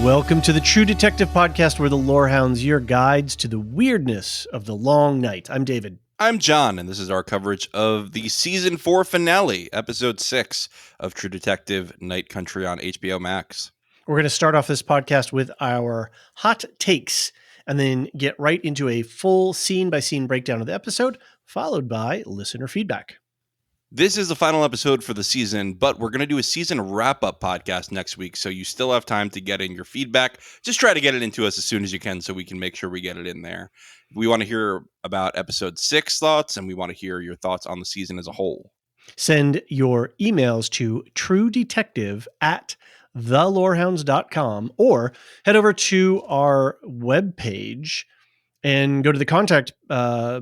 Welcome to the True Detective Podcast, where the Lorehounds, your guides to the weirdness of the long night. I'm David. I'm John, and this is our coverage of the Season 4 finale, Episode 6 of True Detective Night Country on HBO Max. We're going to start off this podcast with our hot takes and then get right into a full scene-by-scene breakdown of the episode, followed by listener feedback. This is the final episode for the season, but we're going to do a season wrap-up podcast next week, so you still have time to get in your feedback. Just try to get it into us as soon as you can so we can make sure we get it in there. We want to hear about Episode 6 thoughts, and we want to hear your thoughts on the season as a whole. Send your emails to truedetective@thelorehounds.com or head over to our webpage and go to the contact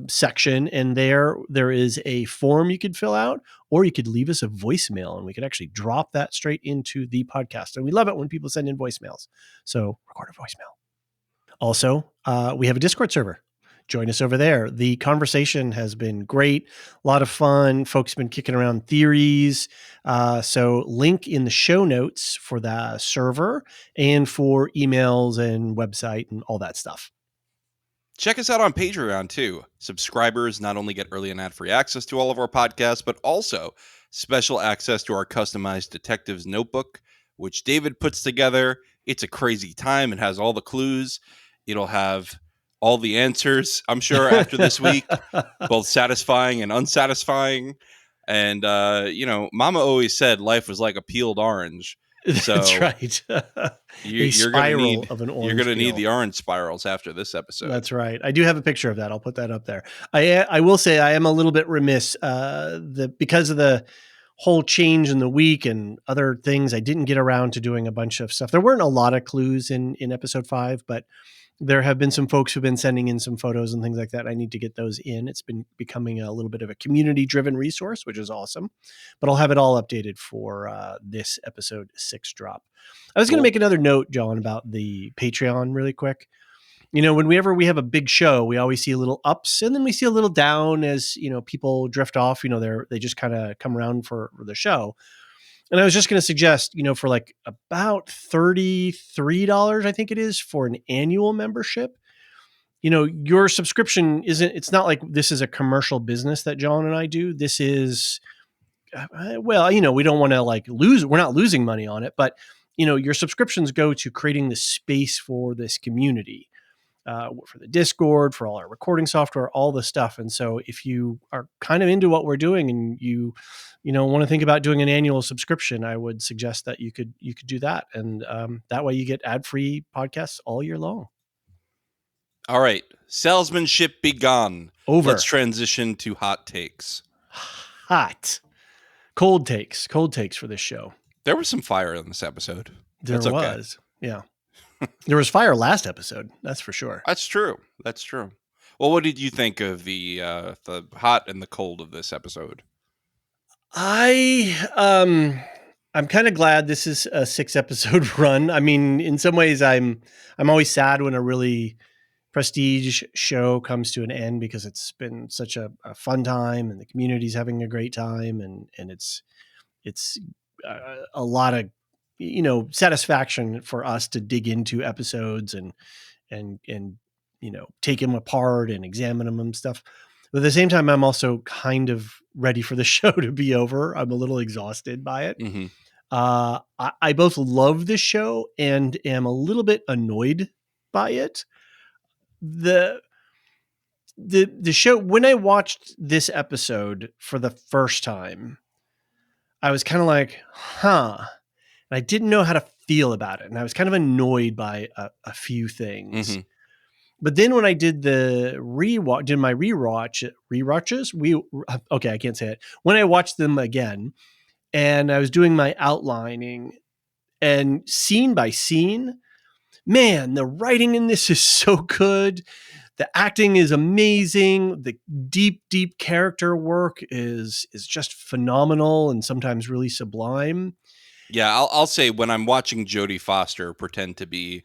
section, and there is a form you could fill out, or you could leave us a voicemail, and we could actually drop that straight into the podcast. And we love it when people send in voicemails. So record a voicemail. Also, we have a Discord server. Join us over there. The conversation has been great. A lot of fun. Folks have been kicking around theories. So link in the show notes for the server and for emails and website and all that stuff. Check us out on Patreon, too. Subscribers not only get early and ad-free access to all of our podcasts, but also special access to our customized Detective's Notebook, which David puts together. It's a crazy time. It has all the clues. It'll have all the answers, I'm sure, after this week, both satisfying and unsatisfying. And, Mama always said life was like a peeled orange. So That's right. you're going to need the orange spirals after this episode. That's right. I do have a picture of that. I'll put that up there. I will say I am a little bit remiss because of the whole change in the week and other things. I didn't get around to doing a bunch of stuff. There weren't a lot of clues in episode 5, but there have been some folks who've been sending in some photos and things like that. I need to get those in. It's been becoming a little bit of a community-driven resource, which is awesome. But I'll have it all updated for this episode 6 drop. I was going to make another note, John, about the Patreon really quick. You know, whenever we have a big show, we always see a little ups and then we see a little down as, people drift off. They just kind of come around for the show. And I was just going to suggest, for like about $33, I think it is, for an annual membership, your subscription it's not like this is a commercial business that John and I do. This is, we don't want to we're not losing money on it, but, your subscriptions go to creating the space for this community, for the Discord, for all our recording software, all the stuff. And so if you are kind of into what we're doing and you want to think about doing an annual subscription, I would suggest that you could do that. And that way you get ad-free podcasts all year long. All right. Salesmanship begun. Over. Let's transition to hot takes. Hot. Cold takes for this show. There was some fire in this episode. There was. Yeah. There was fire last episode. That's for sure. That's true. Well, what did you think of the hot and the cold of this episode? I'm kind of glad this is a 6-episode run. I mean, in some ways, I'm always sad when a really prestige show comes to an end because it's been such a fun time and the community's having a great time and it's a lot of satisfaction for us to dig into episodes and take them apart and examine them and stuff. But at the same time, I'm also kind of ready for the show to be over. I'm a little exhausted by it. Mm-hmm. I both love this show and am a little bit annoyed by it. The show, when I watched this episode for the first time, I was kind of like, and I didn't know how to feel about it. And I was kind of annoyed by a few things. Mm-hmm. But then when I did my rewatches, I can't say it. When I watched them again and I was doing my outlining and scene by scene, man, the writing in this is so good. The acting is amazing. The deep, deep character work is just phenomenal and sometimes really sublime. Yeah, I'll say when I'm watching Jodie Foster pretend to be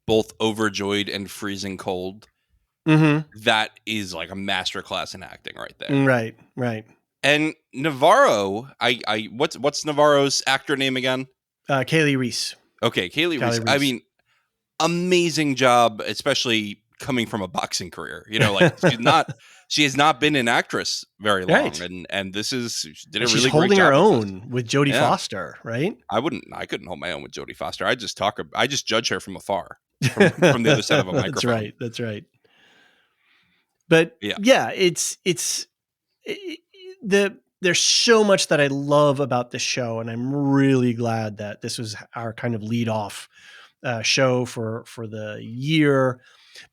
both overjoyed and freezing cold, that is like a masterclass in acting right there. Right. And Navarro, what's Navarro's actor name again? Kaylee Reese. Okay, Kaylee Reese. Reese. I mean, amazing job, especially coming from a boxing career. Like she has not been an actress very long, Right. and she did And a she's really great holding her job with this. own with Jodie Yeah, Foster, right? I couldn't hold my own with Jodie Foster. I just judge her from afar, from the other side of a That's microphone. right. That's right. But Yeah. yeah, there's so much that I love about the show, and I'm really glad that this was our kind of lead off show for the year.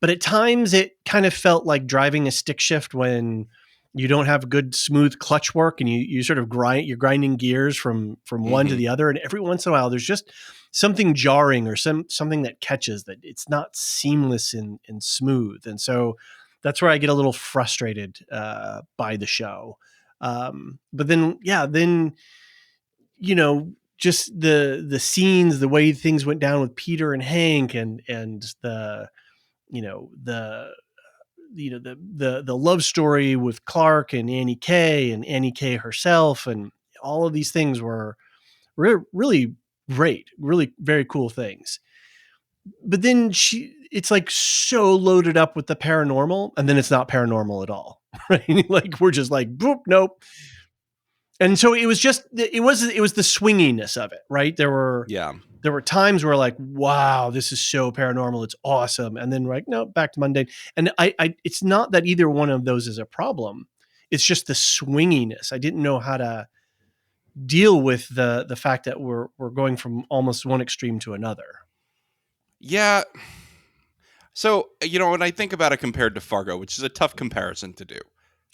But at times it kind of felt like driving a stick shift when you don't have good smooth clutch work, and you sort of you're grinding gears from one to Mm-hmm. the other, and every once in a while there's just something jarring or something that catches that it's not seamless and smooth. And so that's where I get a little frustrated by the show. But then, just the scenes, the way things went down with Peter and Hank, and the you know the the love story with Clark and Annie Kay, and Annie Kay herself, and all of these things were really great, really very cool things. But then it's like so loaded up with the paranormal, and then it's not paranormal at all, right? Like we're just like, boop, nope. And so it was the swinginess of it, right? Yeah. There were times where like, wow, this is so paranormal, it's awesome, and then like, no, back to mundane. And it's not that either one of those is a problem. It's just the swinginess. I didn't know how to deal with the fact that we're going from almost one extreme to another. Yeah. So, when I think about it compared to Fargo, which is a tough comparison to do,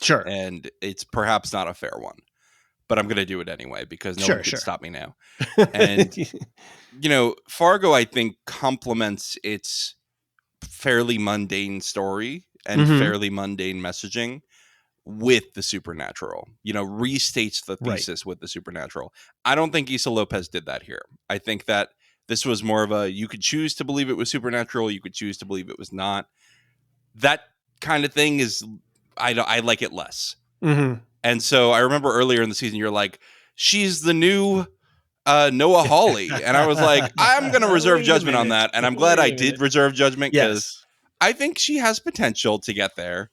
Sure, and it's perhaps not a fair one, but I'm going to do it anyway because no one sure, can sure. stop me now. And, Fargo, I think, complements its fairly mundane story and Mm-hmm. fairly mundane messaging with the supernatural, restates the Right. thesis with the supernatural. I don't think Issa Lopez did that here. I think that this was more of you could choose to believe it was supernatural, you could choose to believe it was not. That kind of thing I like it less. Mm-hmm. And so I remember earlier in the season, you're like, she's the new Noah Hawley. And I was like, I'm going to reserve Wait a judgment on minute. that. And I'm glad Wait I a minute. did reserve judgment because Yes. I think she has potential to get there.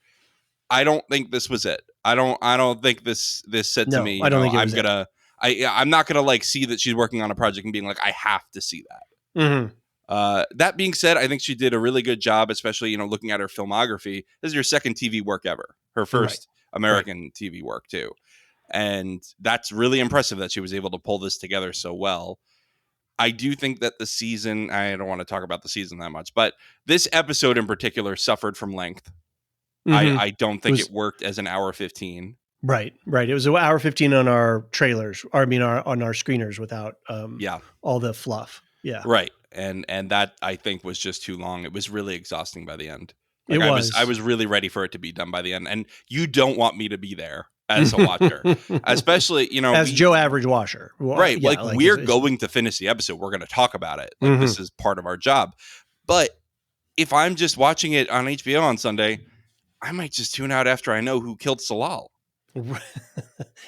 I don't think this was it. I don't think this said to No, me, I don't think it was I'm not gonna like see that she's working on a project and being like, I have to see that. Mm-hmm. That being said, I think she did a really good job, especially looking at her filmography. This is her second TV work ever, her first American TV work too, and that's really impressive that she was able to pull this together so well. I do think that the season, I don't want to talk about the season that much, but this episode in particular suffered from length. Mm-hmm. I don't think it worked as an hour 15. Right. It was an hour 15 on our trailers, or I mean, on our screeners without Yeah. all the fluff. Yeah. Right. And that I think was just too long. It was really exhausting by the end. It Like was. I was really ready for it to be done by the end. And you don't want me to be there as a watcher, especially, as Joe Average Washer. Right. Yeah. Like we're going to finish the episode. We're going to talk about it. Like this is part of our job. But if I'm just watching it on HBO on Sunday, I might just tune out after I know who killed Salal. And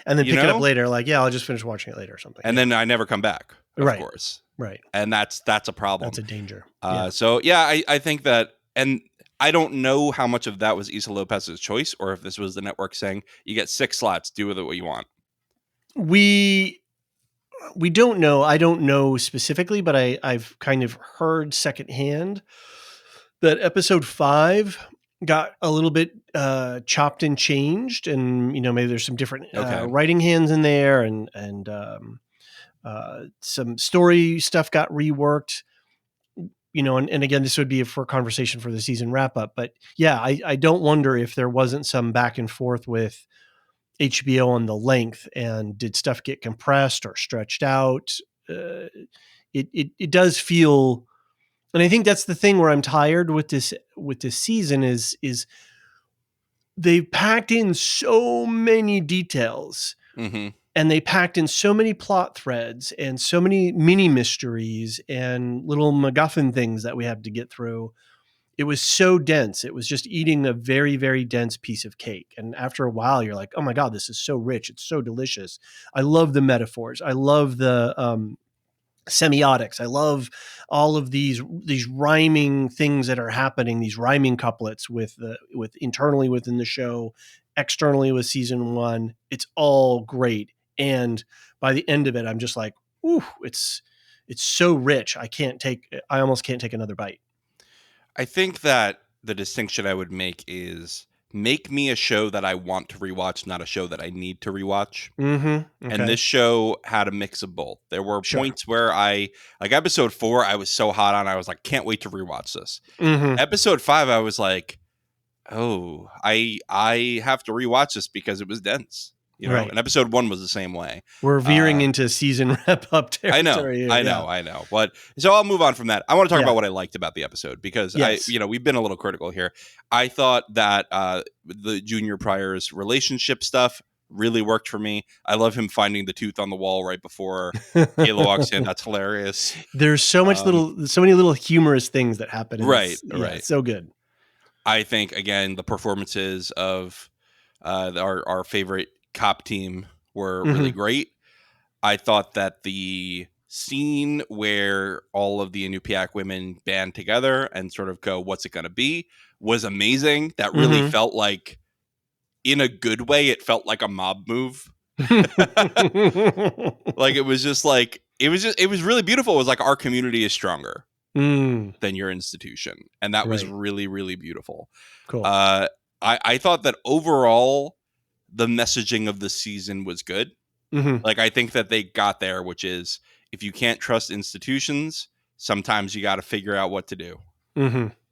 then pick it up later. Like, yeah, I'll just finish watching it later or something. And then I never come back, of course. Right. And that's a problem. That's a danger. So yeah, I think that, and I don't know how much of that was Issa Lopez's choice or if this was the network saying, you get 6 slots, do with it what you want. We don't know. I don't know specifically, but I've kind of heard secondhand that episode 5 got a little bit chopped and changed, and maybe there's some different writing hands in there, and some story stuff got reworked. And again, this would be for a conversation for the season wrap up. But yeah, I don't wonder if there wasn't some back and forth with HBO on the length, and did stuff get compressed or stretched out. It does feel. And I think that's the thing where I'm tired with this season is they've packed in so many details, and they packed in so many plot threads and so many mini mysteries and little MacGuffin things that we have to get through. It was so dense. It was just eating a very, very dense piece of cake. And after a while, you're like, oh my God, this is so rich. It's so delicious. I love the metaphors. I love the semiotics. I love all of these rhyming things that are happening, these rhyming couplets with internally within the show, externally with season 1. It's all great. And by the end of it, I'm just like, ooh, it's so rich. I almost can't take another bite. I think that the distinction I would make is make me a show that I want to rewatch, not a show that I need to rewatch. Mm-hmm. And Okay. this show had a mix of both. There were Sure. points where like episode 4, I was so hot on. I was like, can't wait to rewatch this. Mm-hmm. Episode 5, I was like, oh, I have to rewatch this because it was dense. Right. And episode 1 was the same way. We're veering into season wrap-up I territory here. know. But so I'll move on from that. I want to talk Yeah. about what I liked about the episode because Yes. we've been a little critical here. I thought that the Junior Pryor's relationship stuff really worked for me. I love him finding the tooth on the wall right before Kayla walks in. That's hilarious. There's so many little humorous things that happen. Right. It's so good. I think again the performances of our favorite cop team were really great. I thought that the scene where all of the Inupiaq women band together and sort of go, what's it going to be, was amazing. That really felt like, in a good way, it felt like a mob move. Like it was really beautiful. It was like our community is stronger than your institution. And that was really, really beautiful. Cool. I thought that overall the messaging of the season was good. Like I think that they got there, which is if you can't trust institutions, sometimes you got to figure out what to do.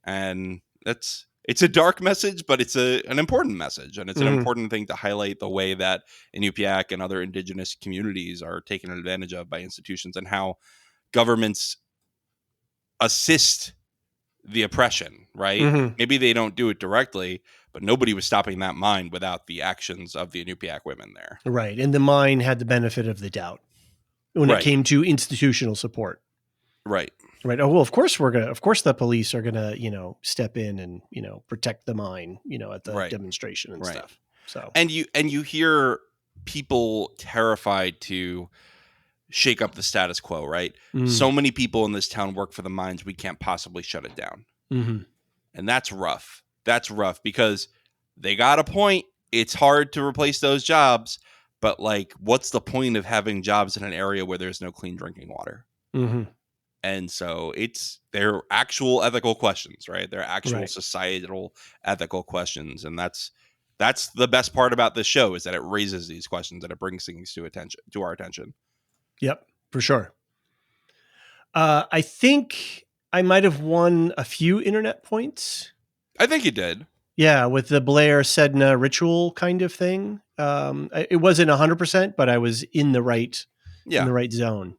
And it's a dark message, but it's an important message, and it's an important thing to highlight the way that Inupiaq and other indigenous communities are taken advantage of by institutions and how governments assist the oppression, right? Maybe they don't do it directly, but nobody was stopping that mine without the actions of the Inupiaq women there. Right. And the mine had the benefit of the doubt when it came to institutional support. Right. Right. Oh, well, of course the police are gonna, step in and, protect the mine, at the demonstration and stuff. So, and you hear people terrified to shake up the status quo, right? So many people in this town work for the mines. We can't possibly shut it down. And that's rough. That's rough because they got a point. It's hard to replace those jobs, but like, what's the point of having jobs in an area where there's no clean drinking water? And so they're actual ethical questions, right? They're actual societal ethical questions. And that's the best part about this show is that it raises these questions and it brings things to our attention. Yep, for sure. I think I might have won a few internet points. I think you did. Yeah, with the Blair Sedna ritual kind of thing. It wasn't 100%, but I was in the right zone.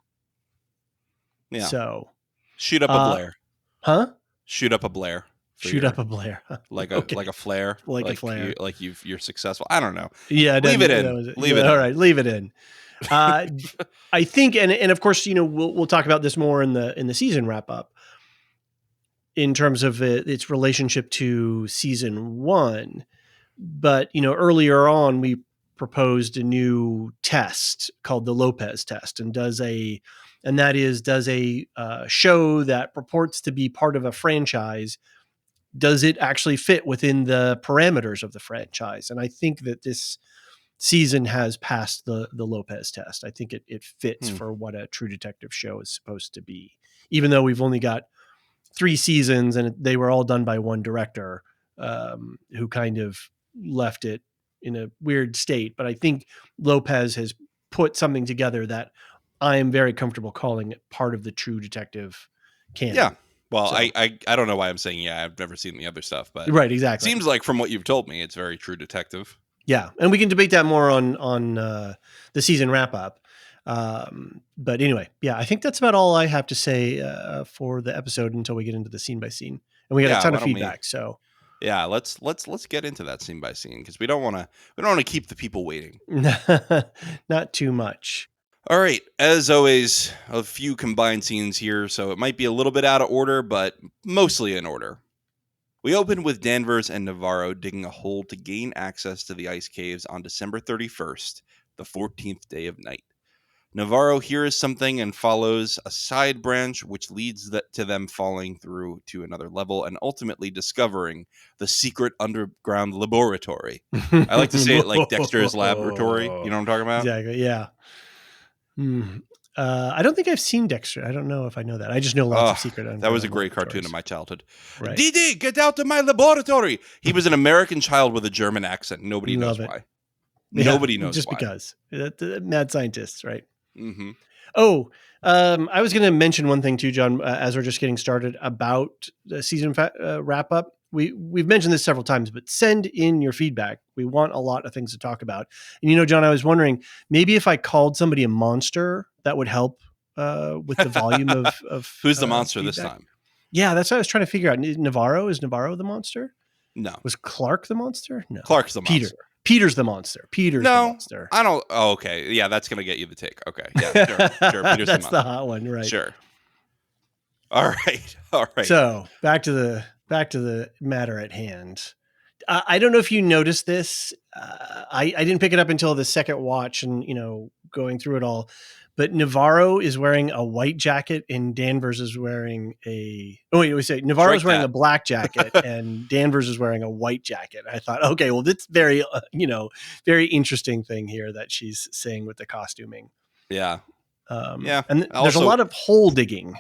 Yeah. So shoot up a Blair. Huh? Shoot up a Blair. Shoot up a Blair. Like a flare. Like a flare. You're successful. I don't know. Yeah. Leave it in. Leave it in. All right. Leave it in. I think, and of course, we'll talk about this more in the season wrap up in terms of its relationship to season 1. But, earlier on, we proposed a new test called the Lopez test and does a show that purports to be part of a franchise. Does it actually fit within the parameters of the franchise? And I think that this season has passed the Lopez test. I think it fits for what a True Detective show is supposed to be, even though we've only got 3 seasons and they were all done by one director who kind of left it in a weird state. But I think Lopez has put something together that I am very comfortable calling it part of the True Detective canon. Yeah. Well, so. I don't know why I'm saying I've never seen the other stuff, but exactly. It seems like from what you've told me, it's very True Detective. Yeah, and we can debate that more on the season wrap up. But anyway, yeah, I think that's about all I have to say for the episode until we get into the scene by scene, and we got a ton of feedback. So yeah, let's get into that scene by scene because we don't want to keep the people waiting. Not too much. All right, as always, a few combined scenes here, so it might be a little bit out of order, but mostly in order. We open with Danvers and Navarro digging a hole to gain access to the ice caves on December 31st, the 14th day of night. Navarro hears something and follows a side branch, which leads to them falling through to another level and ultimately discovering the secret underground laboratory. I like to say it like Dexter's Laboratory. You know what I'm talking about? Exactly. Yeah. I don't think I've seen Dexter. I don't know if I know that. I just know lots of Oh, secret that was a underground great cartoon laboratories. in my childhood. Right. Didi, get out of my laboratory. He was an American child with a German accent. Nobody knows Love it. why. Yeah, Nobody knows just why. because. Mad scientists, right? Mm-hmm. Oh, I was going to mention one thing too, John, as we're just getting started about the season wrap up. We've mentioned this several times, but send in your feedback. We want a lot of things to talk about. And John, I was wondering maybe if I called somebody a monster, that would help with the volume of Who's the monster feedback. This time? Yeah, that's what I was trying to figure out. Navarro, is Navarro the monster? No. Was Clark the monster? No. Clark's the monster. Peter's the monster. Peter's the monster. I don't. Oh, okay. Yeah, that's gonna get you the take. Okay. Yeah. Sure. Peter's that's the hot one, right? Sure. All right. So back to the matter at hand. I don't know if you noticed this. I didn't pick it up until the second watch, and going through it all. But Navarro is wearing a white jacket, and Danvers is wearing Navarro's wearing a black jacket, and Danvers is wearing a white jacket. I thought, okay, well, that's very very interesting thing here that she's saying with the costuming. Yeah. And there's a lot of hole digging.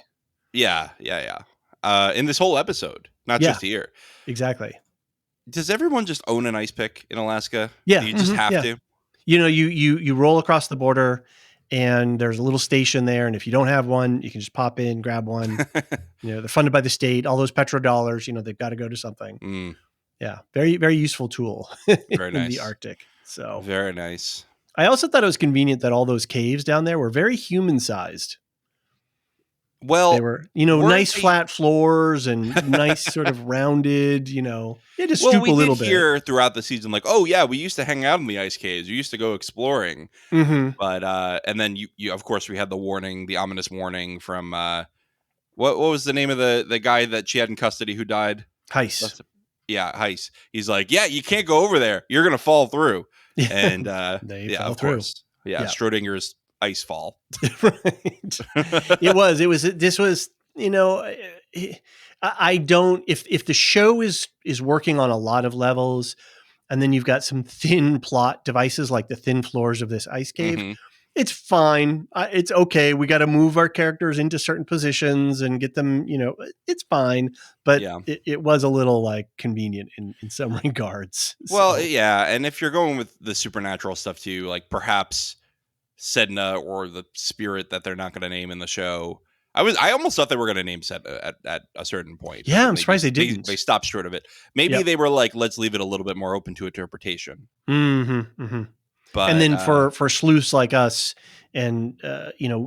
Yeah. In this whole episode, not just here. Exactly. Does everyone just own an ice pick in Alaska? Yeah. Do you just have to? You roll across the border, and there's a little station there. And if you don't have one, you can just pop in, grab one. They're funded by the state. All those petrodollars, they've got to go to something. Yeah. Very, very useful tool very nice. In the Arctic. So very nice. I also thought it was convenient that all those caves down there were very human sized. Well, they were, nice flat floors and nice sort of rounded, just stoop a little bit. Hear throughout the season, like, oh yeah, we used to hang out in the ice caves. We used to go exploring. Mm-hmm. But and then you of course we had the ominous warning from what was the name of the guy that she had in custody who died? Heiss. Yeah, Heiss. He's like, yeah, you can't go over there. You're gonna fall through. And they fell through. Course. Yeah, Schrodinger's ice fall. Right. This was, I don't, if the show is working on a lot of levels, and then you've got some thin plot devices like the thin floors of this ice cave, it's fine. It's okay. We got to move our characters into certain positions and get them, it's fine. But it was a little like convenient in some regards. Well, yeah. And if you're going with the supernatural stuff too, like perhaps Sedna or the spirit that they're not going to name in the show. I almost thought they were going to name Sedna at a certain point. Yeah, I'm surprised they didn't. They stopped short of it. Maybe they were like, let's leave it a little bit more open to interpretation. Mm-hmm, mm-hmm. But, and then for sleuths like us, and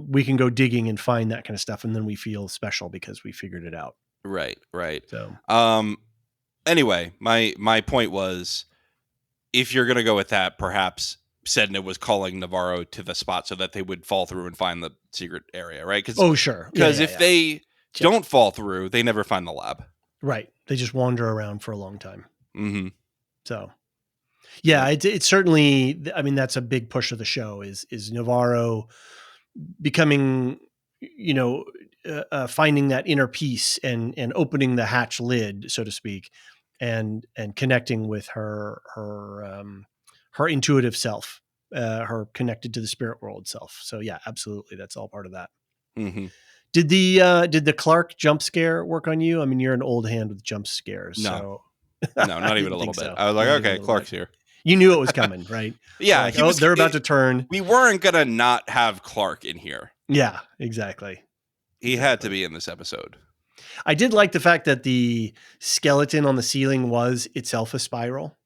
we can go digging and find that kind of stuff, and then we feel special because we figured it out. Right. So, anyway, my point was, if you're going to go with that, perhaps Sedna was calling Navarro to the spot so that they would fall through and find the secret area, right? Sure. Because if they don't fall through, they never find the lab. Right. They just wander around for a long time. Mm-hmm. So, yeah, it's certainly, I mean, that's a big push of the show is Navarro becoming, finding that inner peace and opening the hatch lid, so to speak, and connecting with her intuitive self, her connected to the spirit world self. So yeah, absolutely. That's all part of that. Mm-hmm. Did the Clark jump scare work on you? I mean, you're an old hand with jump scares. No, so. No, not even a little bit. So. I was like, okay, Clark's here. You knew it was coming, right? Yeah. Like, they're about to turn. We weren't going to not have Clark in here. Yeah, exactly. He had to be in this episode. I did like the fact that the skeleton on the ceiling was itself a spiral.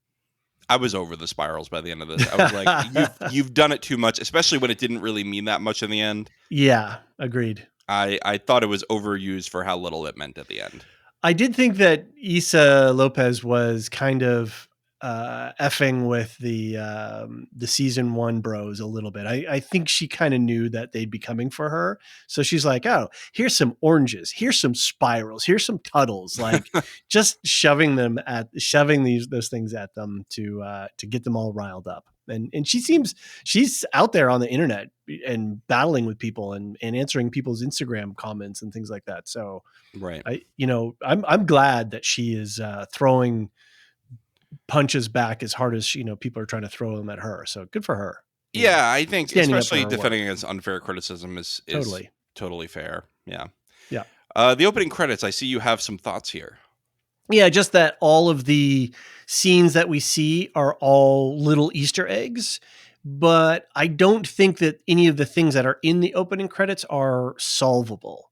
I was over the spirals by the end of this. I was like, you've done it too much, especially when it didn't really mean that much in the end. Yeah, agreed. I thought it was overused for how little it meant at the end. I did think that Issa Lopez was kind of effing with the season 1 bros a little bit. I think she kind of knew that they'd be coming for her, so she's like, "Oh, here's some oranges, here's some spirals, here's some Tuddles," like just shoving those things at them to get them all riled up. And she's out there on the internet and battling with people and answering people's Instagram comments and things like that. So Right. I'm glad that she is throwing punches back as hard as people are trying to throw them at her. So good for her. Yeah, I think Standing up for especially her defending work. against unfair criticism is Totally. totally fair. Yeah. Yeah. The opening credits, I see you have some thoughts here. Yeah, just that all of the scenes that we see are all little Easter eggs, but I don't think that any of the things that are in the opening credits are solvable.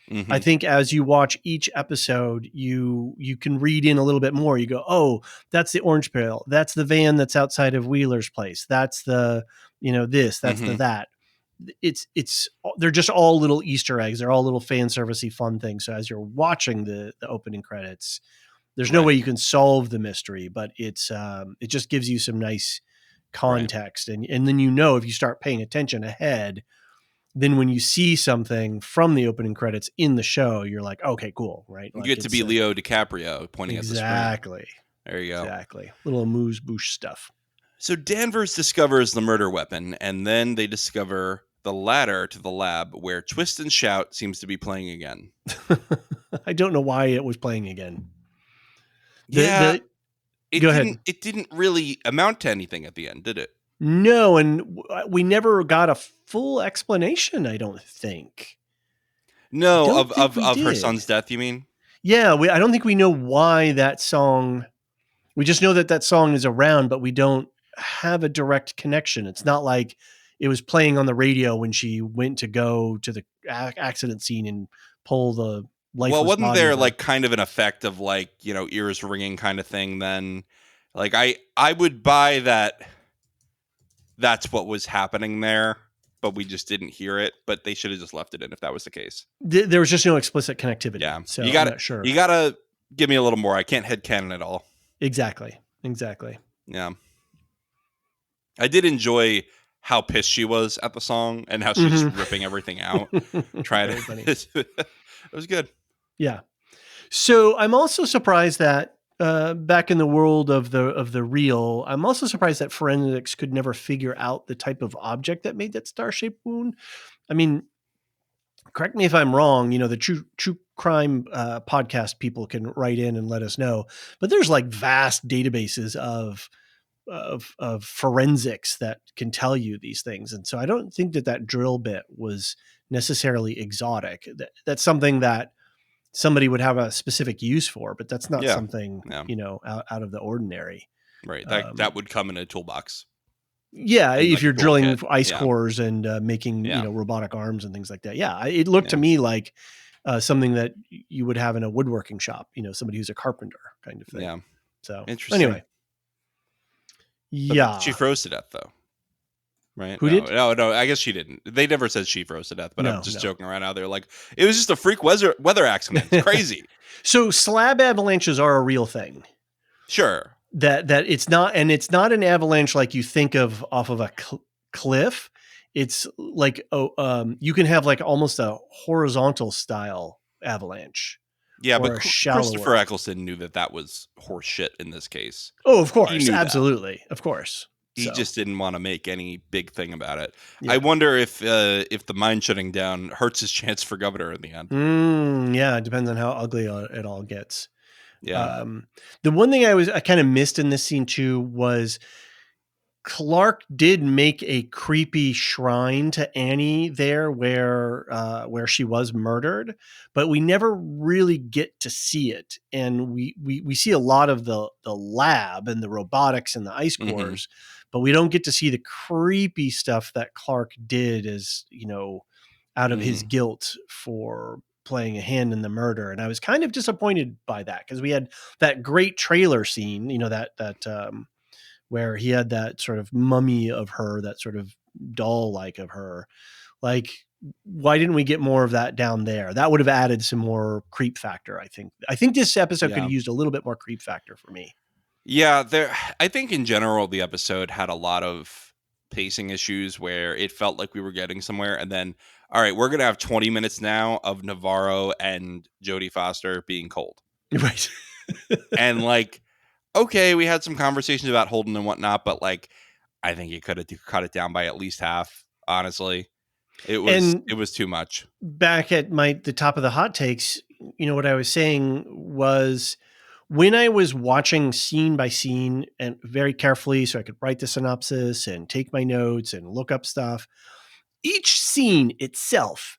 Mm-hmm. I think as you watch each episode, you can read in a little bit more. You go, oh, that's the orange pail. That's the van that's outside of Wheeler's place. That's the, this, that's the Mm-hmm. that. They're just all little Easter eggs. They're all little fan servicey fun things. So as you're watching the opening credits, there's no Right. way you can solve the mystery, but it just gives you some nice context. And then if you start paying attention ahead, then when you see something from the opening credits in the show, you're like, okay, cool, right? You Like get to be Leo DiCaprio pointing at the screen. Exactly. There you go. Exactly. Little amuse-bouche stuff. So Danvers discovers the murder weapon, and then they discover the ladder to the lab where Twist and Shout seems to be playing again. I don't know why it was playing again. Go ahead. It didn't really amount to anything at the end, did it? No, and we never got a full explanation, I don't think. No, of her son's death, you mean? Yeah, I don't think we know why that song. We just know that song is around, but we don't have a direct connection. It's not like it was playing on the radio when she went to go to the accident scene and pull the lifeless wasn't body there of her. like kind of an effect of like, ears ringing kind of thing then? Like I would buy that that's what was happening there, but we just didn't hear it. But they should have just left it in if that was the case. There was just no explicit connectivity. Yeah, so I'm not sure. You gotta give me a little more. I can't headcanon it all. Exactly. Yeah, I did enjoy how pissed she was at the song and how she's just ripping everything out. Trying to. Funny. It was good. Yeah. So I'm also surprised that back in the world of the real, I'm also surprised that forensics could never figure out the type of object that made that star-shaped wound. I mean, correct me if I'm wrong. The true crime podcast people can write in and let us know. But there's like vast databases of forensics that can tell you these things, and so I don't think that drill bit was necessarily exotic. That's something that somebody would have a specific use for, but that's not something out of the ordinary. Right. That would come in a toolbox. Yeah, if you're drilling ice cores and making robotic arms and things like that. Yeah, it looked to me like something that you would have in a woodworking shop. Somebody who's a carpenter kind of thing. Yeah. So interesting. Anyway, but she froze to death though. Right? Who did? No, I guess she didn't. They never said she froze to death, but I'm just joking around out there. Like, it was just a freak weather accident. It's crazy. So slab avalanches are a real thing. Sure. That it's not, and it's not an avalanche like you think of off of a cliff. It's like, you can have like almost a horizontal style avalanche. Yeah, but Christopher Eccleston knew that was horse shit in this case. Oh, of course. Absolutely. Of course. He just didn't want to make any big thing about it. Yeah. I wonder if the mine shutting down hurts his chance for governor in the end. Yeah, it depends on how ugly it all gets. Yeah. The one thing I kind of missed in this scene too was Clark did make a creepy shrine to Annie there where she was murdered, but we never really get to see it. And we see a lot of the lab and the robotics and the ice cores, but we don't get to see the creepy stuff that Clark did as, out of his guilt for playing a hand in the murder. And I was kind of disappointed by that because we had that great trailer scene, where he had that sort of mummy of her, that sort of doll-like of her. Like, why didn't we get more of that down there? That would have added some more creep factor, I think. I think this episode could have used a little bit more creep factor for me. Yeah, there. I think in general the episode had a lot of pacing issues where it felt like we were getting somewhere, and then all right, we're gonna have 20 minutes now of Navarro and Jodie Foster being cold, Right. and like, okay, we had some conversations about Holden and whatnot, but like, I think you could have cut it down by at least half. Honestly, And it was too much. back at the top of the hot takes, what I was saying was when I was watching scene by scene and very carefully so I could write the synopsis and take my notes and look up stuff, each scene itself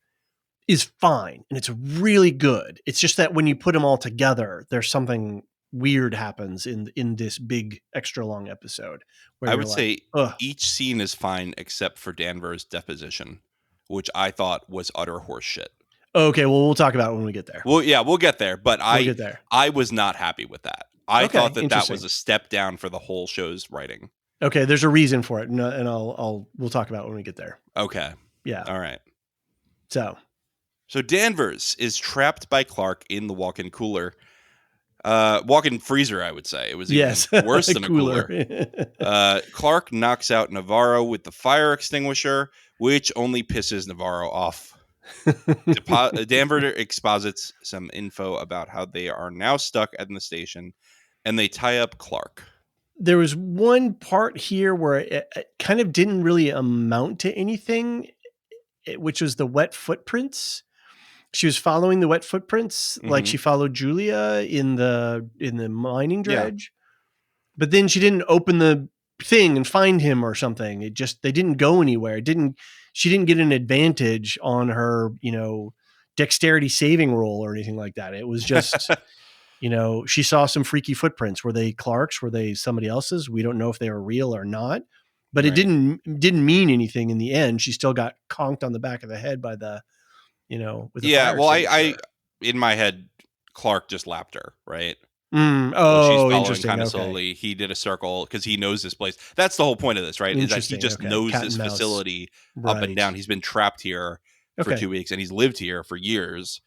is fine and it's really good. It's just that when you put them all together, there's something weird happens in this big extra long episode where I you're would like, say ugh. each scene is fine except for Danvers' deposition, which I thought was utter horseshit. Okay, well, we'll talk about it when we get there. Well, yeah, we'll get there, but We'll get there. I was not happy with that. I Okay, thought that that was interesting. a step down for the whole show's writing. Okay, there's a reason for it, and we'll talk about it when we get there. Okay. Yeah. All right. So Danvers is trapped by Clark in the walk-in cooler. Walk-in freezer, I would say. It was even worse than a cooler. Clark knocks out Navarro with the fire extinguisher, which only pisses Navarro off. Danvers exposits some info about how they are now stuck at the station, and they tie up Clark. There was one part here where it kind of didn't really amount to anything, which was the wet footprints. She was following the wet footprints, like she followed Julia in the mining dredge, but then she didn't open the thing and find him or something. They didn't go anywhere. She didn't get an advantage on her, dexterity saving roll or anything like that. It was just, she saw some freaky footprints. Were they Clark's? Were they somebody else's? We don't know if they were real or not, but it didn't mean anything in the end. She still got conked on the back of the head by the, with the fire. Well, I in my head, Clark just lapped her, right? She's following Interesting. kind of Okay. slowly. He did a circle because he knows this place. That's the whole point of this, right? Is that he just knows this facility up and down. He's been trapped here for 2 weeks, and he's lived here for years.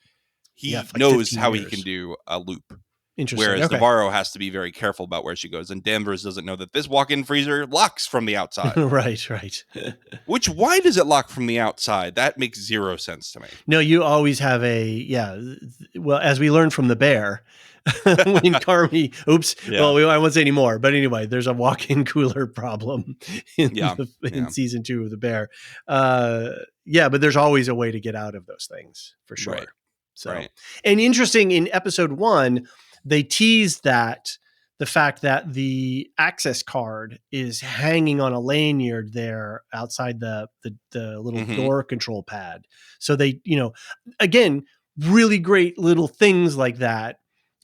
He knows how he can do a loop. Interesting. Whereas Navarro has to be very careful about where she goes, and Danvers doesn't know that this walk-in freezer locks from the outside. Right. Why does it lock from the outside? That makes zero sense to me. No, you always have well, as we learned from the bear, when Carmy, I won't say anymore, but anyway, there's a walk-in cooler problem in season 2 of the bear. But there's always a way to get out of those things for sure. Right. So, and interesting, in episode 1, they teased that the fact that the access card is hanging on a lanyard there outside the little door control pad. So they, again, really great little things like that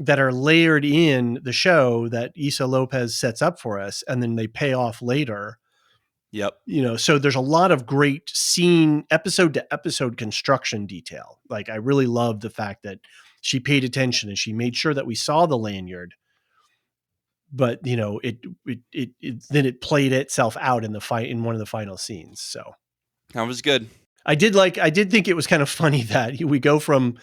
are layered in the show that Issa Lopez sets up for us, and then they pay off later. Yep. So there's a lot of great scene, episode to episode construction detail. Like, I really love the fact that she paid attention and she made sure that we saw the lanyard, but then it played itself out in the fight in one of the final scenes. So that was good. I did think it was kind of funny that we go from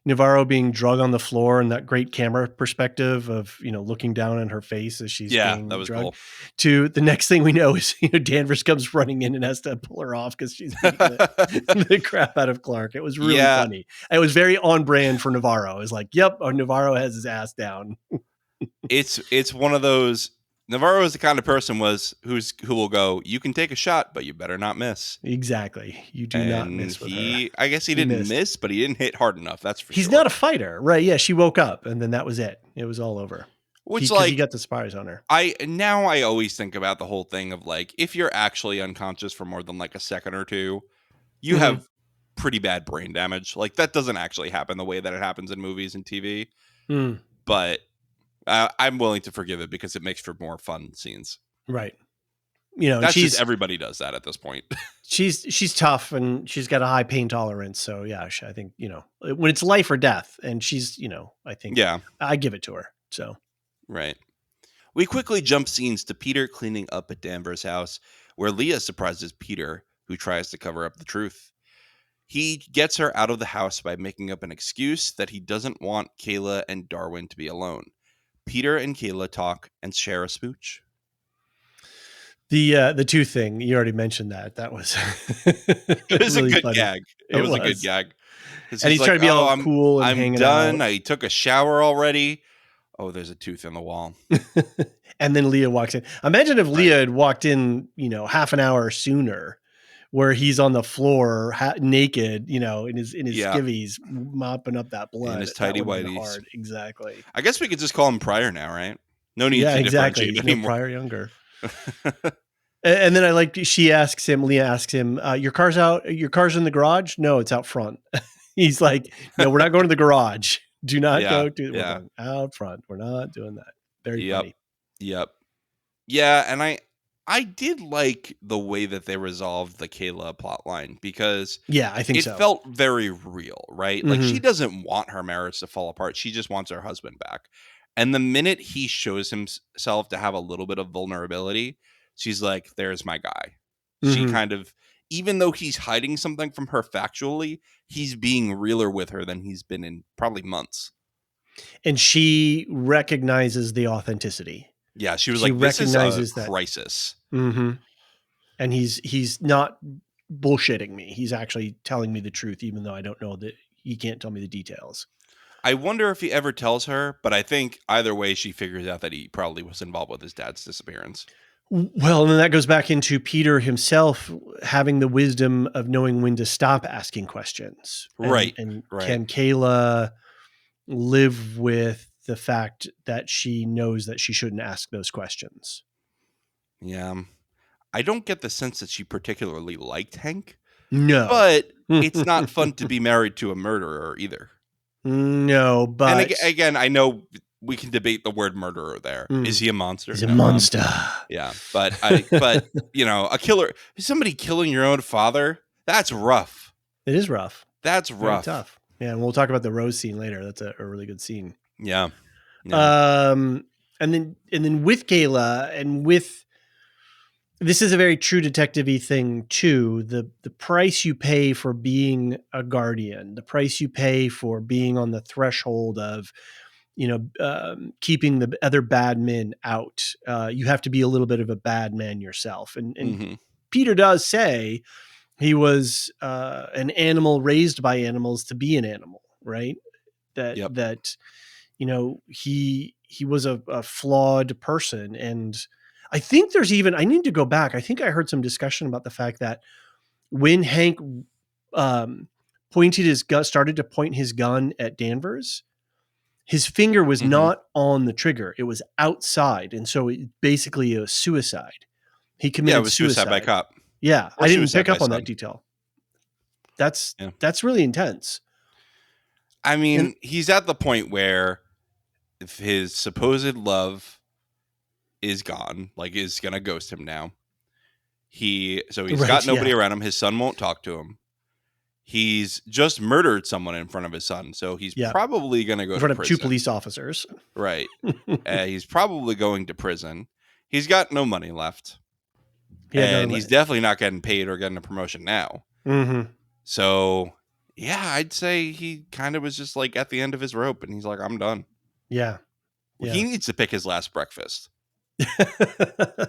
Navarro being drug on the floor and that great camera perspective of, looking down on her face as she's being that was drugged, cool. to the next thing we know is, Danvers comes running in and has to pull her off because she's beating the crap out of Clark. It was really funny. It was very on brand for Navarro. It was like, yep, Navarro has his ass down. It's one of those. Navarro is the kind of person who will go, you can take a shot, but you better not miss. Exactly. You do not miss with her. I guess he didn't miss, but he didn't hit hard enough. That's for sure. He's not a fighter, right? Yeah, she woke up and then that was it. It was all over. Which he got the spies on her. I always think about the whole thing of like, if you're actually unconscious for more than like a second or two, you have pretty bad brain damage. Like, that doesn't actually happen the way that it happens in movies and TV. But I'm willing to forgive it because it makes for more fun scenes. Right. That's just, everybody does that at this point. she's tough and she's got a high pain tolerance. So yeah, I think, when it's life or death, and she's, I think, I give it to her. So. Right. We quickly jump scenes to Peter cleaning up at Danvers' house, where Leah surprises Peter, who tries to cover up the truth. He gets her out of the house by making up an excuse that he doesn't want Kayla and Darwin to be alone. Peter and Kayla talk and share a smooch. The two thing, you already mentioned that. That was It was a really good funny. gag. It It was a good was. gag. Because And he's he's like, trying to be "Oh, all I'm cool and I'm hanging done. out. I took a shower already. Oh, there's a tooth in the wall." And then Leah walks in. Imagine if Right. Leah had walked in, half an hour sooner, where he's on the floor naked, in his Yeah. skivvies, mopping up that In blood. his That tidy would have been whities. hard. Exactly. I guess we could just call him Pryor now, right? No need Yeah, to exactly. differentiate No anymore. Pryor younger. And then Leah asks him, your car's out, your car's in the garage? No, it's out front. He's like, no, we're not going to the garage. Do not Yeah. we're Yeah. going out front. We're not doing that. Very Yep. funny. Yep. Yeah, and I did like the way that they resolved the Kayla plotline because Yeah, I think it so. felt very real, right? Like she Mhm. doesn't want her marriage to fall apart. She just wants her husband back. And the minute he shows himself to have a little bit of vulnerability, she's like, "There's my guy." She Mhm. kind of, even though he's hiding something from her factually, he's being realer with her than he's been in probably months. And she recognizes the authenticity. Yeah, she was She like, "This is a recognizes that. crisis." Mhm. And he's not bullshitting me. He's actually telling me the truth, even though I don't know that he can't tell me the details. I wonder if he ever tells her, but I think either way, she figures out that he probably was involved with his dad's disappearance. Well, and then that goes back into Peter himself having the wisdom of knowing when to stop asking questions. Right, And right. can Kayla live with the fact that she knows that she shouldn't ask those questions? Yeah. I don't get the sense that she particularly liked Hank, No. but it's not fun to be married to a murderer either. No, And but again, I know we can debate the word murderer there. Is he a monster? he's a No. monster. Yeah, but a killer, somebody killing your own father, that's rough. It is rough. That's Very rough. tough. Yeah, and we'll talk about the Rose scene later. That's a really good scene. Yeah. Yeah. And then with Kayla and with this is a very true detective-y thing too. The price you pay for being a guardian, the price you pay for being on the threshold of, keeping the other bad men out. You have to be a little bit of a bad man yourself. And Mhm. Peter does say he was an animal raised by animals to be an animal, right? That Yep. that he was a flawed person. And I think I need to go back. I think I heard some discussion about the fact that when Hank um, started to point his gun at Danvers, his finger was Mhm. not on the trigger. It was outside. And so it basically a suicide. He Yeah, it committed was suicide by suicide. cop Yeah. or I didn't suicide pick by up on that son. detail. That's Yeah. really intense. I And mean, he's at the point where if his supposed love is gone, like is gonna ghost him now. He's got right. nobody Yeah. around him. His son won't talk to him. He's just murdered someone in front of his son, so he's Yeah. probably gonna go In to front of two prison. police officers. Right. He's probably going to prison. He's got no money left. And he's definitely not getting paid or getting a promotion now. Mm-hmm. So, yeah, I'd say he kind of was just like at the end of his rope and he's like, I'm done. Yeah. Well, Yeah. he needs to pick his last breakfast.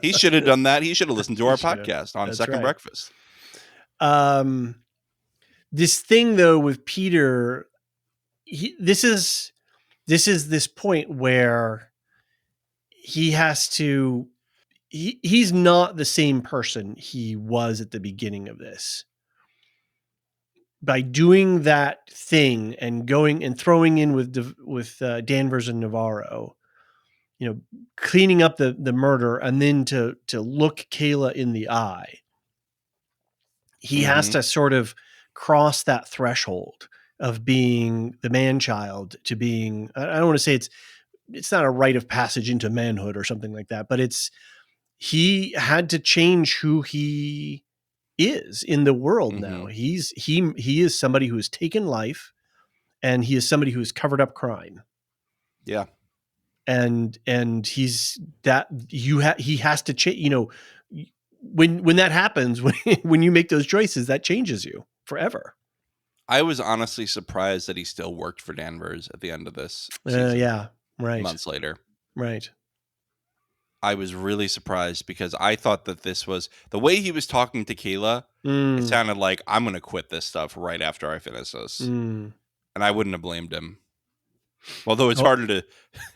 He should have done that. He should have listened to our podcast on That's Second right. Breakfast. This thing though with Peter, this is this point where he has to. He's not the same person he was at the beginning of this. By doing that thing and going and throwing in with Danvers and Navarro, cleaning up the murder, and then to look Kayla in the eye, he has to sort of cross that threshold of being the man child to being, I don't want to say it's not a rite of passage into manhood or something like that, but he had to change who he is in the world now. He is somebody who has taken life, and he is somebody who has covered up crime. Yeah. And he's that he has to change, when that happens, when you make those choices, that changes you forever. I was honestly surprised that he still worked for Danvers at the end of this season. Yeah, right. Months later. Right. I was really surprised because I thought that this was the way he was talking to Kayla. It Mm, sounded like I'm going to quit this stuff right after I finish this, mm. and I wouldn't have blamed him. Although it's Oh, harder to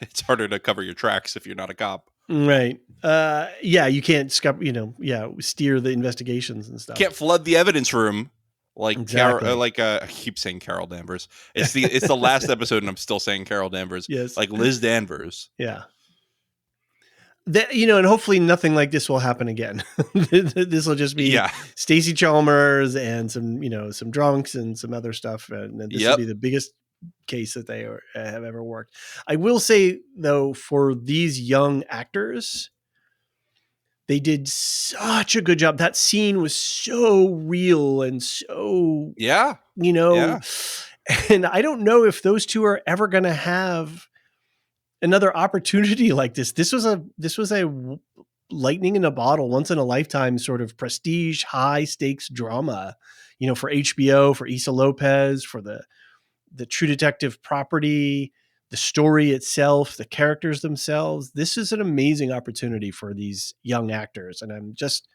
it's harder to cover your tracks if you're not a cop. right. Yeah, you can't steer the investigations and stuff. Can't flood the evidence room like Exactly. I keep saying Carol Danvers. It's the last episode, and I'm still saying Carol Danvers. Yes. Like Liz Danvers. Yeah. And hopefully nothing like this will happen again. This will just be Yeah. Stacey Chalmers and some drunks and some other stuff, and this will Yep. be the biggest case that they have ever worked. I will say though, for these young actors, they did such a good job. That scene was so real and so, Yeah. you know, Yeah. and I don't know if those two are ever going to have another opportunity like this. This was a lightning in a bottle, once in a lifetime sort of prestige, high stakes drama, for HBO, for Issa Lopez, for the True Detective property, the story itself, the characters themselves. This is an amazing opportunity for these young actors. And I'm just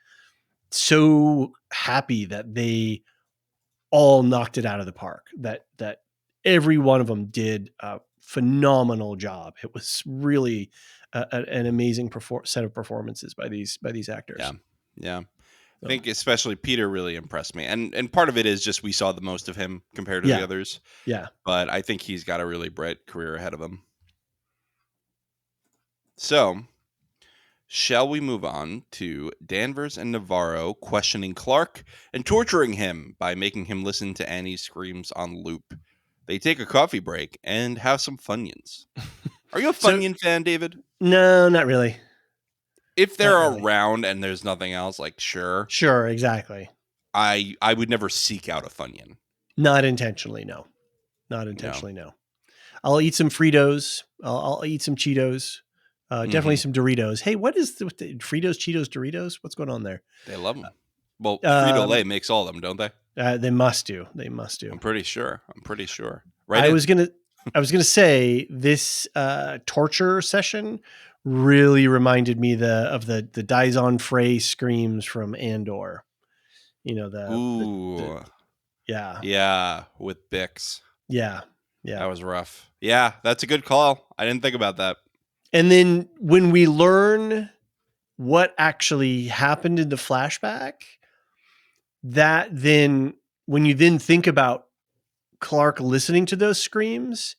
so happy that they all knocked it out of the park, that every one of them did a phenomenal job. It was really an amazing set of performances by these actors. Yeah. Yeah. I So, think especially Peter really impressed me. And part of it is just we saw the most of him compared to the yeah, others. yeah. But I think he's got a really bright career ahead of him. So, shall we move on to Danvers and Navarro questioning Clark and torturing him by making him listen to Annie's screams on loop? They take a coffee break and have some Funyuns. Are you a So Funyun fan, David? no, not really. If they're Not really. around and there's nothing else, like sure. Sure, exactly. I would never seek out a Funyun. Not intentionally, no. Not intentionally, no. I'll eat some Fritos. I'll eat some Cheetos. Definitely some Doritos. Hey, what is with the Fritos, Cheetos, Doritos? What's going on there? They love them. Well, Frito-Lay makes all of them, don't they? They must do. They must do. I'm pretty sure. Right. I was gonna say this torture session really reminded me of the Dyson Frey screams from Andor. Ooh. Yeah. Yeah, with Bix. Yeah. That was rough. Yeah, that's a good call. I didn't think about that. And then when we learn what actually happened in the flashback, that then when you then think about Clark listening to those screams,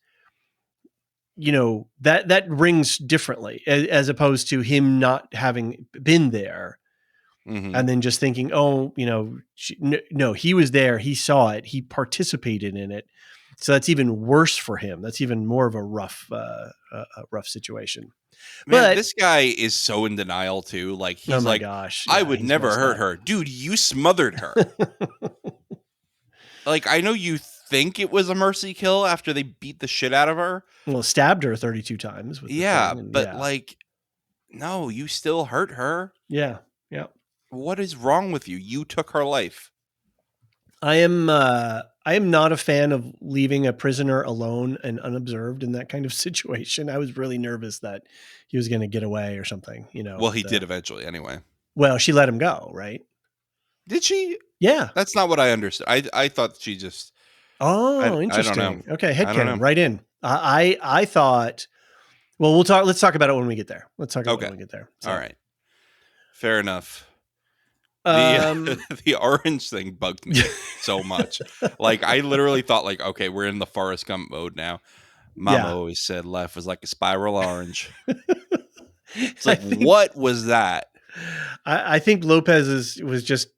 that rings differently as opposed to him not having been there. Mm-hmm. And then just thinking, oh, no, he was there. He saw it. He participated in it. So that's even worse for him. That's even more of a rough situation. Man, but this guy is so in denial too. Like he's like, gosh, I would never hurt her. Dude, you smothered her. Like, I know you think it was a mercy kill after they beat the shit out of her. Well, stabbed her 32 times. With Like, no, you still hurt her. Yeah. Yeah. What is wrong with you? You took her life. I am not a fan of leaving a prisoner alone and unobserved in that kind of situation. I was really nervous that he was going to get away or something, Well, he did eventually anyway. Well, she let him go, right? Did she? Yeah. That's not what I understood. I thought she just... Oh, interesting. I don't know. Okay, headcanon, right in. I thought... Well, let's talk about it when we get there. Let's talk about it when we get there. So. All right. Fair enough. The orange thing bugged me so much. Like, I literally thought, like, okay, we're in the Forrest Gump mode now. Mama always said life was like a spiral orange. It's like, what was that? I think Lopez was just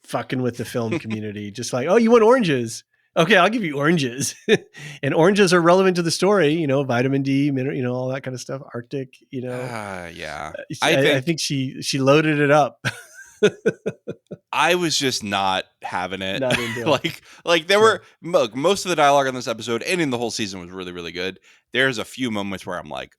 fucking with the film community. Just like, oh, you want oranges? Okay, I'll give you oranges. And oranges are relevant to the story, vitamin D, mineral, all that kind of stuff. Arctic, yeah. I think she loaded it up. I was just not having it. Not into it. like there were most of the dialogue on this episode and in the whole season was really, really good. There's a few moments where I'm like,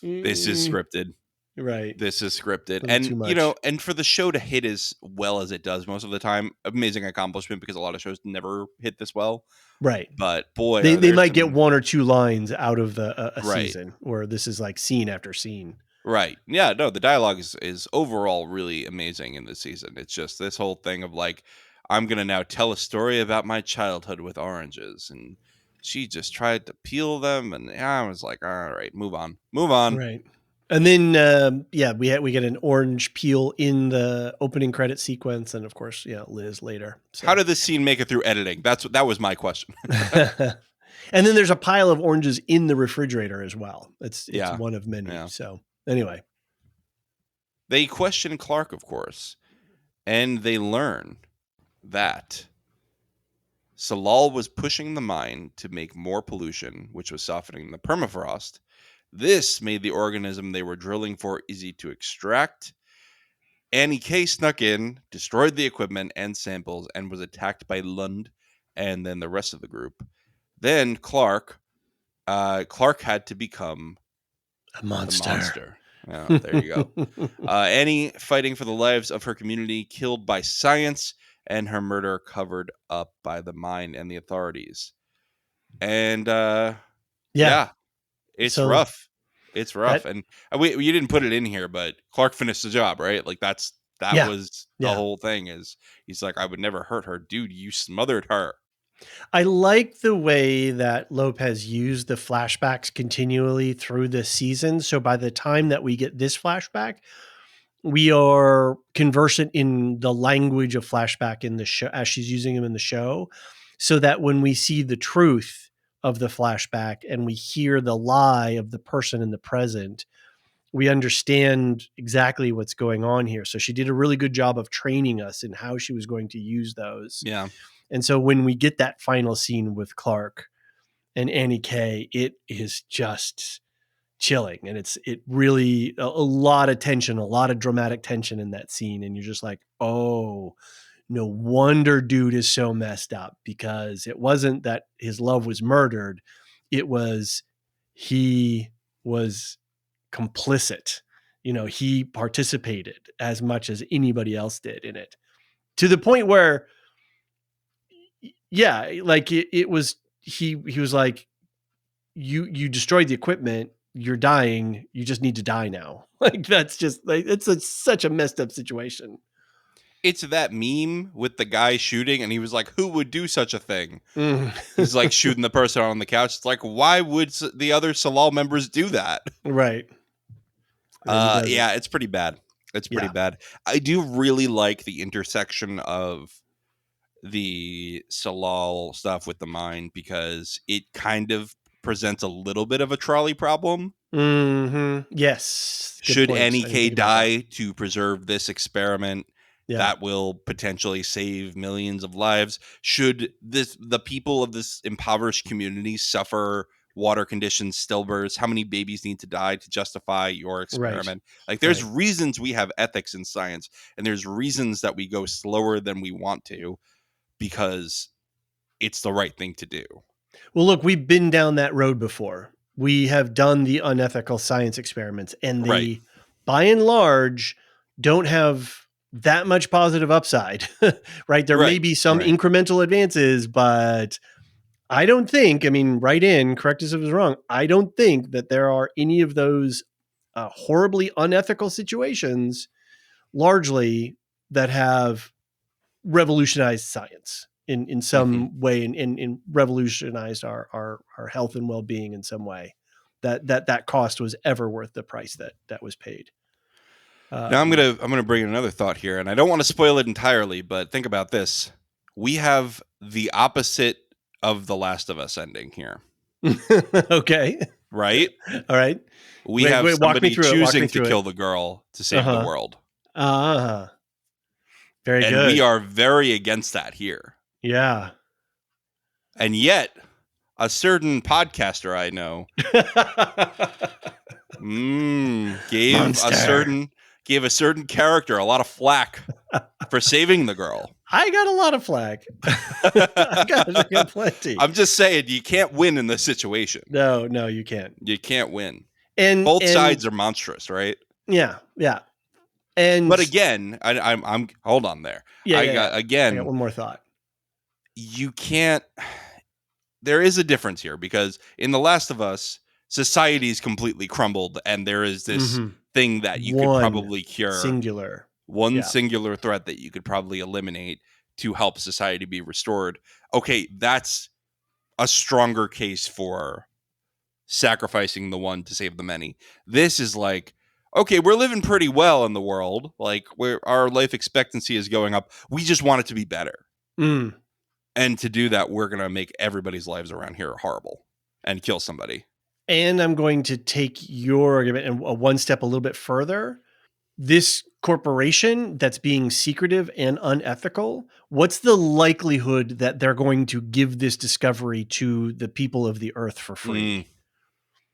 this is scripted. Right. this is scripted. A little And, too much. and for the show to hit as well as it does most of the time, amazing accomplishment, because a lot of shows never hit this well. Right. But boy, They are they there might get some. one or two lines out of a Right. season, where this is like scene after scene. Right. Yeah, no, the dialogue is overall really amazing in this season. It's just this whole thing of like, I'm going to now tell a story about my childhood with oranges. And she just tried to peel them. And I was like, all right, move on. Move on. Right. And then we get an orange peel in the opening credit sequence, and of course, Liz later. How So did this scene make it through editing? That was my question. and then there's a pile of oranges in the refrigerator as well. It's Yeah. one of many. Yeah. So anyway. They question Clark, of course, and they learn that Salal was pushing the mine to make more pollution, which was softening the permafrost. This made the organism they were drilling for easy to extract. Annie K snuck in, destroyed the equipment and samples, and was attacked by Lund and then the rest of the group. Then Clark had to become A monster. the monster. Oh, there you go. Annie fighting for the lives of her community, killed by science, and her murder covered up by the mine and the authorities. And yeah, it's So rough. It's rough. that And you didn't put it in here, but Clark finished the job, right? Like that Yeah. was the Yeah. whole thing. Is he's like, I would never hurt her, dude. You smothered her. I like the way that Lopez used the flashbacks continually through this season. So by the time that we get this flashback, we are conversant in the language of flashback in the show as she's using them in the show, so that when we see the truth of the flashback and we hear the lie of the person in the present, we understand exactly what's going on here. So she did a really good job of training us in how she was going to use those. Yeah. And so when we get that final scene with Clark and Annie K, it is just chilling. And it really, a lot of tension, a lot of dramatic tension in that scene. And you're just like, oh, no wonder dude is so messed up, because it wasn't that his love was murdered. It was, he was complicit. He participated as much as anybody else did in it, to the point where, like it was, he was like, you destroyed the equipment, you're dying, you just need to die now. Like, that's just like, such a messed up situation. It's that meme with the guy shooting, and he was like, who would do such a thing? He's like shooting the person on the couch. It's like, why would the other Salal members do that? Right. Yeah, it's pretty bad. It's pretty bad. I do really like the intersection of the Salal stuff with the mine, because it kind of presents a little bit of a trolley problem. Mm-hmm. Yes. Should Annie K die to preserve this experiment that will potentially save millions of lives? Should the people of this impoverished community suffer water conditions, stillbirths? How many babies need to die to justify your experiment? Right. Like, there's reasons we have ethics in science, and there's reasons that we go slower than we want to, because it's the right thing to do. Well, look, we've been down that road before. We have done the unethical science experiments, and they, by and large, don't have that much positive upside, right? There may be some incremental advances, but I don't think, write in, correct us if it's wrong, I don't think that there are any of those horribly unethical situations, largely, that have revolutionized science in some way, and revolutionized our health and well-being in some way, that cost was ever worth the price that was paid. Now I'm gonna bring in another thought here, and I don't want to spoil it entirely, but think about this: we have the opposite of The Last of Us ending here. Okay. Right. All right. We have somebody choosing to kill the girl to save the world. Very good. And we are very against that here. Yeah. And yet, a certain podcaster I know gave a certain character a lot of flack for saving the girl. I got a lot of flack. I got plenty. I'm just saying, you can't win in this situation. No, you can't. You can't win. And both sides are monstrous, right? Yeah, yeah. And But again, I'm hold on there. yeah, yeah, yeah. I got Again, one more thought. you can't. There is a difference here because in The Last of Us, society's completely crumbled, and there is this Mhm. thing that you could One probably cure, singular. one Yeah. singular threat that you could probably eliminate to help society be restored. Okay, that's a stronger case for sacrificing the one to save the many. This is like, okay, we're living pretty well in the world. Like, where our life expectancy is going up. We just want it to be better. Mm. And to do that, we're going to make everybody's lives around here horrible and kill somebody. And I'm going to take your argument and one step a little bit further. This corporation that's being secretive and unethical, what's the likelihood that they're going to give this discovery to the people of the earth for free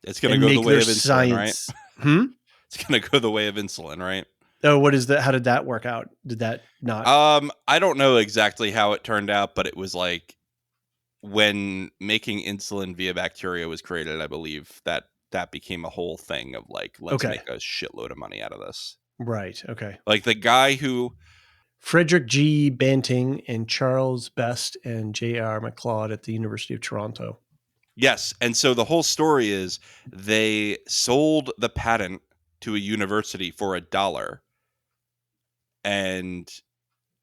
It's going to and go the make way their of insulin, right? science? Hmm? It's going to go the way of insulin, right? Oh, what is that? How did that work out? Did that not? I don't know exactly how it turned out, but it was like when making insulin via bacteria was created, I believe that became a whole thing of like, let's Okay. make a shitload of money out of this. Right. Okay. Like the guy who, Frederick G. Banting and Charles Best and J.R. McLeod at the University of Toronto. yes. And so the whole story is they sold the patent to a university for $1, and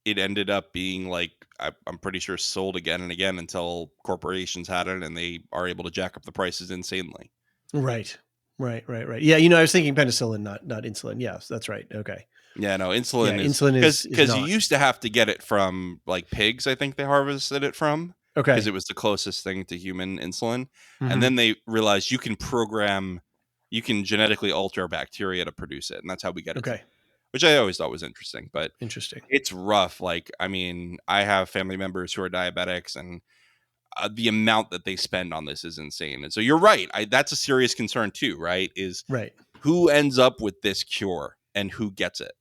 it ended up being like, I'm pretty sure sold again and again until corporations had it and they are able to jack up the prices insanely. Right. Yeah, I was thinking penicillin, not insulin. Yes, that's right. Okay. Yeah, no, Yeah, insulin is insulin is because you not. used to have to get it from like pigs, I think they harvested it from because Okay. it was the closest thing to human insulin. And Mhm. then they realized you can genetically alter bacteria to produce it. And that's how we get it, Okay. which I always thought was interesting. But Interesting. it's rough. Like, I mean, I have family members who are diabetics, and the amount that they spend on this is insane. And so you're right. That's a serious concern too, right? Is Right. who ends up with this cure and who gets it?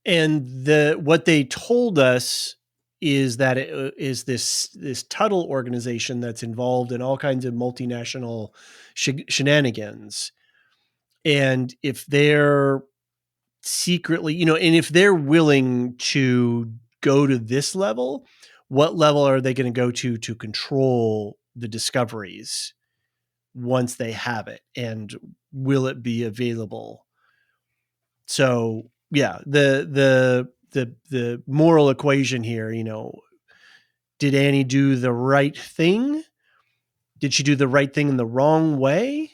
And what they told us is that it is this Tuttle organization that's involved in all kinds of multinational shenanigans. And if they're secretly, and if they're willing to go to this level, what level are they going to go to control the discoveries once they have it, and will it be available? So yeah, the moral equation here, did Annie do the right thing? Did she do the right thing in the wrong way?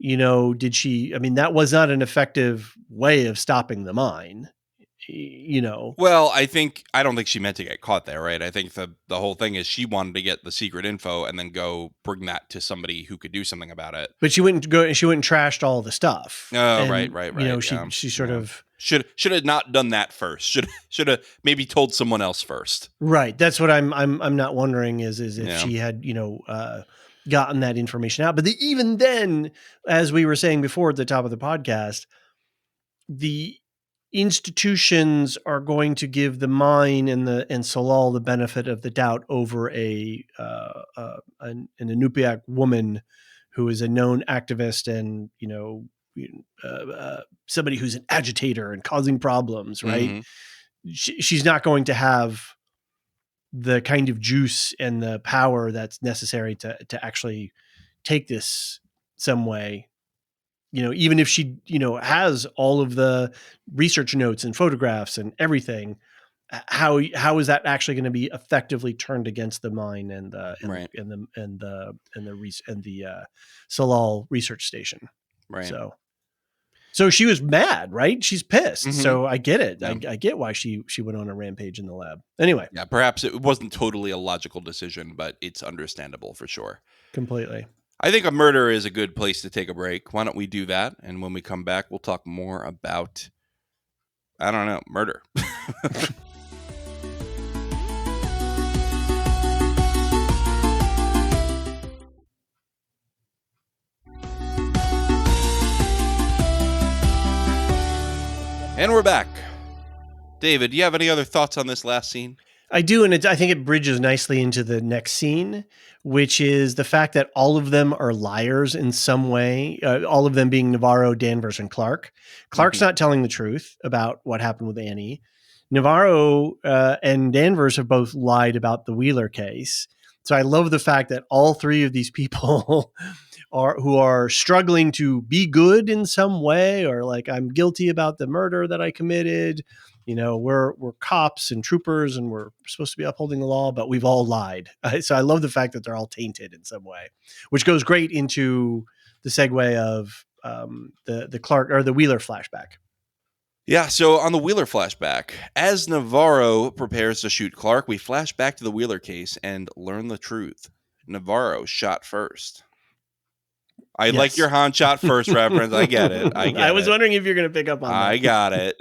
Did she, I mean, that was not an effective way of stopping the mine, Well, I don't think she meant to get caught there, right? I think the whole thing is she wanted to get the secret info and then go bring that to somebody who could do something about it. but she went and trashed all the stuff. Oh, And, right. she sort of, should have not done that first. Should have maybe told someone else first. right. That's what I'm not wondering is if she had, gotten that information out. But even then, as we were saying before at the top of the podcast, the institutions are going to give the mine and Salal the benefit of the doubt over an Inupiaq woman who is a known activist and somebody who's an agitator and causing problems, right? Mm-hmm. She's not going to have the kind of juice and the power that's necessary to actually take this some way. Even if she, has all of the research notes and photographs and everything, how is that actually going to be effectively turned against the mine and the Salal research station? Right. So she was mad, right? She's pissed. Mm-hmm. So I get it. Yeah. I get why she went on a rampage in the lab. Anyway. Yeah, perhaps it wasn't totally a logical decision, but it's understandable for sure. Completely. I think a murder is a good place to take a break. Why don't we do that? And when we come back, we'll talk more about, I don't know, murder. And we're back. David, do you have any other thoughts on this last scene? I do, and I think it bridges nicely into the next scene, which is the fact that all of them are liars in some way. All of them being Navarro, Danvers, and Clark. Clark's not telling the truth about what happened with Annie. Navarro and Danvers have both lied about the Wheeler case. So I love the fact that all three of these people who are struggling to be good in some way, or like, I'm guilty about the murder that I committed. We're cops and troopers, and we're supposed to be upholding the law, but we've all lied. So I love the fact that they're all tainted in some way, which goes great into the segue of the Clark or the Wheeler flashback. Yeah, so on the Wheeler flashback, as Navarro prepares to shoot Clark, we flash back to the Wheeler case and learn the truth. Navarro shot first. I like your Han shot first reference. I get it. I was wondering if you're going to pick up on that. I got it.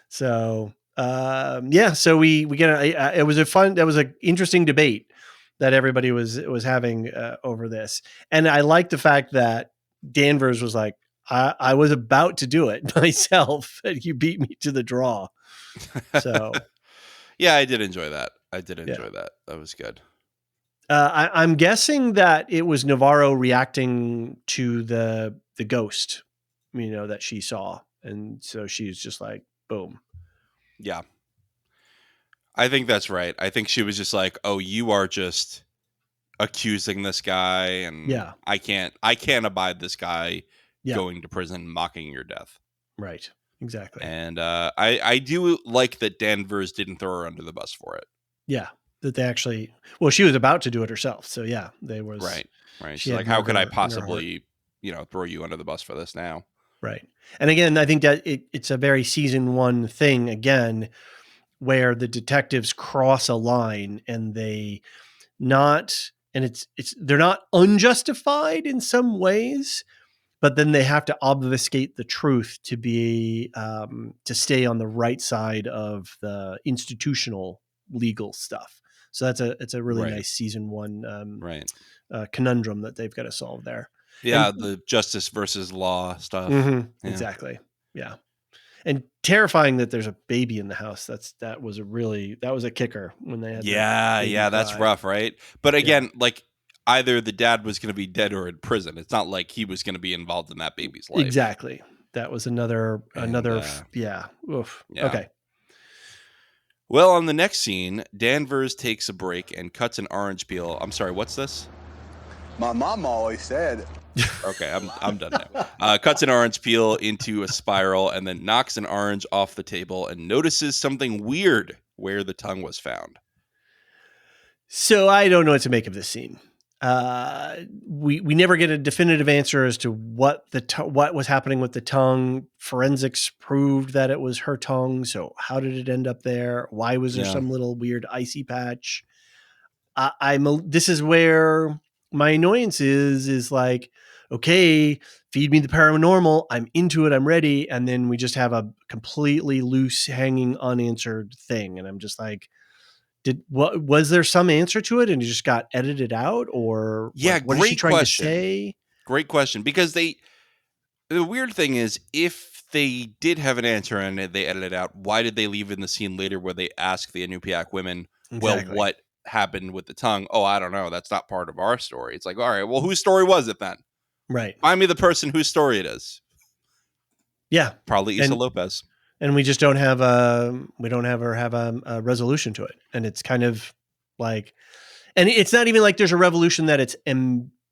So, so we get it was an interesting debate that everybody was having over this. And I like the fact that Danvers was like, I was about to do it myself, and you beat me to the draw. So yeah, I did enjoy that. That was good. I'm guessing that it was Navarro reacting to the ghost, that she saw. And so she's just like, boom. Yeah. I think that's right. I think she was just like, oh, you are just accusing this guy, and I can't abide this guy going to prison, mocking your death. Right. Exactly. And I do like that Danvers didn't throw her under the bus for it. Yeah. That they actually, she was about to do it herself. So yeah, they was right. She's like, how could I possibly, throw you under the bus for this now? Right. And again, I think that it's a very season 1 thing again, where the detectives cross a line and they're not unjustified in some ways, but then they have to obfuscate the truth to be to stay on the right side of the institutional legal stuff. So it's a really nice season 1 conundrum that they've got to solve there. Yeah, and the justice versus law stuff. Mm-hmm, yeah. Exactly. Yeah. And terrifying that there's a baby in the house. That was a kicker when they had. Yeah, that's rough, right? But again, like, either the dad was going to be dead or in prison. It's not like he was going to be involved in that baby's life. Exactly. That was another. Yeah. Oof. Yeah. Okay. Well, on the next scene, Danvers takes a break and cuts an orange peel. I'm sorry, what's this? My mom always said. Okay, I'm done now. Cuts an orange peel into a spiral and then knocks an orange off the table and notices something weird where the tongue was found. So I don't know what to make of this scene. We never get a definitive answer as to what was happening with the tongue. Forensics proved that it was her tongue. So how did it end up there? Why was there some little weird icy patch? This is where my annoyance is like, okay, feed me the paranormal. I'm into it. I'm ready. And then we just have a completely loose, hanging, unanswered thing. And I'm just like, was there some answer to it and it just got edited out, or what is she trying to say? Great question. Because the weird thing is, if they did have an answer and they edited it out, why did they leave in the scene later where they ask the Inupiaq women, well, what happened with the tongue? Oh, I don't know. That's not part of our story. It's like, all right, well, whose story was it then? Right. Find me the person whose story it is. Yeah. Probably Issa Lopez. And we just don't have a resolution to it. And it's kind of like, and it's not even like there's a resolution that it's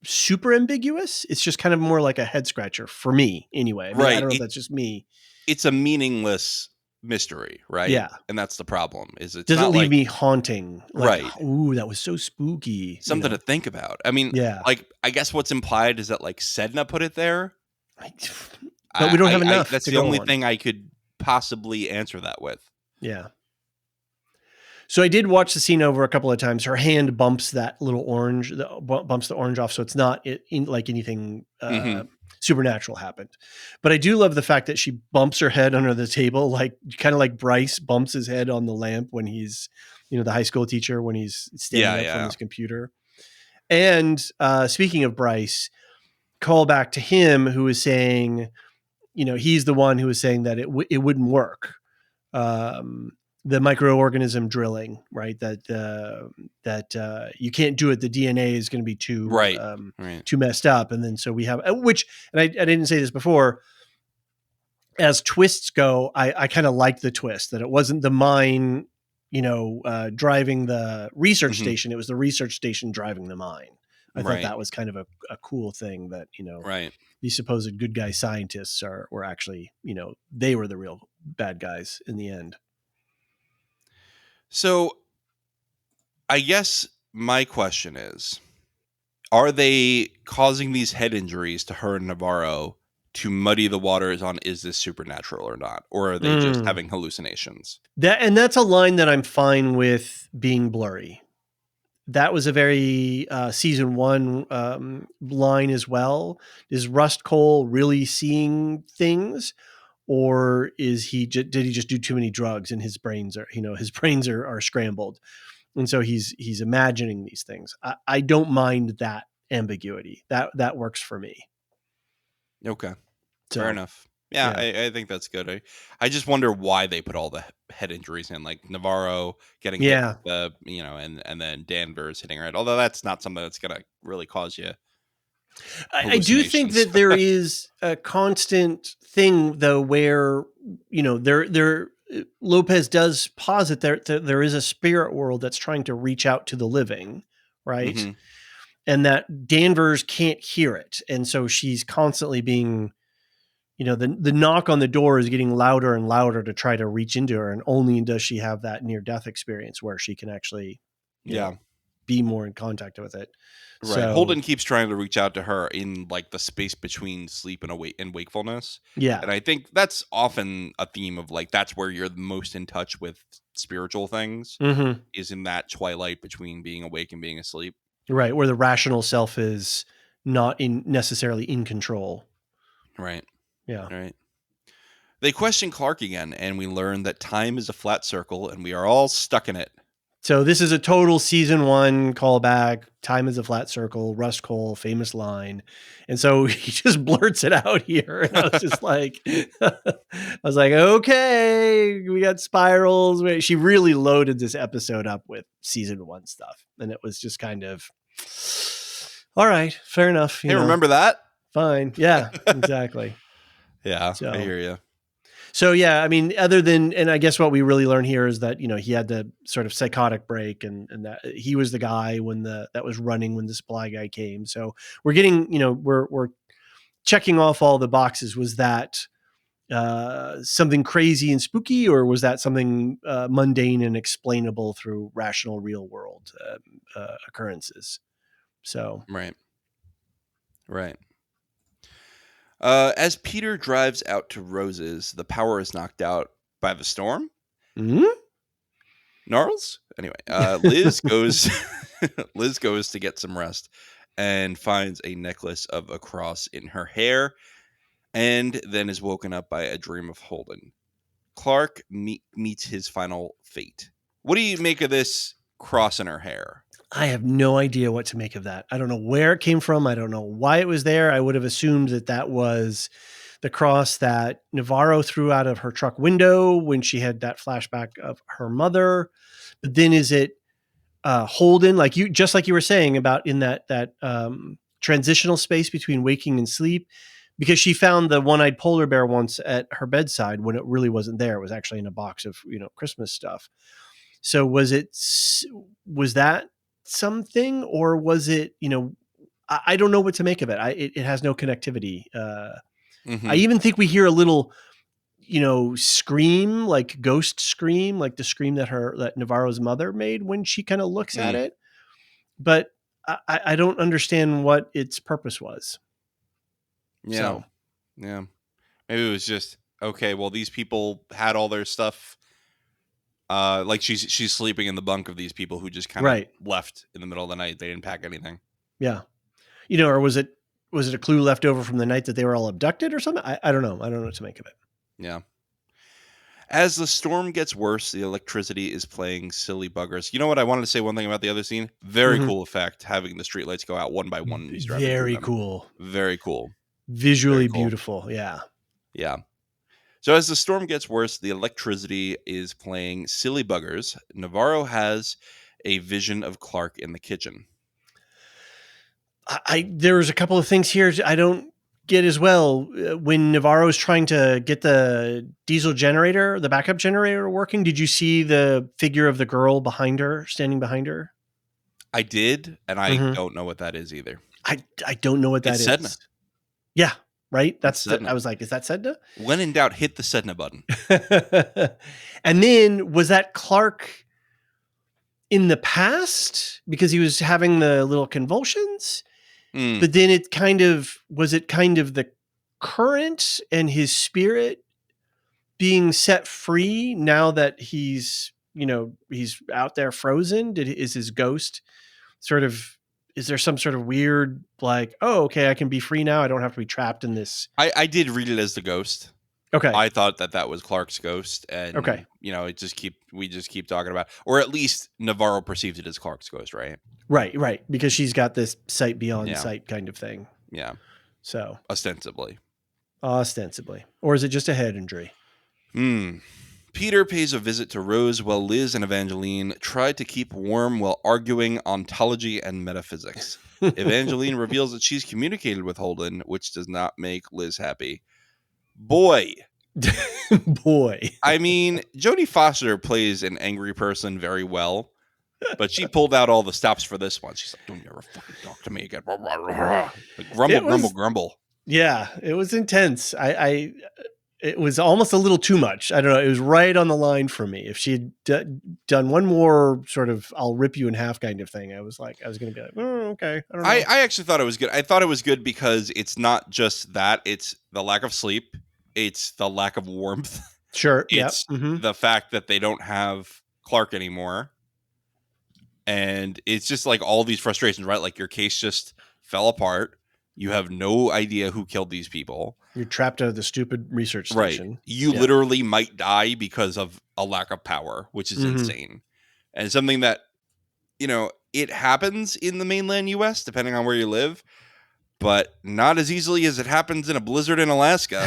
super ambiguous. It's just kind of more like a head scratcher for me anyway. I mean, I don't know if that's just me. It's a meaningless mystery, right? Yeah. And that's the problem. Is it doesn't leave me haunting. Like, right. Ooh, that was so spooky. Something to think about. I mean, like, I guess what's implied is that like Sedna put it there. But we don't have enough. That's the only thing I could possibly answer that with. Yeah. So I did watch the scene over a couple of times. Her hand bumps that little orange, bumps the orange off. So it's not like anything supernatural happened. But I do love the fact that she bumps her head under the table, like kind of like Bryce bumps his head on the lamp when he's, the high school teacher, when he's standing up from his computer. And speaking of Bryce, call back to him, who is saying, he's the one who was saying that it wouldn't work. the microorganism drilling, right? That you can't do it. The DNA is going to be too too messed up. And then so we have which, and I didn't say this before. As twists go, I kind of like the twist that it wasn't the mine, driving the research station. It was the research station driving the mine. I thought that was kind of a cool thing that, these supposed good guy scientists were actually, they were the real bad guys in the end. So I guess my question is, are they causing these head injuries to her and Navarro to muddy the waters on is this supernatural or not? Or are they just having hallucinations? That's a line that I'm fine with being blurry. That was a very season 1 line as well. Is Rust Cole really seeing things, or did he just do too many drugs and his brains are scrambled, and so he's imagining these things? I don't mind that ambiguity. That works for me. Okay, fair enough. Yeah. I think that's good. I just wonder why they put all the head injuries in, like Navarro getting hit with the, and then Danvers hitting her head. Although that's not something that's going to really cause you. I do think that there is a constant thing though, where, there Lopez does posit there is a spirit world that's trying to reach out to the living, right? Mm-hmm. And that Danvers can't hear it. And so she's constantly being, the knock on the door is getting louder and louder to try to reach into her. And only does she have that near-death experience where she can actually, be more in contact with it. Right. So, Holden keeps trying to reach out to her in like the space between sleep and wakefulness. Yeah. And I think that's often a theme of like, that's where you're the most in touch with spiritual things, is in that twilight between being awake and being asleep. Right. Where the rational self is not necessarily in control. Right. Yeah. Right. They question Clark again, and we learn that time is a flat circle and we are all stuck in it. So this is a total season 1 callback. Time is a flat circle. Rust Cole, famous line. And so he just blurts it out here. And I was just like, okay, we got spirals. She really loaded this episode up with season 1 stuff. And it was just kind of, all right, fair enough. Hey, remember that? Fine. Yeah, exactly. Yeah, I hear you. So, yeah, I mean, other than, and I guess what we really learn here is that, he had the sort of psychotic break and that he was the guy that was running when the supply guy came. So we're getting, we're checking off all the boxes. Was that something crazy and spooky, or was that something mundane and explainable through rational real world occurrences? So. Right. As Peter drives out to Rose's, the power is knocked out by the storm. Gnarls? Anyway, Liz goes to get some rest and finds a necklace of a cross in her hair, and then is woken up by a dream of Holden. Clark meets his final fate. What do you make of this cross in her hair? I have no idea what to make of that. I don't know where it came from. I don't know why it was there. I would have assumed that was the cross that Navarro threw out of her truck window when she had that flashback of her mother. But then is it Holden, like you were saying about in that transitional space between waking and sleep? Because she found the one-eyed polar bear once at her bedside when it really wasn't there. It was actually in a box of, Christmas stuff. So was that something, or was it, I don't know what to make of it. It has no connectivity. I even think we hear a little, scream, like ghost scream, like the scream that Navarro's mother made when she kind of looks at it. But I don't understand what its purpose was. Yeah. So. Yeah. Maybe it was just, okay, well, these people had all their stuff. Like she's sleeping in the bunk of these people who just kind of left in the middle of the night. They didn't pack anything. Yeah. Or was it a clue left over from the night that they were all abducted or something? I don't know. I don't know what to make of it. Yeah. As the storm gets worse, the electricity is playing silly buggers. You know what? I wanted to say one thing about the other scene. Very cool effect, having the streetlights go out one by one. Very cool. Very cool. Visually beautiful. Yeah. Yeah. So as the storm gets worse, the electricity is playing silly buggers. Navarro has a vision of Clark in the kitchen. There's a couple of things here I don't get as well. When Navarro's trying to get the diesel generator, the backup generator working, did you see the figure of the girl behind her, standing behind her? I did, and I don't know what that is either. I don't know what that It's is. Sedna. Yeah, right? It's Sedna. I was like, is that Sedna? When in doubt, hit the Sedna button. And then was that Clark in the past because he was having the little convulsions? But then it kind of the current and his spirit being set free now that he's out there frozen? Is his ghost sort of, is there some sort of weird like, oh, okay, I can be free now. I don't have to be trapped in this. I did read it as the ghost. Okay. I thought that was Clark's ghost, and okay, we just keep talking about, or at least Navarro perceives it as Clark's ghost, right? Right, because she's got this sight beyond Yeah. sight kind of thing. Yeah. So Ostensibly, or is it just a head injury? Peter pays a visit to Rose while Liz and Evangeline try to keep warm while arguing ontology and metaphysics. Evangeline reveals that she's communicated with Holden, which does not make Liz happy. Boy. I mean, Jodie Foster plays an angry person very well, but she pulled out all the stops for this one. She's like, don't you ever fucking talk to me again. Like, grumble. Yeah, it was intense. It was almost a little too much. I don't know. It was right on the line for me. If she had done one more sort of "I'll rip you in half" kind of thing, I was going to be like, oh, okay. I don't know. I actually thought it was good. I thought it was good because it's not just that. It's the lack of sleep. It's the lack of warmth. Sure. It's the fact that they don't have Clark anymore. And it's just like all these frustrations, right? Like your case just fell apart. You have no idea who killed these people. You're trapped out of the stupid research station. Right. You literally might die because of a lack of power, which is insane. And something that, it happens in the mainland US, depending on where you live, but not as easily as it happens in a blizzard in Alaska.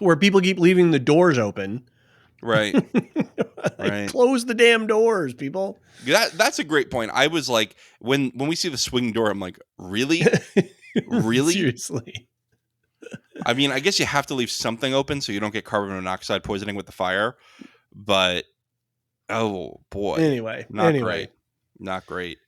Where people keep leaving the doors open. Right. Right. Close the damn doors, people. That's a great point. I was like, when we see the swing door, I'm like, really? Really? Seriously. I mean, I guess you have to leave something open so you don't get carbon monoxide poisoning with the fire. But, oh, boy. Anyway. Great. Not great.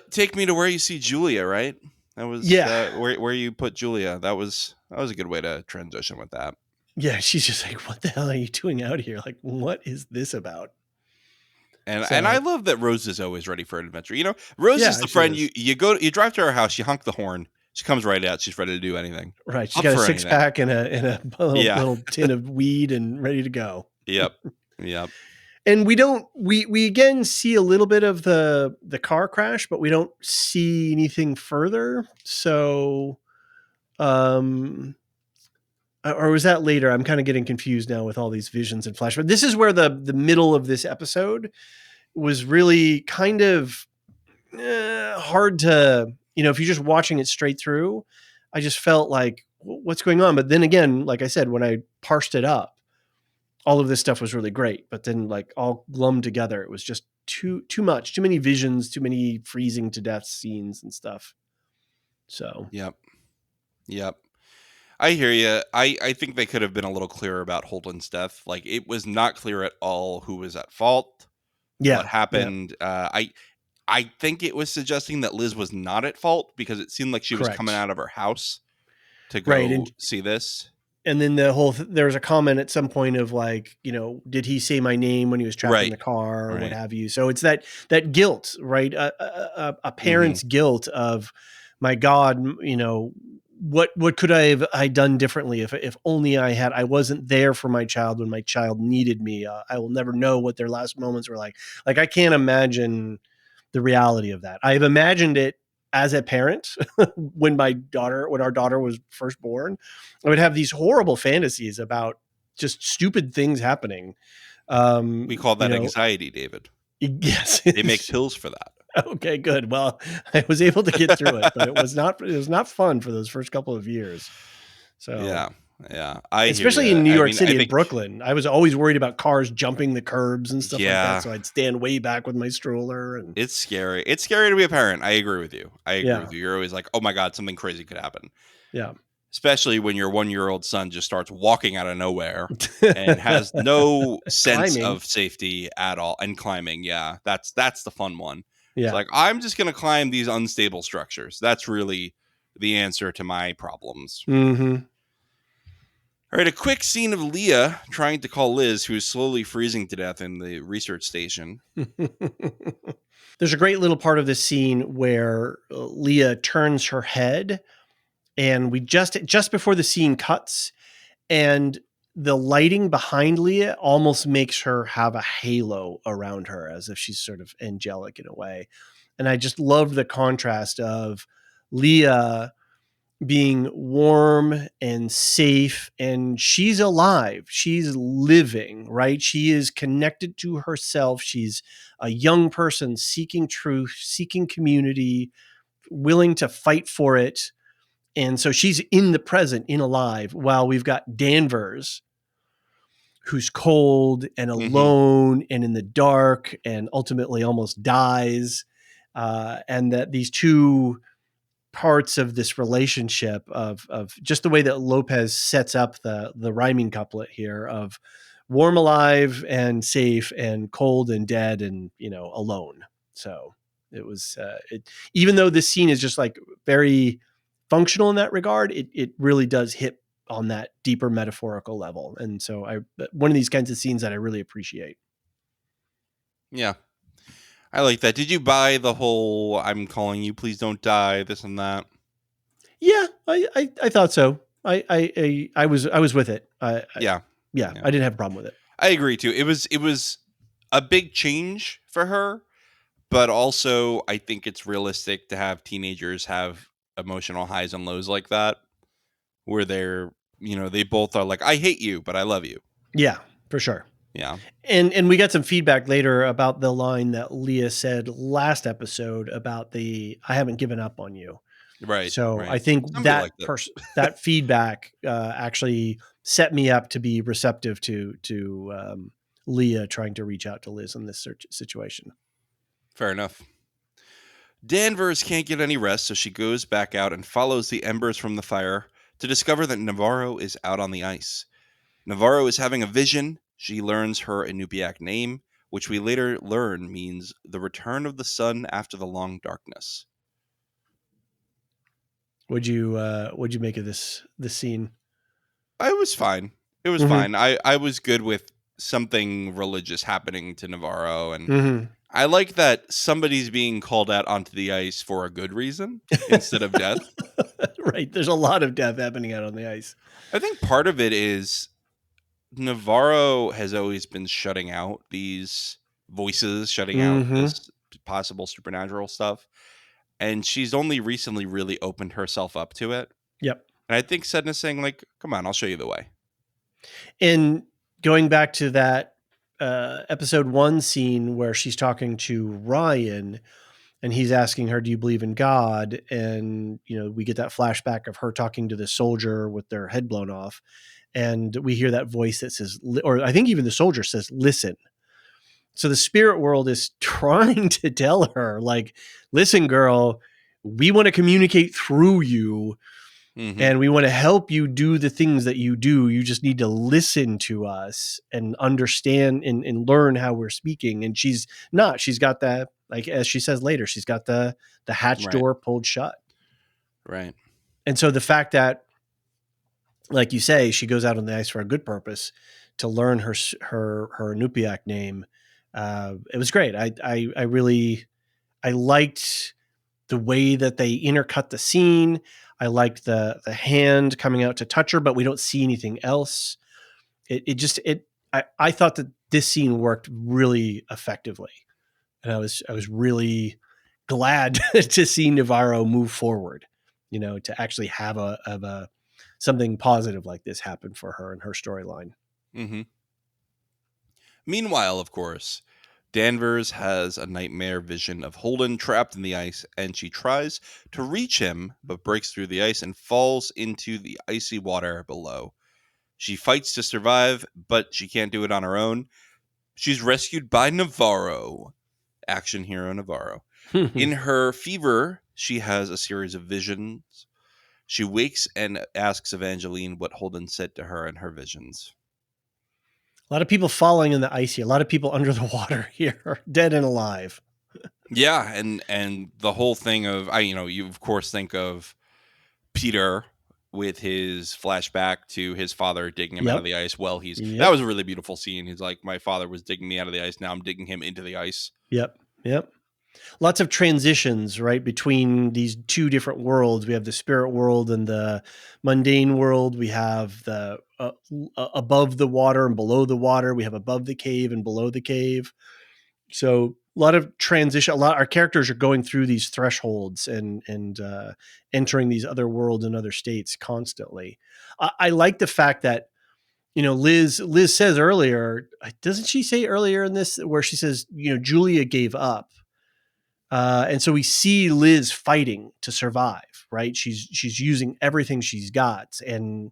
Take me to where you see Julia, right? That was where you put Julia. That was a good way to transition with that. Yeah, she's just like, what the hell are you doing out here? Like, what is this about? And I love that Rose is always ready for an adventure. Rose is the friend you drive to her house, you honk the horn, she comes right out, she's ready to do anything. Right, she's got a six pack and a little tin of weed and ready to go. Yep. And we again see a little bit of the car crash, but we don't see anything further. So, or was that later? I'm kind of getting confused now with all these visions and flashbacks. This is where the middle of this episode was really kind of hard to, if you're just watching it straight through, I just felt like, what's going on? But then again, like I said, when I parsed it up, all of this stuff was really great. But then like all glummed together, it was just too much, too many visions, too many freezing to death scenes and stuff. So, Yep. I hear you. I think they could have been a little clearer about Holden's death. Like, it was not clear at all who was at fault. Yeah. What happened. Yeah. I think it was suggesting that Liz was not at fault because it seemed like she was coming out of her house to go see this. And then there's a comment at some point of like, did he say my name when he was trapped in the car or what have you? So it's that guilt, right? A parent's guilt of, my God, what could I done differently if only I wasn't there for my child when my child needed me. I will never know what their last moments were like. Like, I can't imagine the reality of that. I've imagined it as a parent when our daughter was first born. I would have these horrible fantasies about just stupid things happening. We call that anxiety, David. Yes. They make pills for that. Okay, good. Well, I was able to get through it, but it was not fun for those first couple of years. So yeah. Yeah, I hear Especially you. in New I York mean, I City and think, Brooklyn. I was always worried about cars jumping the curbs and stuff like that, yeah, so I'd stand way back with my stroller and it's scary. It's scary to be a parent. I agree with you. yeah. You're always like, oh my God, something crazy could happen. Yeah. Especially when your 1-year-old son just starts walking out of nowhere and has no sense Climbing. of safety at all, and climbing. Yeah, that's the fun one. It's Yeah. like, I'm just going to climb these unstable structures. That's really the answer to my problems. Mhm. All right, a quick scene of Leah trying to call Liz, who is slowly freezing to death in the research station. There's a great little part of this scene where Leah turns her head, and we just before the scene cuts, and the lighting behind Leah almost makes her have a halo around her, as if she's sort of angelic in a way. And I just love the contrast of Leah being warm and safe, and she's alive, she's living, right? She is connected to herself. She's a young person seeking truth, seeking community, willing to fight for it. And so she's in the present, in alive, while we've got Danvers, who's cold and Mm-hmm. alone and in the dark and ultimately almost dies. And that these two parts of this relationship of just the way that Lopez sets up the rhyming couplet here of warm, alive, and safe, and cold and dead, and alone. So it was even though this scene is just like very functional in that regard, it really does hit on that deeper metaphorical level. And so one of these kinds of scenes that I really appreciate. Yeah, I like that. Did you buy the whole "I'm calling you, please don't die" this and that? Yeah, I thought so. I was with it. Yeah, Yeah, yeah, I didn't have a problem with it. I agree too. It was a big change for her, but also I think it's realistic to have teenagers have emotional highs and lows like that, where they both are like, I hate you, but I love you. Yeah, for sure. Yeah. And we got some feedback later about the line that Leah said last episode about the "I haven't given up on you." Right. So I Right. think Somebody liked it. that feedback actually set me up to be receptive to Leah trying to reach out to Liz in this situation. Fair enough. Danvers can't get any rest, so she goes back out and follows the embers from the fire to discover that Navarro is out on the ice. Navarro is having a vision. She learns her Inupiaq name, which we later learn means the return of the sun after the long darkness. Would you make of this scene? I was fine. It was Mm-hmm. fine. I was good with something religious happening to Navarro, and Mm-hmm. I like that somebody's being called out onto the ice for a good reason instead of death. Right. There's a lot of death happening out on the ice. I think part of it is Navarro has always been shutting out these voices, shutting out Mm-hmm. this possible supernatural stuff. And she's only recently really opened herself up to it. Yep. And I think Sedna's saying, like, come on, I'll show you the way. And going back to that episode 1 scene where she's talking to Ryan and he's asking her, "Do you believe in God?" And we get that flashback of her talking to the soldier with their head blown off, and we hear that voice that says, or I think even the soldier says, "Listen." So the spirit world is trying to tell her, like, "Listen, girl, we want to communicate through you, Mm-hmm. and we want to help you do the things that you do. You just need to listen to us and understand and learn how we're speaking." And she's got that, like, as she says later, she's got the hatch Right. door pulled shut. Right. And so the fact that, like you say, she goes out on the ice for a good purpose to learn her Inupiaq name. It was great. I really, I liked the way that they intercut the scene. I liked the hand coming out to touch her, but we don't see anything else. I thought that this scene worked really effectively. And I was really glad to see Navarro move forward, to actually have a something positive like this happen for her and her storyline. Mm-hmm. Meanwhile, of course, Danvers has a nightmare vision of Holden trapped in the ice, and she tries to reach him, but breaks through the ice and falls into the icy water below. She fights to survive, but she can't do it on her own. She's rescued by Navarro, action hero Navarro. In her fever, she has a series of visions. She wakes and asks Evangeline what Holden said to her in her visions. A lot of people falling in the ice here. A lot of people under the water here, dead and alive. Yeah, and the whole thing of you of course think of Peter with his flashback to his father digging him out of the ice. Well, that was a really beautiful scene. He's like, my father was digging me out of the ice. Now I'm digging him into the ice. Yep. Lots of transitions, right, between these two different worlds. We have the spirit world and the mundane world. We have the above the water and below the water. We have above the cave and below the cave. So a lot of transition. Our characters are going through these thresholds and entering these other worlds and other states constantly. I like the fact that, Liz says earlier, doesn't she say earlier in this where she says, Julia gave up. And so we see Liz fighting to survive, right? She's using everything she's got, and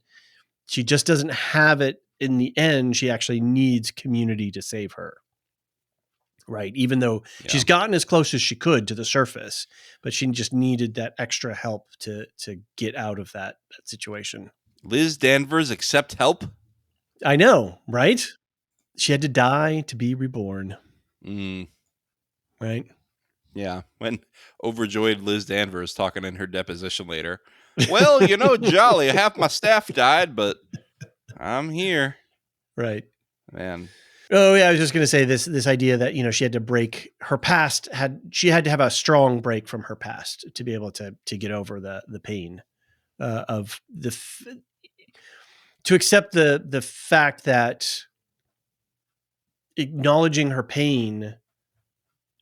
she just doesn't have it in the end. She actually needs community to save her, right? Even though she's gotten as close as she could to the surface, but she just needed that extra help to get out of that situation. Liz Danvers accept help? I know, right? She had to die to be reborn. Right? Yeah, when overjoyed Liz Danvers talking in her deposition later. Well, jolly, half my staff died, but I'm here. Right. Man. Oh yeah, I was just going to say this idea that, she had to break her past. She had to have a strong break from her past to be able to get over the pain of to accept the fact that acknowledging her pain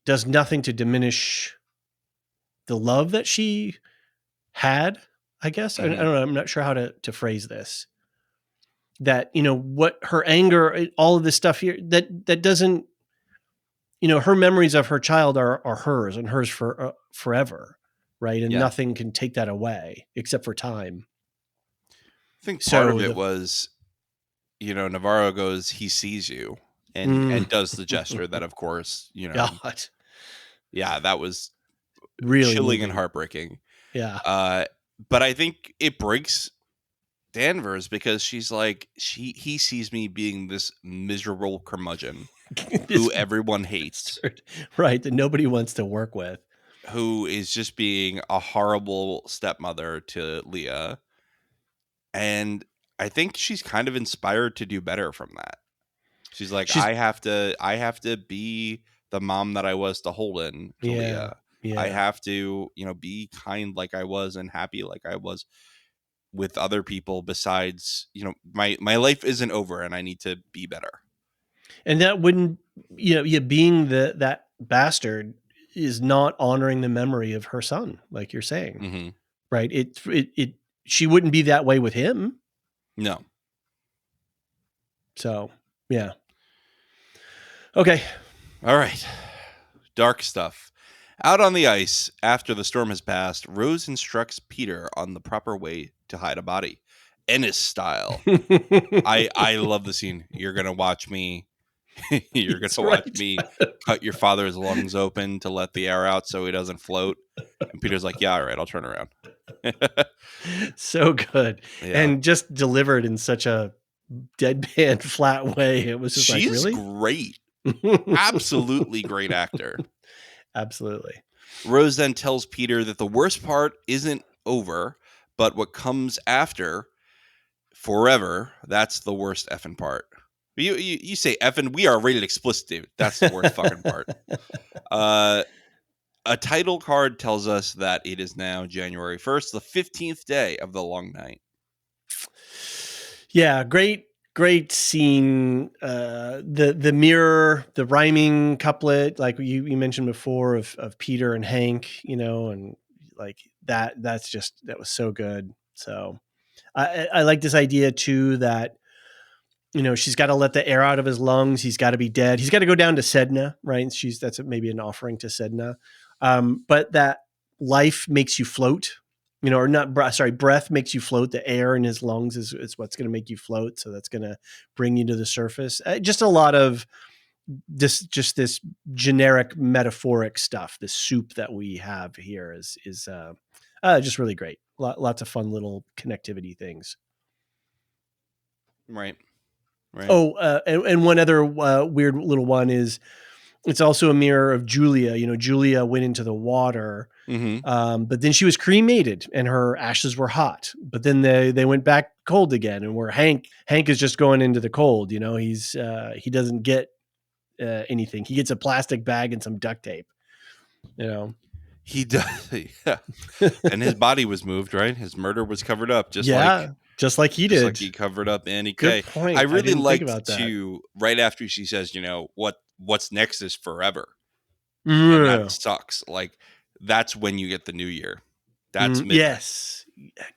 does nothing to diminish the love that she had, I guess. I don't know. I'm not sure how to phrase this. That, what her anger, all of this stuff here, that doesn't, her memories of her child are hers and hers for forever. Right. And nothing can take that away except for time. I think part of it was, Navarro goes, he sees you and does the gesture that, of course, God. Yeah, that was really chilling moving and heartbreaking. Yeah. But I think it breaks Danvers because she's like, he sees me being this miserable curmudgeon who everyone hates. Right. That nobody wants to work with. Who is just being a horrible stepmother to Leah. And I think she's kind of inspired to do better from that. She's like, I have to be the mom that I was to Holden, to Leah. Yeah. I have to, be kind like I was and happy like I was with other people besides, my life isn't over and I need to be better. And that wouldn't, being that bastard is not honoring the memory of her son, like you're saying, right? She wouldn't be that way with him. No. So, yeah. Okay. All right. Dark stuff. Out on the ice, after the storm has passed, Rose instructs Peter on the proper way to hide a body. Ennis style. I love the scene. You're going to watch me. You're going to watch me cut your father's lungs open to let the air out so he doesn't float. And Peter's like, yeah, all right, I'll turn around. So good. Yeah. And just delivered in such a deadpan flat way. It was just She's really great. Absolutely great actor. Absolutely. Rose then tells Peter that the worst part isn't over, but what comes after forever, that's the worst effing part. You say effing, we are rated explicit, David. That's the worst fucking part. A title card tells us that it is now January 1st, the 15th day of the long night. Yeah, great scene. The mirror, the rhyming couplet, like you mentioned before of Peter and Hank, and like that was so good. So I like this idea too that, she's got to let the air out of his lungs. He's got to be dead. He's got to go down to Sedna, right? That's maybe an offering to Sedna. But that life makes you float, or not breath makes you float. The air in his lungs is what's going to make you float. So that's going to bring you to the surface. Just a lot of this generic metaphoric stuff. This soup that we have here is just really great. Lots of fun little connectivity things. Right. Oh, and one other weird little one is it's also a mirror of Julia. Julia went into the water, but then she was cremated and her ashes were hot. But then they went back cold again, and where Hank is just going into the cold. He doesn't get anything. He gets a plastic bag and some duct tape. He does, yeah. And his body was moved, right? His murder was covered up, just like he did. Like he covered up Annie Good K. point. I really liked about that. right after she says, what's next is forever. Mm. And that sucks. Like, that's when you get the new year. That's midnight. Yes.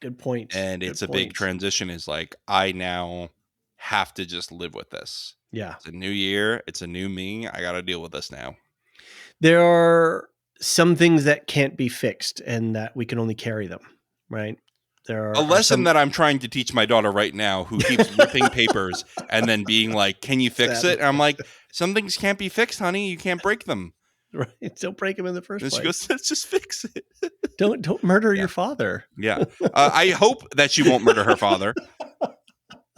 Good point. And it's a big transition. Is like, I now have to just live with this. Yeah. It's a new year. It's a new me. I got to deal with this now. There are some things that can't be fixed and that we can only carry them, right? There are a lesson that I'm trying to teach my daughter right now, who keeps ripping papers and then being like, can you fix it? And I'm like, some things can't be fixed, honey. You can't break them. Right. Don't break them in the first place. She goes, let's just fix it. Don't murder your father. Yeah. I hope that she won't murder her father.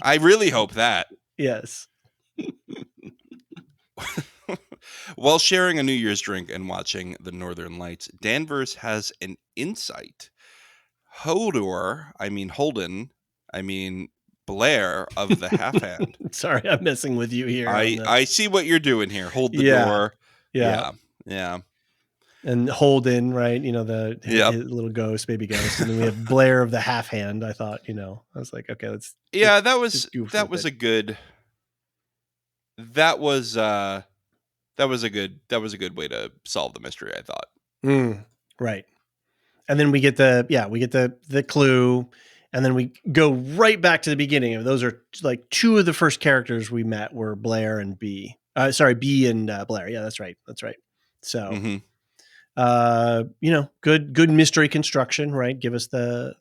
I really hope that. Yes. While sharing a New Year's drink and watching the Northern Lights, Danvers has an insight. Holden, Blair of the Half Hand. Sorry, I'm messing with you here. I see what you're doing here. Hold the door. Yeah. And Holden, right? His little ghost, baby ghost. And then we have Blair of the Half Hand. I thought, I was like, okay, let's. Yeah, that was a good way to solve the mystery, I thought. Right. And then we get the clue, and then we go right back to the beginning. Those are like two of the first characters we met were Blair and B. B and Blair. Yeah, that's right. So, good mystery construction, right? Give us the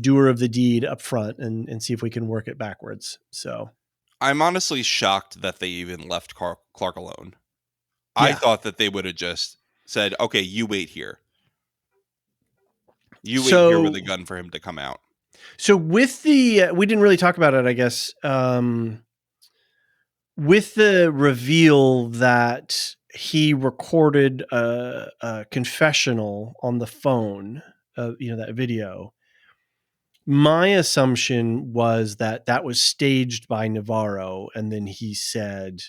doer of the deed up front and see if we can work it backwards. So I'm honestly shocked that they even left Clark alone. Yeah. I thought that they would have just said, okay, you wait here. You wait here with a gun for him to come out. So with the, we didn't really talk about it, I guess. With the reveal that he recorded a confessional on the phone, that video, my assumption was that was staged by Navarro, and then he said,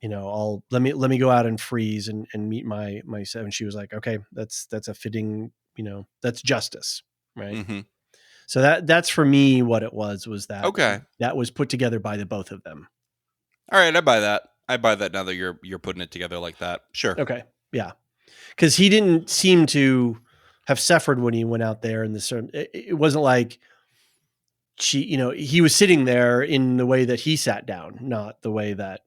let me go out and freeze and meet my and she was like, okay, that's a fitting, that's justice, right? Mm-hmm. So that's for me what it was that okay, that was put together by the both of them. All right, I buy that now that you're putting it together like that. Sure. Okay. Yeah. Because he didn't seem to have suffered when he went out there in the it wasn't like he was sitting there in the way that he sat down, not the way that,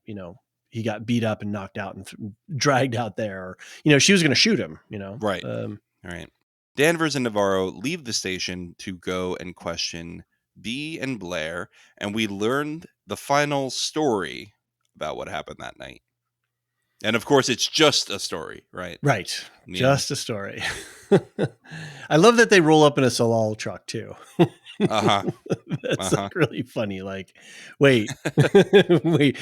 he got beat up and knocked out and dragged out there. She was going to shoot him, Right. All right. Danvers and Navarro leave the station to go and question B and Blair, and we learned the final story about what happened that night. And of course, it's just a story, right? Right. Yeah. Just a story. I love that they roll up in a Salal truck too. That's like really funny. Like, wait,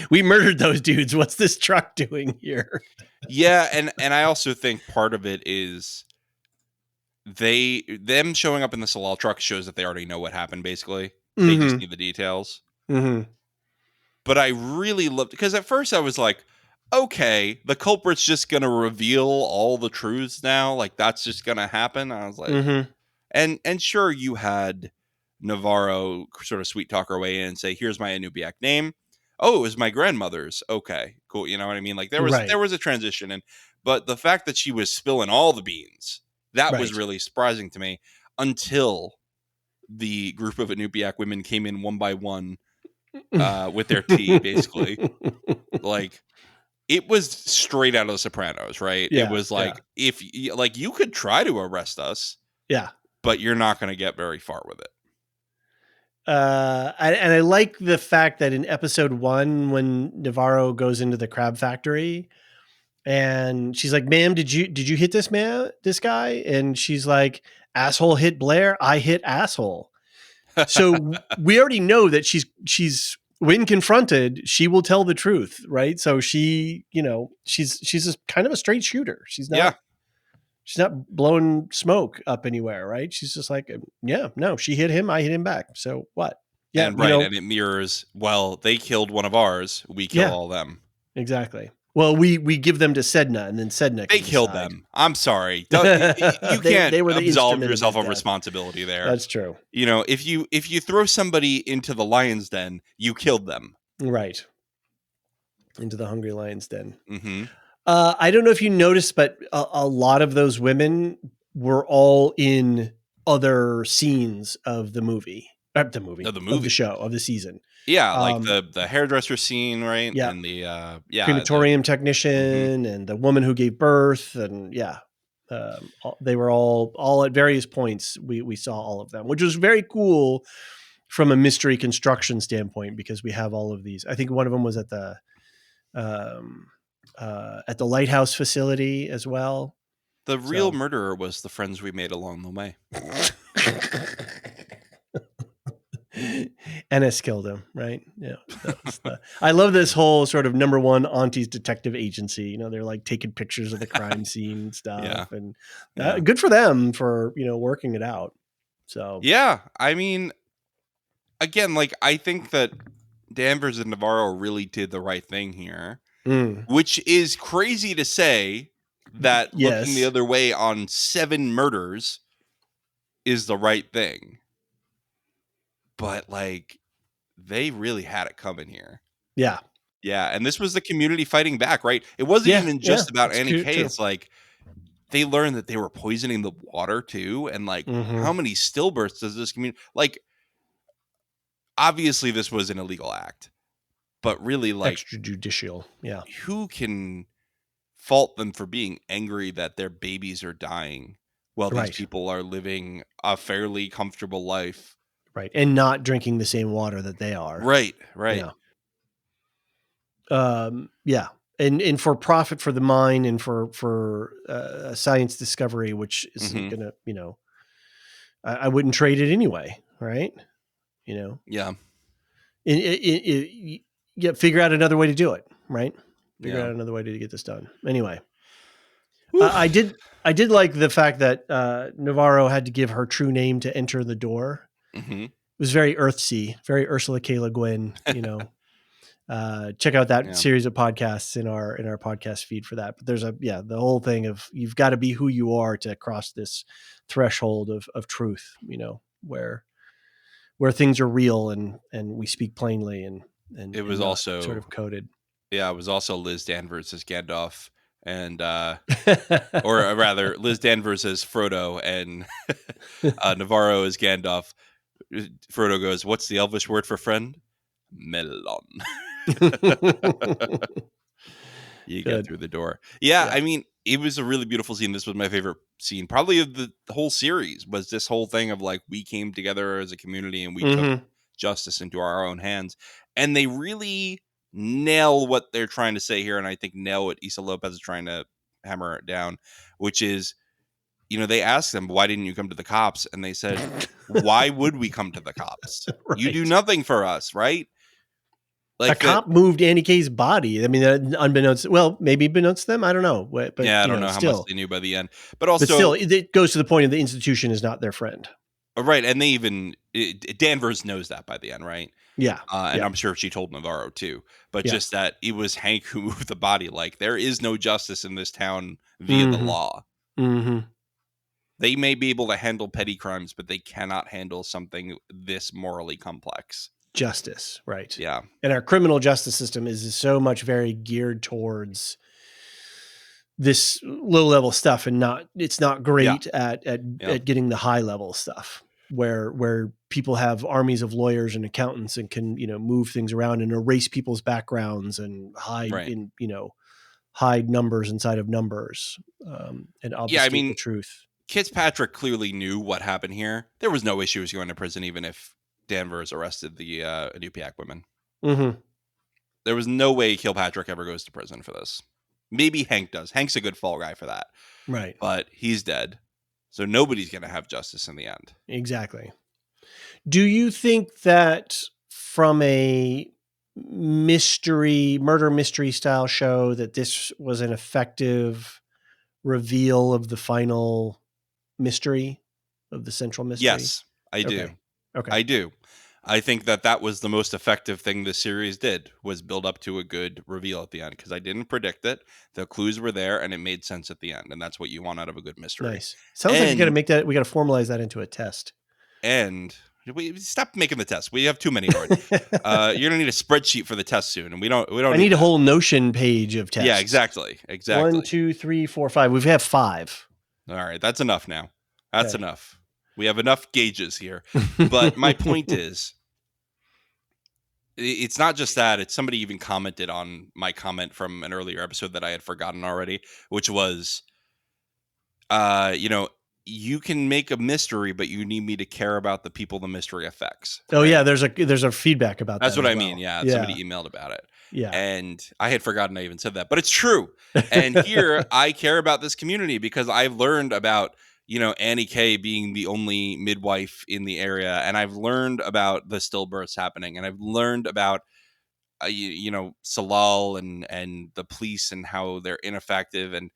we murdered those dudes. What's this truck doing here? Yeah, and I also think part of it is them showing up in the Salal truck shows that they already know what happened. Basically, they just need the details. Mm-hmm. But I really loved, because at first I was like, okay, the culprit's just gonna reveal all the truths now. Like, that's just gonna happen. I was like, and sure, you had Navarro sort of sweet talk her way in and say, here's my Anubiak name. Oh, it was my grandmother's. Okay, cool. You know what I mean? Like, there was a transition, but the fact that she was spilling all the beans, that was really surprising to me, until the group of Anubiak women came in one by one with their tea, basically. Like, it was straight out of The Sopranos, right? Yeah, it was like, if you could try to arrest us, Yeah. but you're not going to get very far with it. And I like the fact that in episode 1, when Navarro goes into the crab factory and she's like, "Ma'am, did you hit this guy?" And she's like, "Asshole hit Blair. I hit asshole." So we already know that she's when confronted, she will tell the truth, right? So she's kind of a straight shooter. She's not blowing smoke up anywhere, right? She's just like, yeah, no, she hit him, I hit him back. So what? Yeah, And and it mirrors, well, they killed one of ours, we kill all them. Exactly. Well, we give them to Sedna, and then Sedna They can killed decide. them. I'm sorry. You can't they were the absolve instrument yourself his of death. responsibility there. That's true. If you throw somebody into the lion's den, you killed them. Right. Into the Hungry Lion's Den. Mm-hmm. I don't know if you noticed, but a lot of those women were all in other scenes of the movie. Of the show, of the season. Yeah, like the hairdresser scene, right? Yeah. And the crematorium technician and the woman who gave birth, and they were all at various points. We saw all of them, which was very cool from a mystery construction standpoint, because we have all of these. I think one of them was at the lighthouse facility as well. The real murderer was the friends we made along the way. Ennis killed him, right? Yeah. I love this whole sort of number one auntie's detective agency. They're like taking pictures of the crime scene and stuff, and good for them for working it out. So yeah, I mean, again, like I think that Danvers and Navarro really did the right thing here, which is crazy to say that looking the other way on 7 murders is the right thing. But like, they really had it coming here. Yeah. Yeah. And this was the community fighting back, right? It wasn't even just about Annie K. It's like they learned that they were poisoning the water too. And like, how many stillbirths does this community, like, obviously this was an illegal act, but really like extrajudicial. Yeah. Who can fault them for being angry that their babies are dying while these people are living a fairly comfortable life? Right. And not drinking the same water that they are. Right. Yeah. And for profit for the mine and for science discovery, which isn't going to, I wouldn't trade it anyway. Right. Yeah. Figure out another way to do it. Right. Figure out another way to get this done. Anyway, I did like the fact that Navarro had to give her true name to enter the door. It was very Earthsea, very Ursula K. Le Guin, check out that series of podcasts in our podcast feed for that. But there's the whole thing of you've got to be who you are to cross this threshold of truth, where things are real and we speak plainly and it was also sort of coded. Yeah, it was also Liz Danvers as Gandalf and or rather Liz Danvers as Frodo and Navarro as Gandalf. Frodo goes, "What's the Elvish word for friend?" Melon. You get through the door. Yeah, I mean, it was a really beautiful scene. This was my favorite scene, probably of the whole series, was this whole thing of like, we came together as a community and we took justice into our own hands. And they really nail what they're trying to say here. And I think nail what Issa Lopez is trying to hammer it down, which is, they asked them, why didn't you come to the cops? And they said, why would we come to the cops? Right. You do nothing for us, right? Like a cop moved Annie K's body. I mean, unbeknownst, maybe beknownst to them. I don't know. But yeah, I don't know how much they knew by the end. But also, still, it goes to the point of the institution is not their friend. Right. And they even, Danvers knows that by the end, right? Yeah. And I'm sure she told Navarro too. But just that it was Hank who moved the body. Like, there is no justice in this town via the law. They may be able to handle petty crimes, but they cannot handle something this morally complex. Justice, right? Yeah. And our criminal justice system is so much very geared towards this low level stuff, and it's not great at getting the high level stuff where people have armies of lawyers and accountants and can move things around and erase people's backgrounds and hide hide numbers inside of numbers and obfuscate the truth. Fitzpatrick clearly knew what happened here. There was no issue with going to prison, even if Danvers arrested the Inupiaq women. Mm-hmm. There was no way Kilpatrick ever goes to prison for this. Maybe Hank does. Hank's a good fall guy for that. Right. But he's dead. So nobody's going to have justice in the end. Exactly. Do you think that from a murder mystery style show that this was an effective reveal of the final mystery, of the central mystery? Yes, I do. Okay. I do. I think that was the most effective thing this series did, was build up to a good reveal at the end, because I didn't predict it. The clues were there and it made sense at the end. And that's what you want out of a good mystery. Nice. Sounds like you got to make that. We got to formalize that into a test. And we stop making the test. We have too many already. You're gonna need a spreadsheet for the test soon, and we don't. I need a whole Notion page of tests. Yeah, exactly. 1, 2, 3, 4, 5. We've had 5. All right, that's enough now. That's enough. We have enough gauges here. But my point is, it's not just that. It's somebody even commented on my comment from an earlier episode that I had forgotten already, which was, you can make a mystery, but you need me to care about the people the mystery affects. Oh, right? Yeah, there's a feedback about that's that. That's what I mean. Yeah, somebody emailed about it. Yeah. And I had forgotten I even said that, but it's true. And here I care about this community because I've learned about, Annie Kay being the only midwife in the area. And I've learned about the stillbirths happening. And I've learned about, Salal and the police and how they're ineffective. And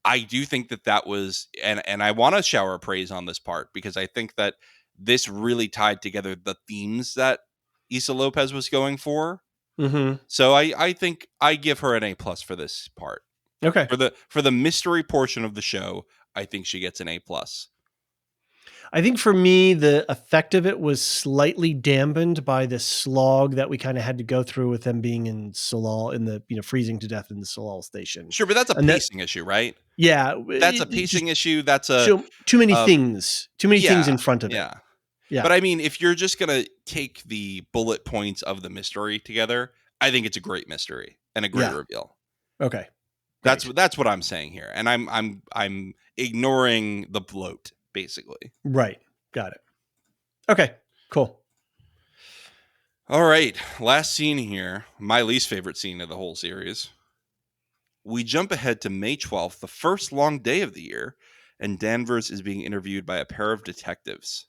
I do think that was, and I want to shower praise on this part, because I think that this really tied together the themes that Issa Lopez was going for. Mm-hmm. So I think I give her an A+ for this part. Okay. For the mystery portion of the show, I think she gets an A+. I think for me, the effect of it was slightly dampened by the slog that we kind of had to go through with them being in Salal, in the freezing to death in the Salal station. Sure, but that's a pacing issue, right? Yeah, that's a pacing issue. That's too many things. Too many things in front of it. Yeah. But I mean, if you're just gonna take the bullet points of the mystery together, I think it's a great mystery and a great reveal. Okay. That's what I'm saying here. And I'm ignoring the bloat, basically. Right. Got it. Okay, cool. All right. Last scene here. My least favorite scene of the whole series. We jump ahead to May 12th, the first long day of the year, and Danvers is being interviewed by a pair of detectives.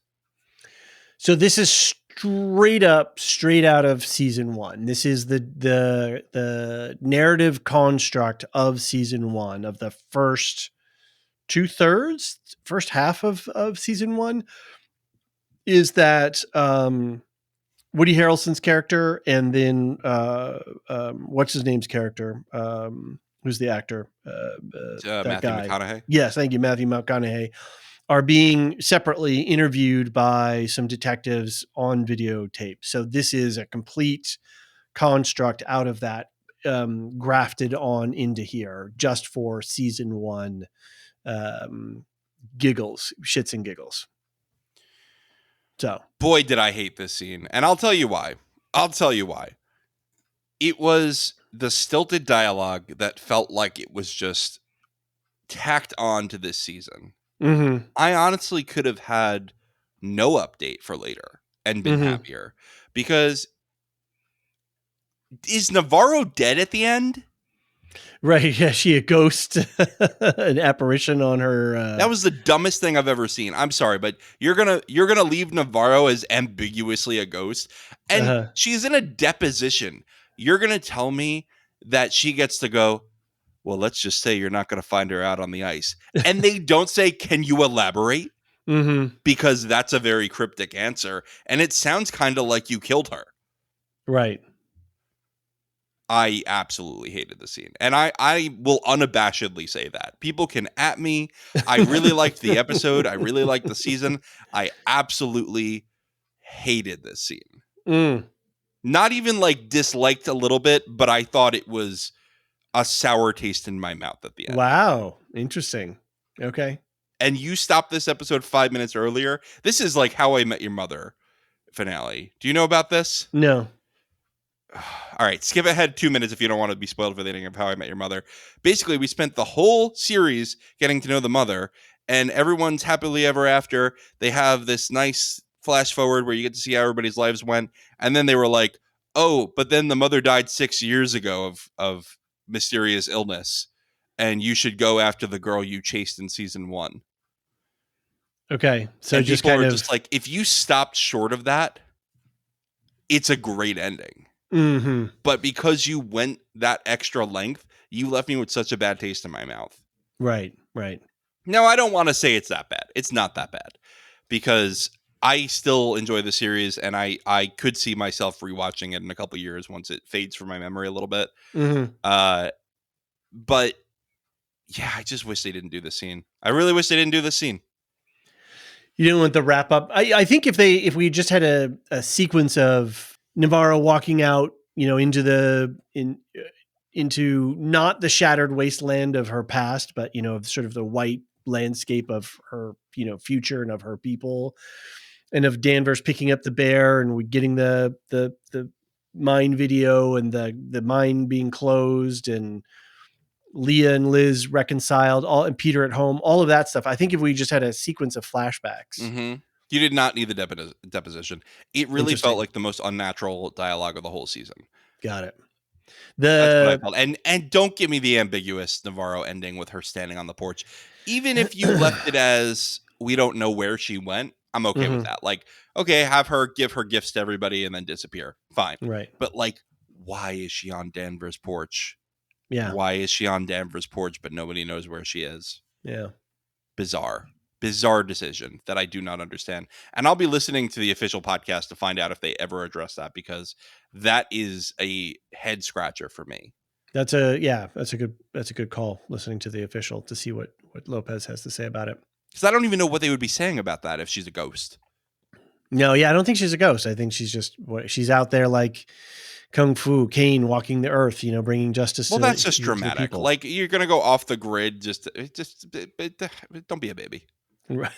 So this is straight out of season 1. This is the narrative construct of season 1, of the first 2/3, first half of season 1, is that Woody Harrelson's character, and then what's his name's character, who's the actor, that Matthew guy. McConaughey. Yes, thank you, Matthew McConaughey, are being separately interviewed by some detectives on videotape. So this is a complete construct out of that, grafted on into here just for season 1, giggles, shits and giggles. So, boy, did I hate this scene. And I'll tell you why. It was the stilted dialogue that felt like it was just tacked on to this season. mm-hmm. I honestly could have had no update for later and been happier, because is Navarro dead at the end? Right. Yeah. She a ghost, an apparition on her. That was the dumbest thing I've ever seen. I'm sorry, but you're going to leave Navarro as ambiguously a ghost, and she's in a deposition. You're going to tell me that she gets to go, well, let's just say you're not going to find her out on the ice. And they don't say, can you elaborate? Mm-hmm. Because that's a very cryptic answer. And it sounds kind of like you killed her. Right. I absolutely hated the scene. And I will unabashedly say that. People can at me. I really liked the episode. I really liked the season. I absolutely hated this scene. Mm. Not even like disliked a little bit, but I thought it was a sour taste in my mouth at the end. Wow. Interesting. Okay. And you stopped this episode 5 minutes earlier. This is like How I Met Your Mother finale. Do you know about this? No. All right, skip ahead 2 minutes if you don't want to be spoiled for the ending of How I Met Your Mother. Basically, we spent the whole series getting to know the mother, and everyone's happily ever after. They have this nice flash forward where you get to see how everybody's lives went. And then they were like, oh, but then the mother died 6 years ago of mysterious illness. And you should go after the girl you chased in season 1. Okay. So And just people kind are of just like, if you stopped short of that, it's a great ending. Mm-hmm. But because you went that extra length, you left me with such a bad taste in my mouth. Right. Right. Now, I don't want to say it's that bad. It's not that bad, because I still enjoy the series, and I could see myself rewatching it in a couple years once it fades from my memory a little bit. Mm-hmm. But yeah, I just wish they didn't do this scene. I really wish they didn't do this scene. You didn't want the wrap up. I think if we just had a sequence of Navarro walking out, into not the shattered wasteland of her past, but sort of the white landscape of her, future and of her people, and of Danvers picking up the bear and we getting the mine video and the mine being closed and Leah and Liz reconciled, and Peter at home, all of that stuff. I think if we just had a sequence of flashbacks. Mm-hmm. You did not need the deposition. It really felt like the most unnatural dialogue of the whole season. Got it. That's what I felt. And don't give me the ambiguous Navarro ending with her standing on the porch. Even if you left it as we don't know where she went, I'm okay with that. Like, okay, have her give her gifts to everybody and then disappear. Fine. Right. But like, why is she on Danvers' porch? Yeah. Why is she on Danvers' porch, but nobody knows where she is? Yeah. Bizarre decision that I do not understand. And I'll be listening to the official podcast to find out if they ever address that, because that is a head scratcher for me. That's a good call, listening to the official to see what Lopez has to say about it. Because I don't even know what they would be saying about that if she's a ghost. No, yeah, I don't think she's a ghost. I think she's out there like Kung Fu, Kane walking the earth, bringing justice. Well, that's just dramatic. Like, you're going to go off the grid. Just don't be a baby. Right.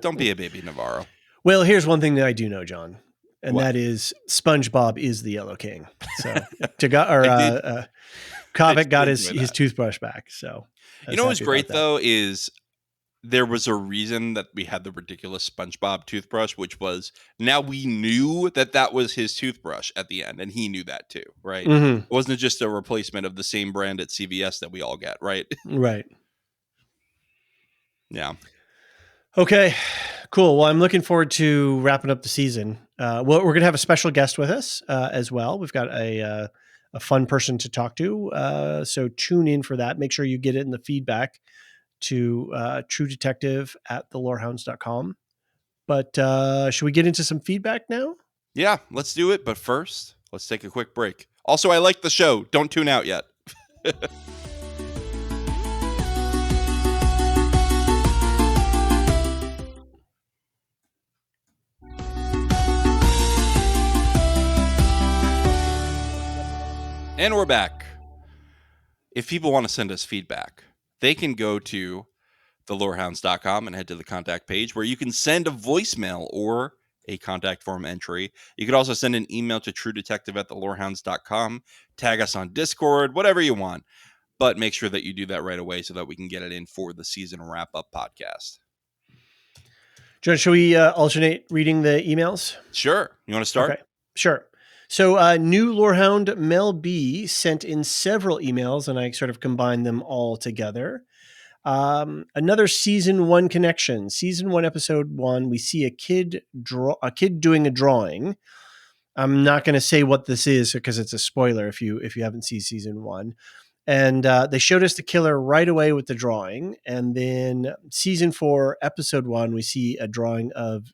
Don't be a baby, Navarro. Well, here's one thing that I do know, John, and that is SpongeBob is the Yellow King. So Kovic got his toothbrush back. So you know what's great though is there was a reason that we had the ridiculous SpongeBob toothbrush, which was now we knew that was his toothbrush at the end, and he knew that too, right? Mm-hmm. It wasn't just a replacement of the same brand at CVS that we all get, right? Right. Yeah. Okay, cool. Well, I'm looking forward to wrapping up the season. Well, we're going to have a special guest with us as well. We've got a fun person to talk to. So tune in for that. Make sure you get it in the feedback to truedetective@thelorehounds.com. But should we get into some feedback now? Yeah, let's do it. But first, let's take a quick break. Also, I like the show. Don't tune out yet. And we're back. If people want to send us feedback, they can go to thelorehounds.com and head to the contact page where you can send a voicemail or a contact form entry. You could also send an email to truedetective@thelorehounds.com, tag us on Discord, whatever you want. But make sure that you do that right away so that we can get it in for the season wrap-up podcast. John, should we alternate reading the emails? Sure. You want to start? Okay, sure. So new Lorehound Mel B sent in several emails, and I sort of combined them all together. Another season 1 connection. Season 1, episode 1. We see a kid doing a drawing. I'm not going to say what this is because it's a spoiler if you haven't seen season 1. And they showed us the killer right away with the drawing. And then season 4, episode 1, we see a drawing of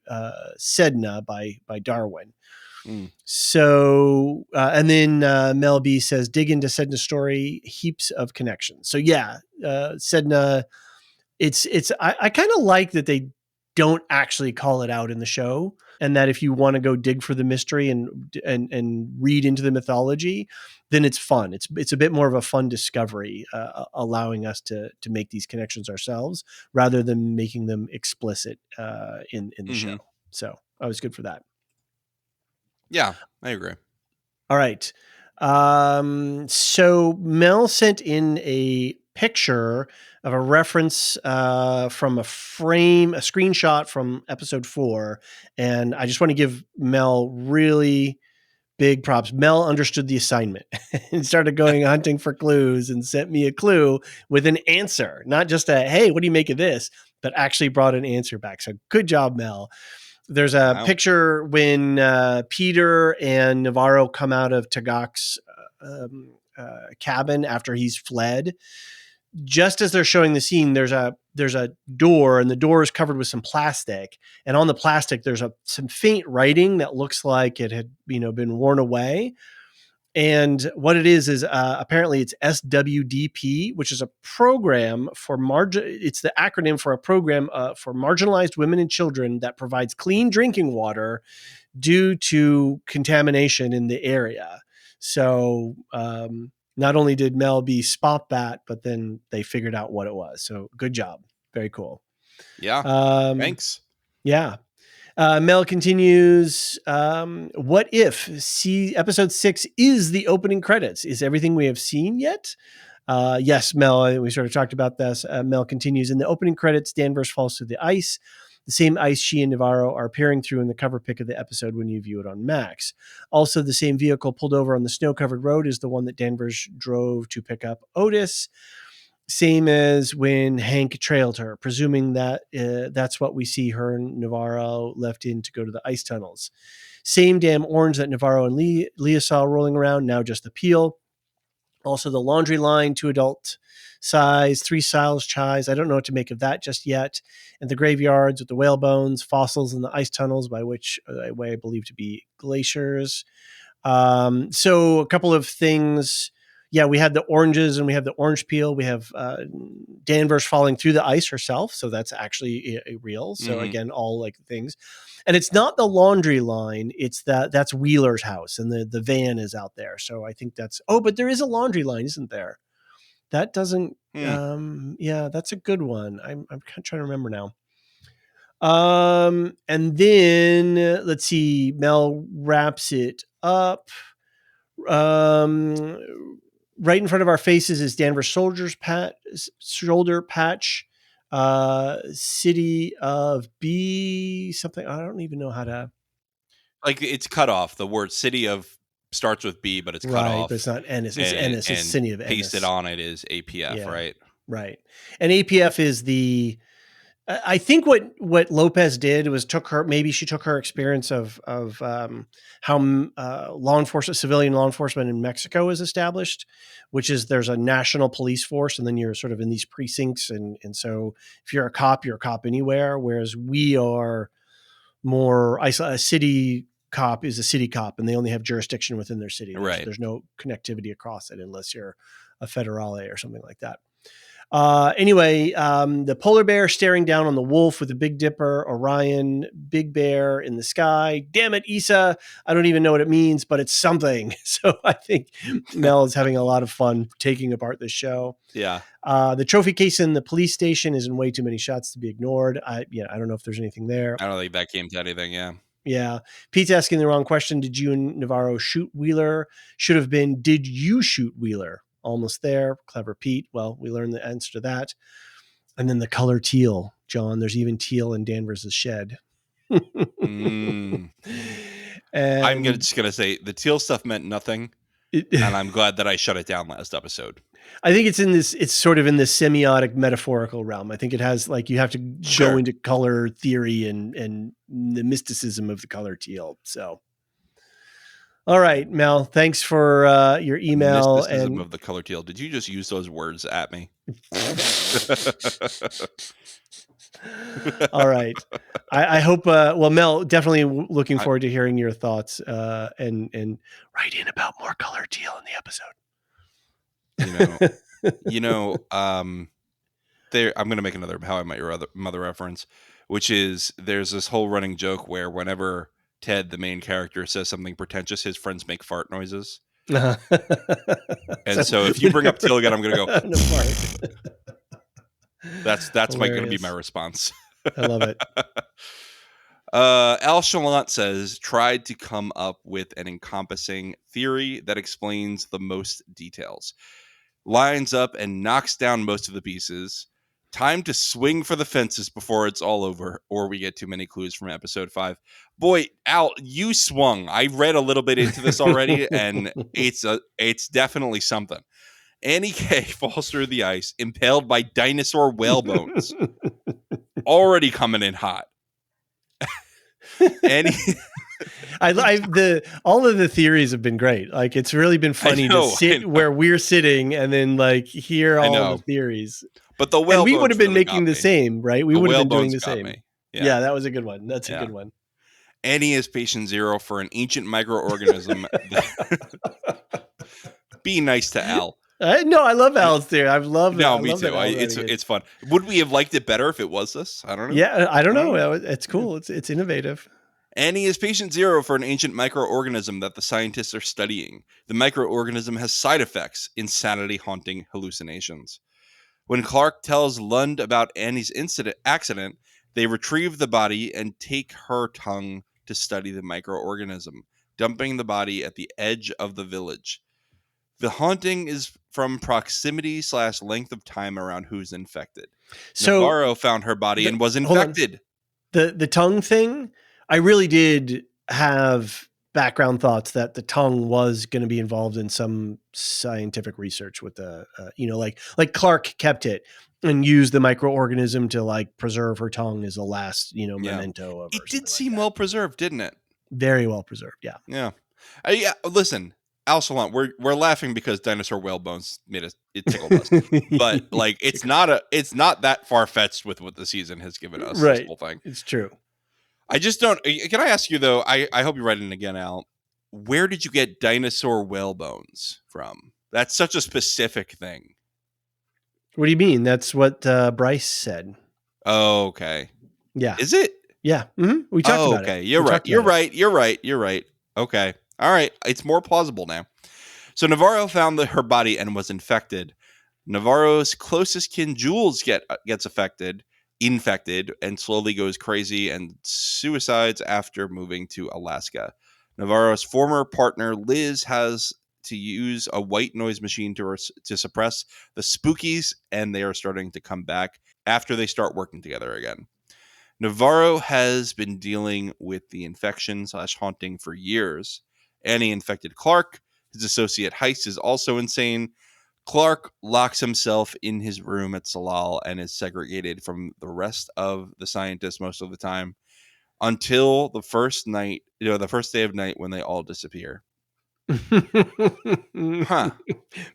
Sedna by Darwin. So, and then Mel B says, dig into Sedna's story, heaps of connections. So yeah, Sedna, I kind of like that they don't actually call it out in the show, and that if you want to go dig for the mystery and read into the mythology, then it's fun. It's a bit more of a fun discovery, allowing us to make these connections ourselves rather than making them explicit in the show. So I was good for that. Yeah, I agree. All right. So Mel sent in a picture of a reference from a screenshot from episode 4. And I just want to give Mel really big props. Mel understood the assignment and started going hunting for clues and sent me a clue with an answer, not just a, hey, what do you make of this? But actually brought an answer back. So good job, Mel. There's a picture when Peter and Navarro come out of Tagak's cabin after he's fled. Just as they're showing the scene, there's a door, and the door is covered with some plastic. And on the plastic, there's some faint writing that looks like it had been worn away. And what it is apparently it's SWDP, which is a program for it's the acronym for a program for marginalized women and children that provides clean drinking water due to contamination in the area. So not only did Mel B spot that, but then they figured out what it was. So good job. Very cool. Yeah. Thanks. Yeah. Mel continues, what if episode 6 is the opening credits? Is everything we have seen yet? Yes, Mel, we sort of talked about this. Mel continues, in the opening credits, Danvers falls through the ice. The same ice she and Navarro are peering through in the cover pic of the episode when you view it on Max. Also, the same vehicle pulled over on the snow-covered road is the one that Danvers drove to pick up Otis. Same as when Hank trailed her, presuming that that's what we see her and Navarro left in to go to the ice tunnels. Same damn orange that Navarro and Leah saw rolling around, now just the peel. Also the laundry line, 2 adult size, 3 styles chais. I don't know what to make of that just yet. And the graveyards with the whale bones, fossils in the ice tunnels, by which way I believe to be glaciers. So a couple of things. Yeah, we had the oranges and we have the orange peel. We have Danvers falling through the ice herself. So that's actually real. So again, all like things. And it's not the laundry line. It's that's Wheeler's house and the van is out there. So I think but there is a laundry line, isn't there? That doesn't, yeah, that's a good one. I'm kind of trying to remember now. And then let's see, Mel wraps it up. Right in front of our faces is Danvers shoulder patch, city of B something. I don't even know how to. Like it's cut off. The word city of starts with B, but it's cut off. But it's not Ennis. It's Ennis. It's city of Ennis. Pasted on it is APF, yeah. Right? Right. And APF is the. I think what Lopez did was she took her experience of how civilian law enforcement in Mexico is established, which is there's a national police force and then you're sort of in these precincts. And so if you're a cop anywhere, whereas we are more a city cop is a city cop and they only have jurisdiction within their city. There's no connectivity across it unless you're a federale or something like that. Anyway, the polar bear staring down on the wolf with the Big Dipper, Orion, Big Bear in the sky. Damn it, Issa. I don't even know what it means, but it's something. So I think Mel is having a lot of fun taking apart this show. Yeah. The trophy case in the police station is in way too many shots to be ignored. I don't know if there's anything there. I don't think that came to anything. Yeah. Yeah. Pete's asking the wrong question. Did you and Navarro shoot Wheeler? Should have been, did you shoot Wheeler? Almost there. Clever Pete. Well, we learned the answer to that. And then the color teal, John. There's even teal in Danvers' shed. I'm just going to say the teal stuff meant nothing. And I'm glad that I shut it down last episode. I think it's sort of in the semiotic metaphorical realm. I think it has you have to go into color theory and the mysticism of the color teal. So. All right, Mel, thanks for your email. Mysticism of the color teal. Did you just use those words at me? All right. I hope, Mel, definitely looking forward to hearing your thoughts and write in about more color teal in the episode. I'm going to make another How I Met Your Mother reference, which is there's this whole running joke where whenever Ted, the main character, says something pretentious, his friends make fart noises. And so if you bring up teal again, I'm going to go. That's going to be my response. I love it. Al Chalant says, tried to come up with an encompassing theory that explains the most details. lines up and knocks down most of the pieces. Time to swing for the fences before it's all over, or we get too many clues from episode 5. Boy, Al, you swung. I read a little bit into this already, and it's definitely something. Annie K falls through the ice, impaled by dinosaur whale bones. Already coming in hot. Annie... all of the theories have been great. Like, it's really been funny to sit where we're sitting and then like hear all the theories. But the whale and we bones would have been really making the same, right? We would have been doing the same. Yeah, that was a good one. That's a good one. Annie is patient 0 for an ancient microorganism. Be nice to Al. No, I love Al's theory. I love that. No, me too. It's fun. Would we have liked it better if it was this? I don't know. Yeah, I don't know. It's cool. It's innovative. Annie is patient 0 for an ancient microorganism that the scientists are studying. The microorganism has side effects, insanity-haunting hallucinations. When Clark tells Lund about Annie's accident, they retrieve the body and take her tongue to study the microorganism, dumping the body at the edge of the village. The haunting is from proximity/length of time around who's infected. So Navarro found her body and was infected. The tongue thing, I really did have background thoughts that the tongue was going to be involved in some scientific research with the, like Clark kept it and used the microorganism to like preserve her tongue as the last, memento of her. It did seem well preserved, didn't it? Very well preserved. Yeah. Yeah. Listen, Al Salon, we're laughing because dinosaur whale bones it tickled us, but like it's not that far fetched with what the season has given us. Right. This whole thing. It's true. I just don't. Can I ask you though? I hope you write in again, Al. Where did you get dinosaur whale bones from? That's such a specific thing. What do you mean? That's what Bryce said. Oh, okay. Yeah. Is it? Yeah. Mm-hmm. We talked about it. Okay. You're right. You're right. Okay. All right. It's more plausible now. So Navarro found her body and was infected. Navarro's closest kin, Jules, gets infected, and slowly goes crazy and suicides after moving to Alaska. Navarro's former partner, Liz, has to use a white noise machine to suppress the spookies, and they are starting to come back after they start working together again. Navarro has been dealing with the infection/haunting for years. Annie infected Clark. His associate Heist is also insane. Clark locks himself in his room at Salal and is segregated from the rest of the scientists most of the time until the first day of night when they all disappear. Huh.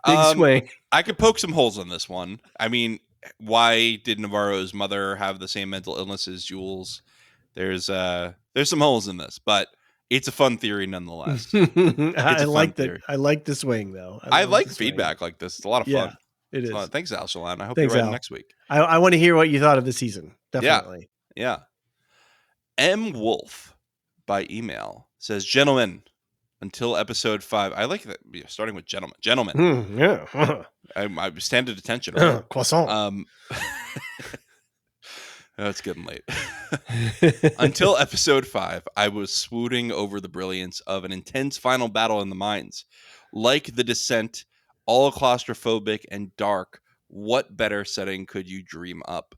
Big swing. I could poke some holes on this one. I mean, why did Navarro's mother have the same mental illness as Jules? There's some holes in this, but it's a fun theory nonetheless. I like the swing though. I like feedback like this. It's a lot of fun. It is. Thanks, Al Shalan. I hope you're right next week. I want to hear what you thought of the season. Definitely. Yeah. M. Wolf by email says, "Gentlemen, until episode 5." I like that. Starting with gentlemen. Gentlemen. Yeah. I stand at attention. Right? Croissant. It's getting late. Until episode 5, I was swooning over the brilliance of an intense final battle in the mines. Like The Descent, all claustrophobic and dark, what better setting could you dream up?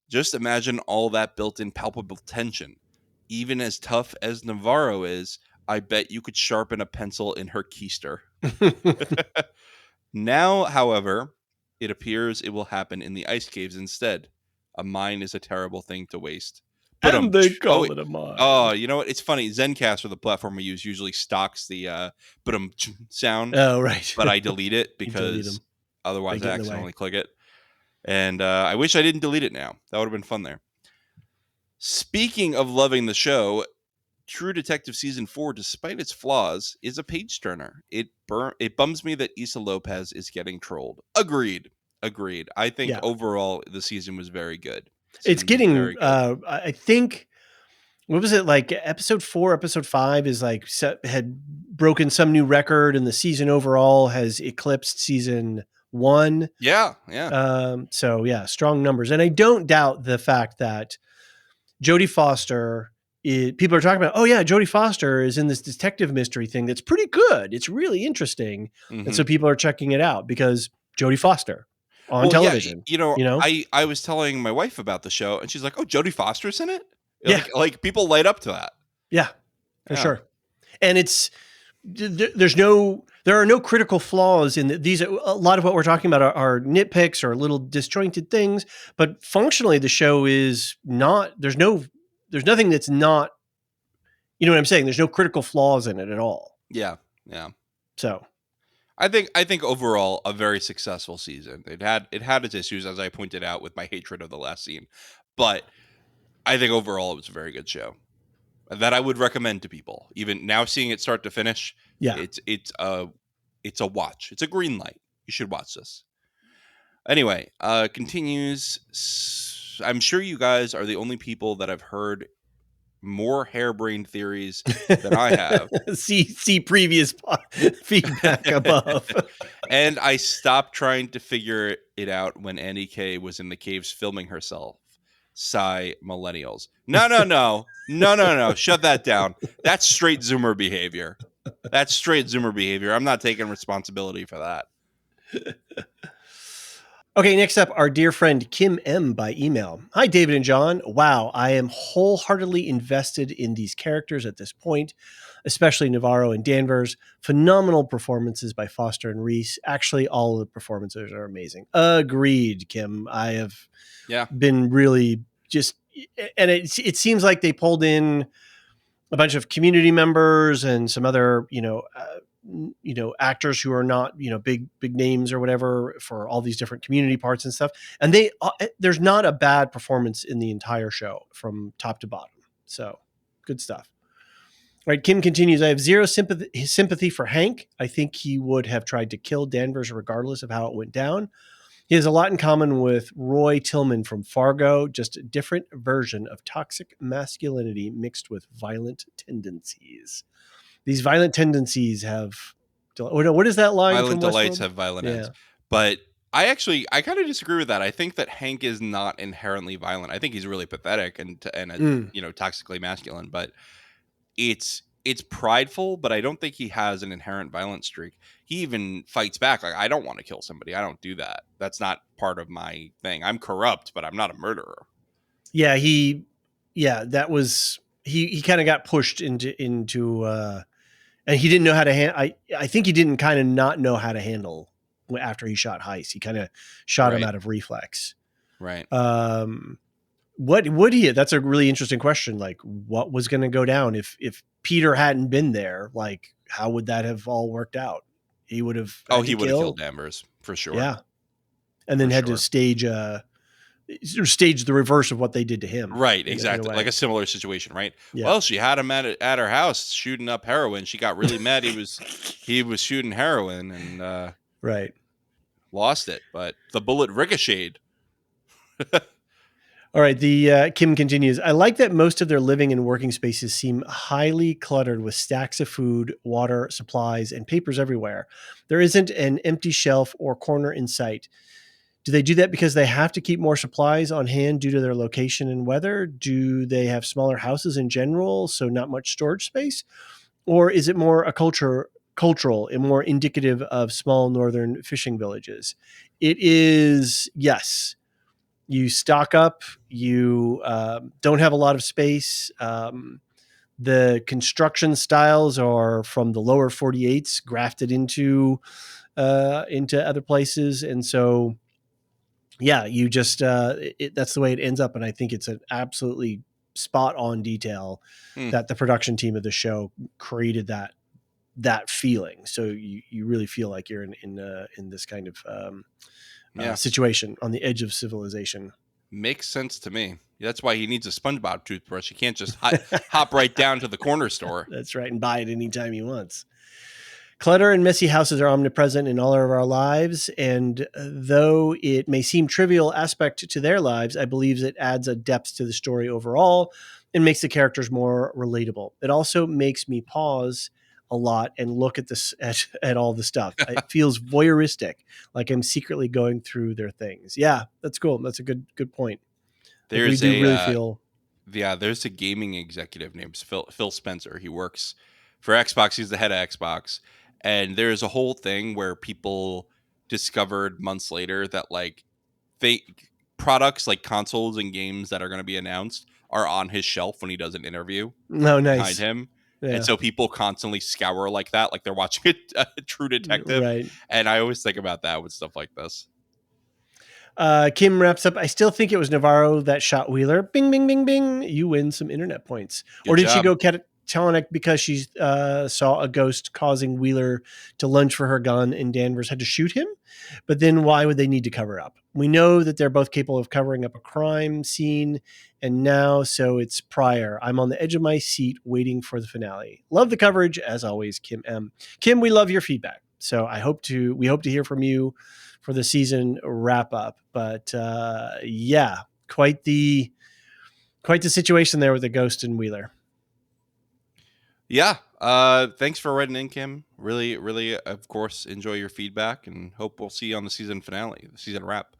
Just imagine all that built-in palpable tension. Even as tough as Navarro is, I bet you could sharpen a pencil in her keister. Now, however, it appears it will happen in the ice caves instead. A mine is a terrible thing to waste. And they call it a mine. Oh, you know what? It's funny. Zencastr, the platform we use, usually stocks the sound. Oh, right. But I delete it because otherwise I accidentally click it. And I wish I didn't delete it now. That would have been fun there. Speaking of loving the show, True Detective Season 4, despite its flaws, is a page-turner. It bums me that Issa Lopez is getting trolled. Agreed. I think overall the season was very good. It's getting, I think, what was it, like episode 4, episode 5 is like had broken some new record, and the season overall has eclipsed season 1. Yeah. So yeah, strong numbers. And I don't doubt the fact that Jodie Foster, people are talking about, Jodie Foster is in this detective mystery thing that's pretty good. It's really interesting. Mm-hmm. And so people are checking it out because Jodie Foster on Well, yeah, television. You know, I was telling my wife about the show, and she's like, "Oh, Jodie Foster's in it." yeah, People light up to that. yeah, for Yeah, sure. And there are no critical flaws in these. A lot of what we're talking about are nitpicks or little disjointed things, but functionally the show is not. There's nothing that's not. You know what I'm saying? There's no critical flaws in it at all. yeah, yeah. So I think overall a very successful season. It had its issues, as I pointed out with my hatred of the last scene, but I think overall it was a very good show that I would recommend to people. Even now, seeing it start to finish, yeah, it's a watch. It's a green light. You should watch this. Anyway, continues. I'm sure you guys are the only people that have heard more harebrained theories than I have. see previous feedback above. And I stopped trying to figure it out when Annie K was in the caves filming herself. Sigh, millennials. No. Shut that down. That's straight Zoomer behavior. I'm not taking responsibility for that. Okay, next up, our dear friend Kim M by email. Hi, David and John. Wow, I am wholeheartedly invested in these characters at this point, especially Navarro and Danvers. Phenomenal performances by Foster and Reese. Actually, all of the performances are amazing. Agreed, Kim. I have been really just, and it seems like they pulled in a bunch of community members and some other, actors who are not, big names or whatever for all these different community parts and stuff. And there's not a bad performance in the entire show from top to bottom. So good stuff. All right. Kim continues. I have zero sympathy for Hank. I think he would have tried to kill Danvers regardless of how it went down. He has a lot in common with Roy Tillman from Fargo, just a different version of toxic masculinity mixed with violent tendencies. These violent tendencies have. What is that line Violent from delights Westworld? have violent Yeah. ends. But I kind of disagree with that. I think that Hank is not inherently violent. I think he's really pathetic and toxically masculine. But it's prideful. But I don't think he has an inherent violent streak. He even fights back. Like, I don't want to kill somebody. I don't do that. That's not part of my thing. I'm corrupt, but I'm not a murderer. Yeah, that was he kind of got pushed into and he didn't know how to I think he didn't kind of not know how to handle after he shot Heiss. He kind of shot him out of reflex. Right. What would he? That's a really interesting question. Like, what was going to go down if Peter hadn't been there? Like, how would that have all worked out? He would have. He would have killed Danvers for sure. Yeah, and then had to stage the reverse of what they did to him. Right, exactly. Like a similar situation, right? Yeah. Well, she had him at her house shooting up heroin. She got really mad. He was shooting heroin and right. Lost it, but the bullet ricocheted. All right. The Kim continues. I like that most of their living and working spaces seem highly cluttered with stacks of food, water, supplies, and papers everywhere. There isn't an empty shelf or corner in sight. Do they do that because they have to keep more supplies on hand due to their location and weather? Do they have smaller houses in general, so not much storage space? Or is it more cultural and more indicative of small northern fishing villages? It is, yes. You stock up. You don't have a lot of space. The construction styles are from the lower 48s grafted into other places. And so, yeah, you just that's the way it ends up. And I think it's an absolutely spot on detail that the production team of the show created that feeling. So you really feel like you're in this kind of situation on the edge of civilization. Makes sense to me. That's why he needs a SpongeBob toothbrush. He can't just hop right down to the corner store. That's right, and buy it anytime he wants. Clutter and messy houses are omnipresent in all of our lives, and though it may seem trivial aspect to their lives, I believe it adds a depth to the story overall and makes the characters more relatable. It also makes me pause a lot and look at this at all the stuff. It feels voyeuristic, like I'm secretly going through their things. Yeah, that's cool. That's a good point. There's there's a gaming executive named Phil Spencer. He works for Xbox. He's the head of Xbox. And there's a whole thing where people discovered months later that like products like consoles and games that are going to be announced are on his shelf when he does an interview No, behind nice. him. And Yeah. so people constantly scour like that, like they're watching a True Detective. Right. And I always think about that with stuff like this. Kim wraps up. I still think it was Navarro that shot Wheeler. Bing, bing, bing, bing. You win some internet points. Or Good did she job. go catatonic because she saw a ghost causing Wheeler to lunge for her gun and Danvers had to shoot him? But then why would they need to cover up? We know that they're both capable of covering up a crime scene. And now, so it's Pryor. I'm on the edge of my seat waiting for the finale. Love the coverage, as always, Kim M. Kim, we love your feedback. So we hope to hear from you for the season wrap up. But yeah, quite the situation there with the Ghost and Wheeler. Yeah. Thanks for writing in, Kim. Really, really, of course, enjoy your feedback and hope we'll see you on the season finale, the season wrap.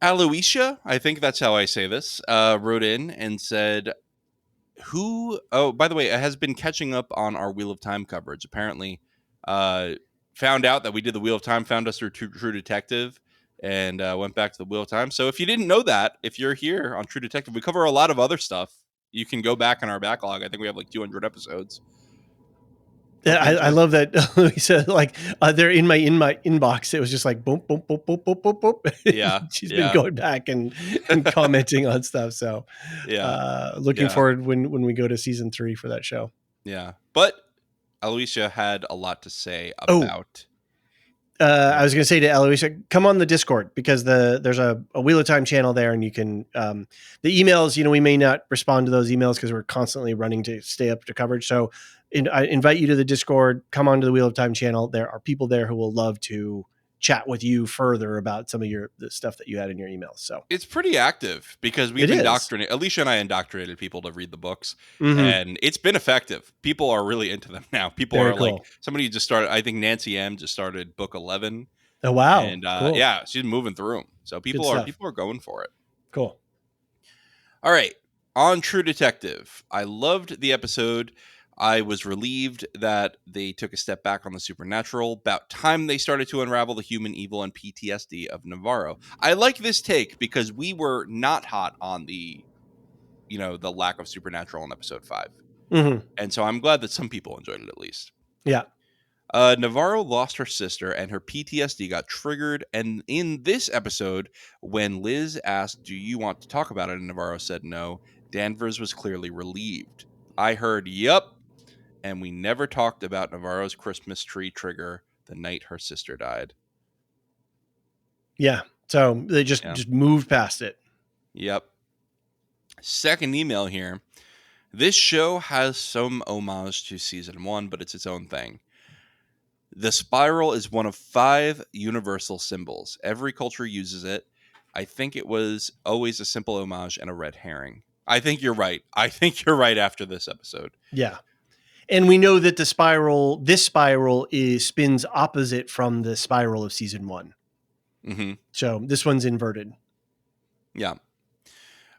Elysia, I think that's how I say this, wrote in and said, by the way, it has been catching up on our Wheel of Time coverage. Apparently, found out that we did the Wheel of Time, found us through True Detective, and went back to the Wheel of Time. So if you didn't know that, if you're here on True Detective, we cover a lot of other stuff. You can go back in our backlog. I think we have like 200 episodes. Yeah, I love that. He said like they're in my inbox. It was just like boom, boom, boom, boom, boom, boom, boom. Yeah, She's been going back and commenting on stuff. So looking forward when we go to season 3 for that show. Yeah, but Elysia had a lot to say about. I was going to say to Elysia, come on the Discord because there's a Wheel of Time channel there, and you can the emails. We may not respond to those emails because we're constantly running to stay up to coverage. So I invite you to the Discord. Come on to the Wheel of Time channel. There are people there who will love to chat with you further about some of the stuff that you had in your emails. So it's pretty active because we've indoctrinated. Elysia and I indoctrinated people to read the books, and it's been effective. People are really into them now. People are cool. Like somebody just started. I think Nancy M just started book 11. Oh wow! And cool. Yeah, she's moving through them. So people are going for it. Cool. All right, on True Detective, I loved the episode. I was relieved that they took a step back on the supernatural. About time they started to unravel the human evil and PTSD of Navarro. I like this take because we were not hot on the lack of supernatural in episode 5. And so I'm glad that some people enjoyed it at least. Yeah. Navarro lost her sister and her PTSD got triggered. And in this episode, when Liz asked, "Do you want to talk about it?" and Navarro said no, Danvers was clearly relieved. I heard, "Yup." And we never talked about Navarro's Christmas tree trigger the night her sister died. Yeah. So they just moved past it. Yep. Second email here. This show has some homage to season 1, but it's its own thing. The spiral is one of 5 universal symbols. Every culture uses it. I think it was always a simple homage and a red herring. I think you're right. After this episode. Yeah. And we know that this spiral spins opposite from the spiral of season 1. So this one's inverted. Yeah.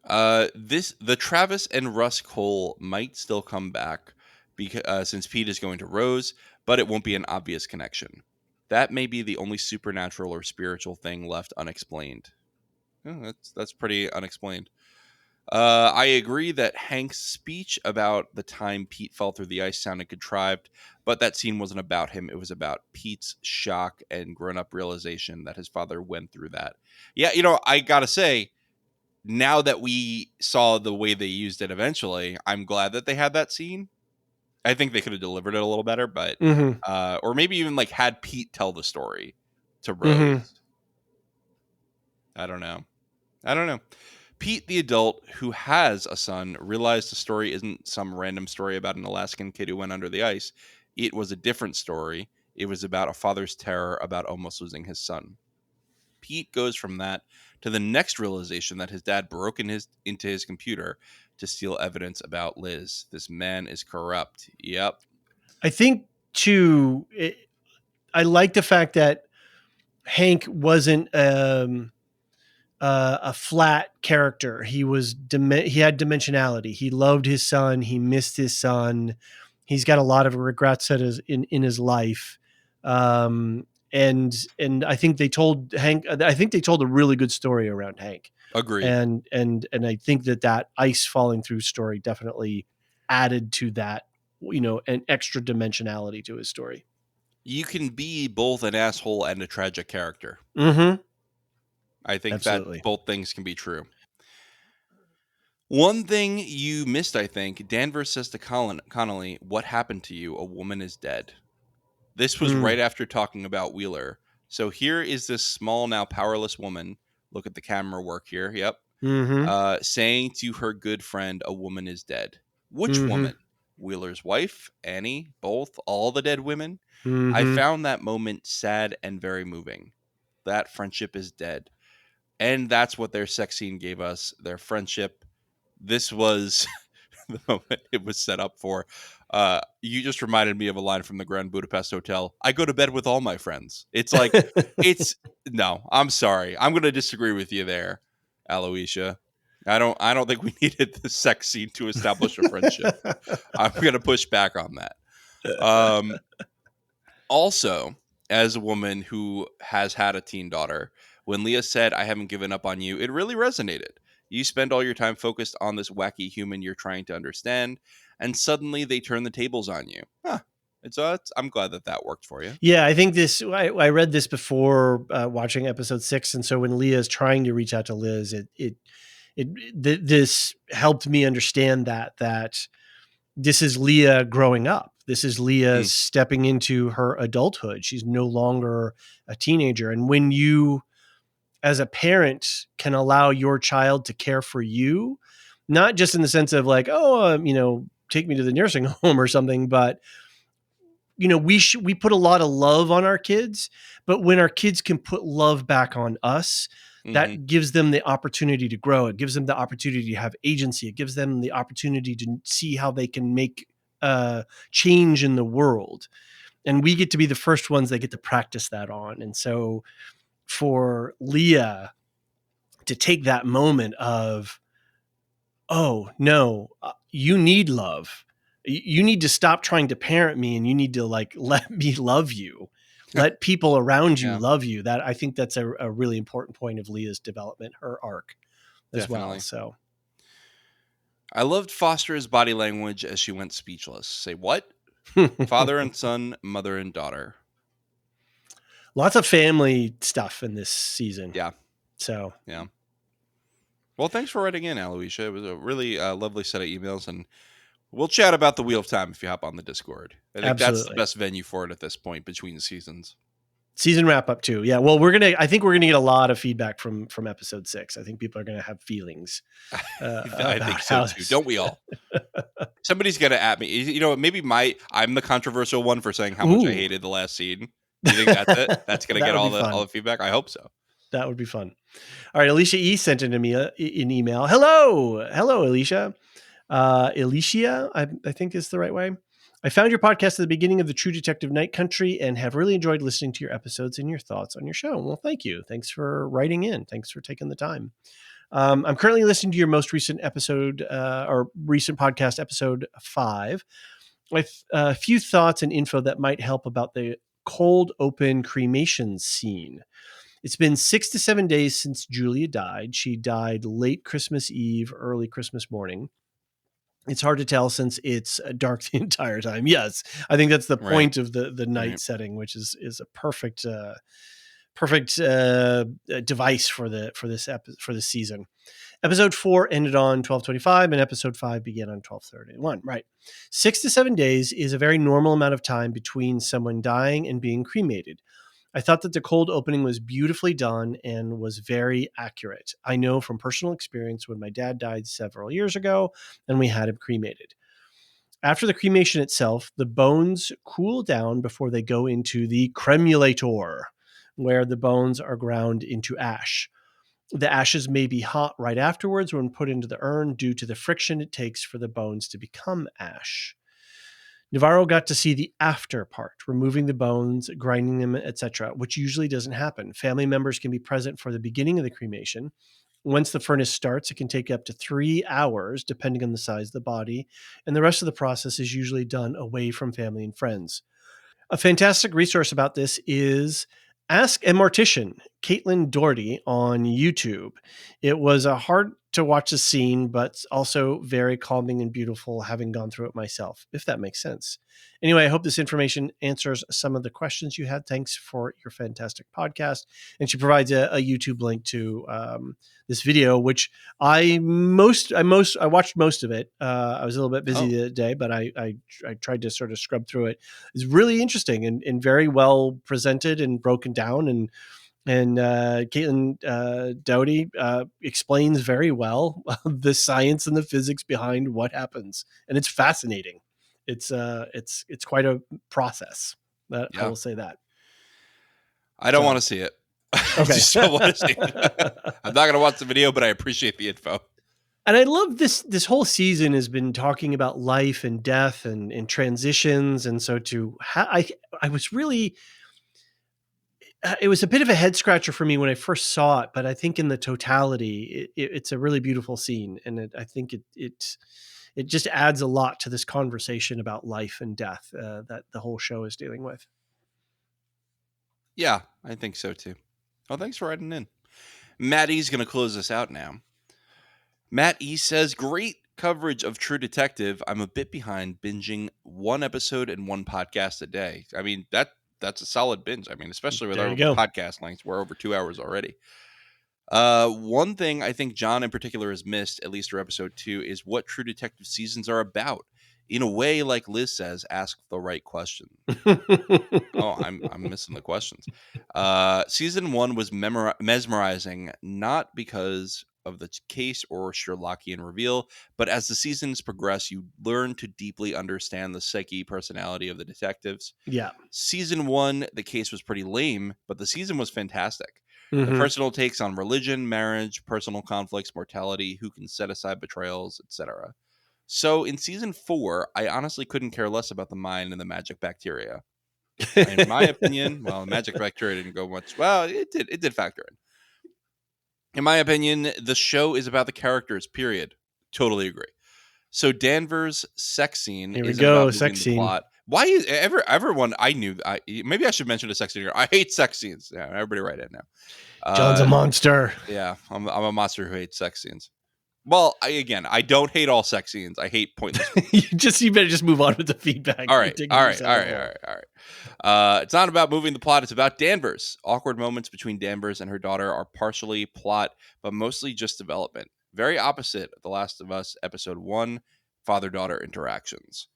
The Travis and Russ Cole might still come back because since Pete is going to Rose, but it won't be an obvious connection. That may be the only supernatural or spiritual thing left unexplained. Oh, that's pretty unexplained. I agree that Hank's speech about the time Pete fell through the ice sounded contrived, but that scene wasn't about him. It was about Pete's shock and grown-up realization that his father went through that. Yeah, I gotta say, now that we saw the way they used it eventually, I'm glad that they had that scene. I think they could have delivered it a little better, but or maybe even like had Pete tell the story to Rose. I don't know. Pete, the adult who has a son, realized the story isn't some random story about an Alaskan kid who went under the ice. It was a different story. It was about a father's terror about almost losing his son. Pete goes from that to the next realization that his dad broke into his computer to steal evidence about Liz. This man is corrupt. Yep. I think, too, I like the fact that Hank wasn't a flat character. He had dimensionality. He loved his son. He missed his son. He's got a lot of regrets in his life. and I think they told Hank. I think they told a really good story around Hank. Agreed. And I think that ice falling through story definitely added to that, an extra dimensionality to his story. You can be both an asshole and a tragic character. Mm-hmm. I think Absolutely. that both things can be true. One thing you missed, I think, Danvers says to Connolly, "What happened to you? A woman is dead." This was right after talking about Wheeler. So here is this small, now powerless woman. Look at the camera work here. Yep. Mm-hmm. Saying to her good friend, "A woman is dead." Which Mm-hmm. woman? Wheeler's wife? Annie? Both? All the dead women? I Mm-hmm. found that moment sad and very moving. That friendship is dead. And that's what their sex scene gave us, their friendship. This was the moment it was set up for. You just reminded me of a line from the Grand Budapest Hotel. "I go to bed with all my friends." It's like, no, I'm sorry. I'm going to disagree with you there, Aloysia. I don't think we needed the sex scene to establish a friendship. I'm going to push back on that. Also, as a woman who has had a teen daughter, when Leah said, "I haven't given up on you," it really resonated. You spend all your time focused on this wacky human you're trying to understand, and suddenly they turn the tables on you. I'm glad that worked for you. Yeah, I think I read this before watching episode 6, and so when Leah is trying to reach out to Liz, this helped me understand that this is Leah growing up. This is Leah stepping into her adulthood. She's no longer a teenager, and when you, as a parent, can allow your child to care for you, not just in the sense of like, take me to the nursing home or something, but we put a lot of love on our kids, but when our kids can put love back on us, that gives them the opportunity to grow. It gives them the opportunity to have agency. It gives them the opportunity to see how they can make change in the world. And we get to be the first ones they get to practice that on. And so for Leah to take that moment of, "Oh no, you need love. You need to stop trying to parent me, and you need to let me love you. Let people around you Yeah. love you." That, I think that's a really important point of Leah's development, her arc as Definitely. well. So I loved Foster's body language as she went speechless. Say what? Father and son, mother and daughter. lots of family stuff in this season. Yeah. So Yeah. Well, thanks for writing in, Aloysia. It was a really lovely set of emails, and we'll chat about the Wheel of Time if you hop on the Discord. I think that's the absolutely. best venue for it at this point between seasons. Season wrap up too. Yeah. Well, I think we're gonna get a lot of feedback from episode 6. I think people are gonna have feelings. I think so too. Don't we all? Somebody's gonna at me. You know, maybe I'm the controversial one for saying how much I hated the last scene. Do you think that's it? That's gonna That get would all be fun. the feedback? I hope so. That would be fun. All right, Alicia E sent in an email. Hello, Alicia. Elysia, I think is the right way. "I found your podcast at the beginning of the True Detective Night Country and have really enjoyed listening to your episodes and your thoughts on your show." Well, thank you. Thanks for writing in. Thanks for taking the time. "I'm currently listening to your most recent episode or recent podcast, episode 5, with a few thoughts and info that might help about the cold open cremation scene. It's been 6 to 7 days since Julia died. She died late Christmas Eve, early Christmas morning. It's hard to tell since it's dark the entire time." Yes, I think that's the point of the night setting, which is a perfect device for this season. Episode 4 ended on 12:25, and episode 5 began on 12:31. Right, 6 to 7 days is a very normal amount of time between someone dying and being cremated. I thought that the cold opening was beautifully done and was very accurate. I know from personal experience when my dad died several years ago and we had him cremated. After the cremation itself, the bones cool down before they go into the cremulator, where the bones are ground into ash. The ashes may be hot right afterwards when put into the urn due to the friction it takes for the bones to become ash. Navarro got to see the after part, removing the bones, grinding them, etc., which usually doesn't happen. Family members can be present for the beginning of the cremation. Once the furnace starts, it can take up to 3 hours, depending on the size of the body, and the rest of the process is usually done away from family and friends. A fantastic resource about this is Ask a Mortician, Caitlin Doherty on YouTube. It was a hard to watch a scene, but also very calming and beautiful, having gone through it myself, if that makes sense. Anyway, I hope this information answers some of the questions you had. Thanks for your fantastic podcast. And she provides a YouTube link to this video, which I watched most of it. I was a little bit busy the day, but I tried to sort of scrub through it. It's really interesting and very well presented and broken down. And Caitlin Doughty explains very well the science and the physics behind what happens, and it's fascinating. It's quite a process. I will say that. I don't want to see it. I just don't want to see it. I'm not going to watch the video, but I appreciate the info. And I love this whole season has been talking about life and death and transitions. And so I was really, it was a bit of a head scratcher for me when I first saw it, but I think in the totality, it's a really beautiful scene. And I think it just adds a lot to this conversation about life and death that the whole show is dealing with. Yeah, I think so too. Oh, thanks for writing in. Matt E's going to close us out now. Matt E says, great coverage of True Detective. I'm a bit behind binging one episode and one podcast a day. I mean, that's a solid binge. I mean, especially with our podcast lengths. We're over 2 hours already. One thing I think John in particular has missed, at least for episode 2, is what True Detective seasons are about. In a way, like Liz says, ask the right question. I'm missing the questions. Season 1 was mesmerizing, not because of the case or Sherlockian reveal, but as the seasons progress, you learn to deeply understand the psyche personality of the detectives. Yeah. Season 1, the case was pretty lame, but the season was fantastic. The personal takes on religion, marriage, personal conflicts, mortality, who can set aside betrayals, etc. So in season 4, I honestly couldn't care less about the mind and the magic bacteria. In my opinion, well, magic bacteria didn't go much. Well, it did factor in. In my opinion, the show is about the characters, period. Totally agree. So Danvers' sex scene isn't about moving the plot. Why is everyone I knew? Maybe I should mention a sex scene here. I hate sex scenes. Yeah, everybody write it now. John's a monster. Yeah, I'm a monster who hates sex scenes. Well, I don't hate all sex scenes. I hate pointless. You better just move on with the feedback. All right. It's not about moving the plot. It's about Danvers. Awkward moments between Danvers and her daughter are partially plot, but mostly just development. Very opposite of The Last of Us episode 1, father-daughter interactions.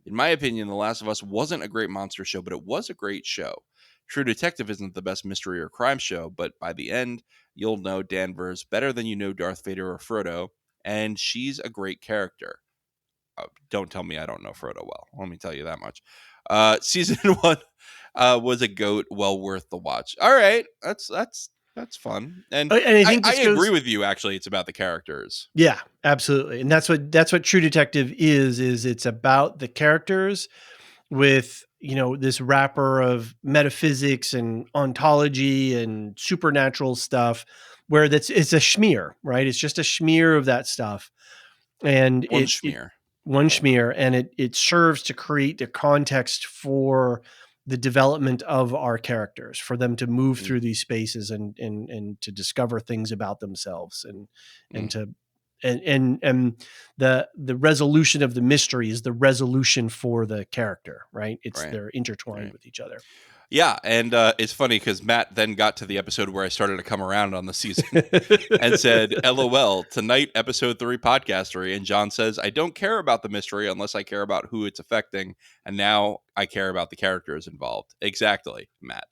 In my opinion, The Last of Us wasn't a great monster show, but it was a great show. True Detective isn't the best mystery or crime show, but by the end, you'll know Danvers better than you know Darth Vader or Frodo, and she's a great character. Don't tell me I don't know Frodo well. Let me tell you that much. Season 1 was a goat, well worth the watch. All right, that's fun, and I agree with you. Actually, it's about the characters. Yeah, absolutely, and that's what True Detective is. It's about the characters with this wrapper of metaphysics and ontology and supernatural stuff, where it's a schmear, right? It's just a schmear of that stuff, and one schmear, and it serves to create the context for the development of our characters, for them to move through these spaces and to discover things about themselves and the resolution of the mystery is the resolution for the character, right? They're intertwined with each other. Yeah, and it's funny because Matt then got to the episode where I started to come around on the season and said, LOL, tonight, episode 3 podcastery. And John says, I don't care about the mystery unless I care about who it's affecting. And now I care about the characters involved. Exactly, Matt.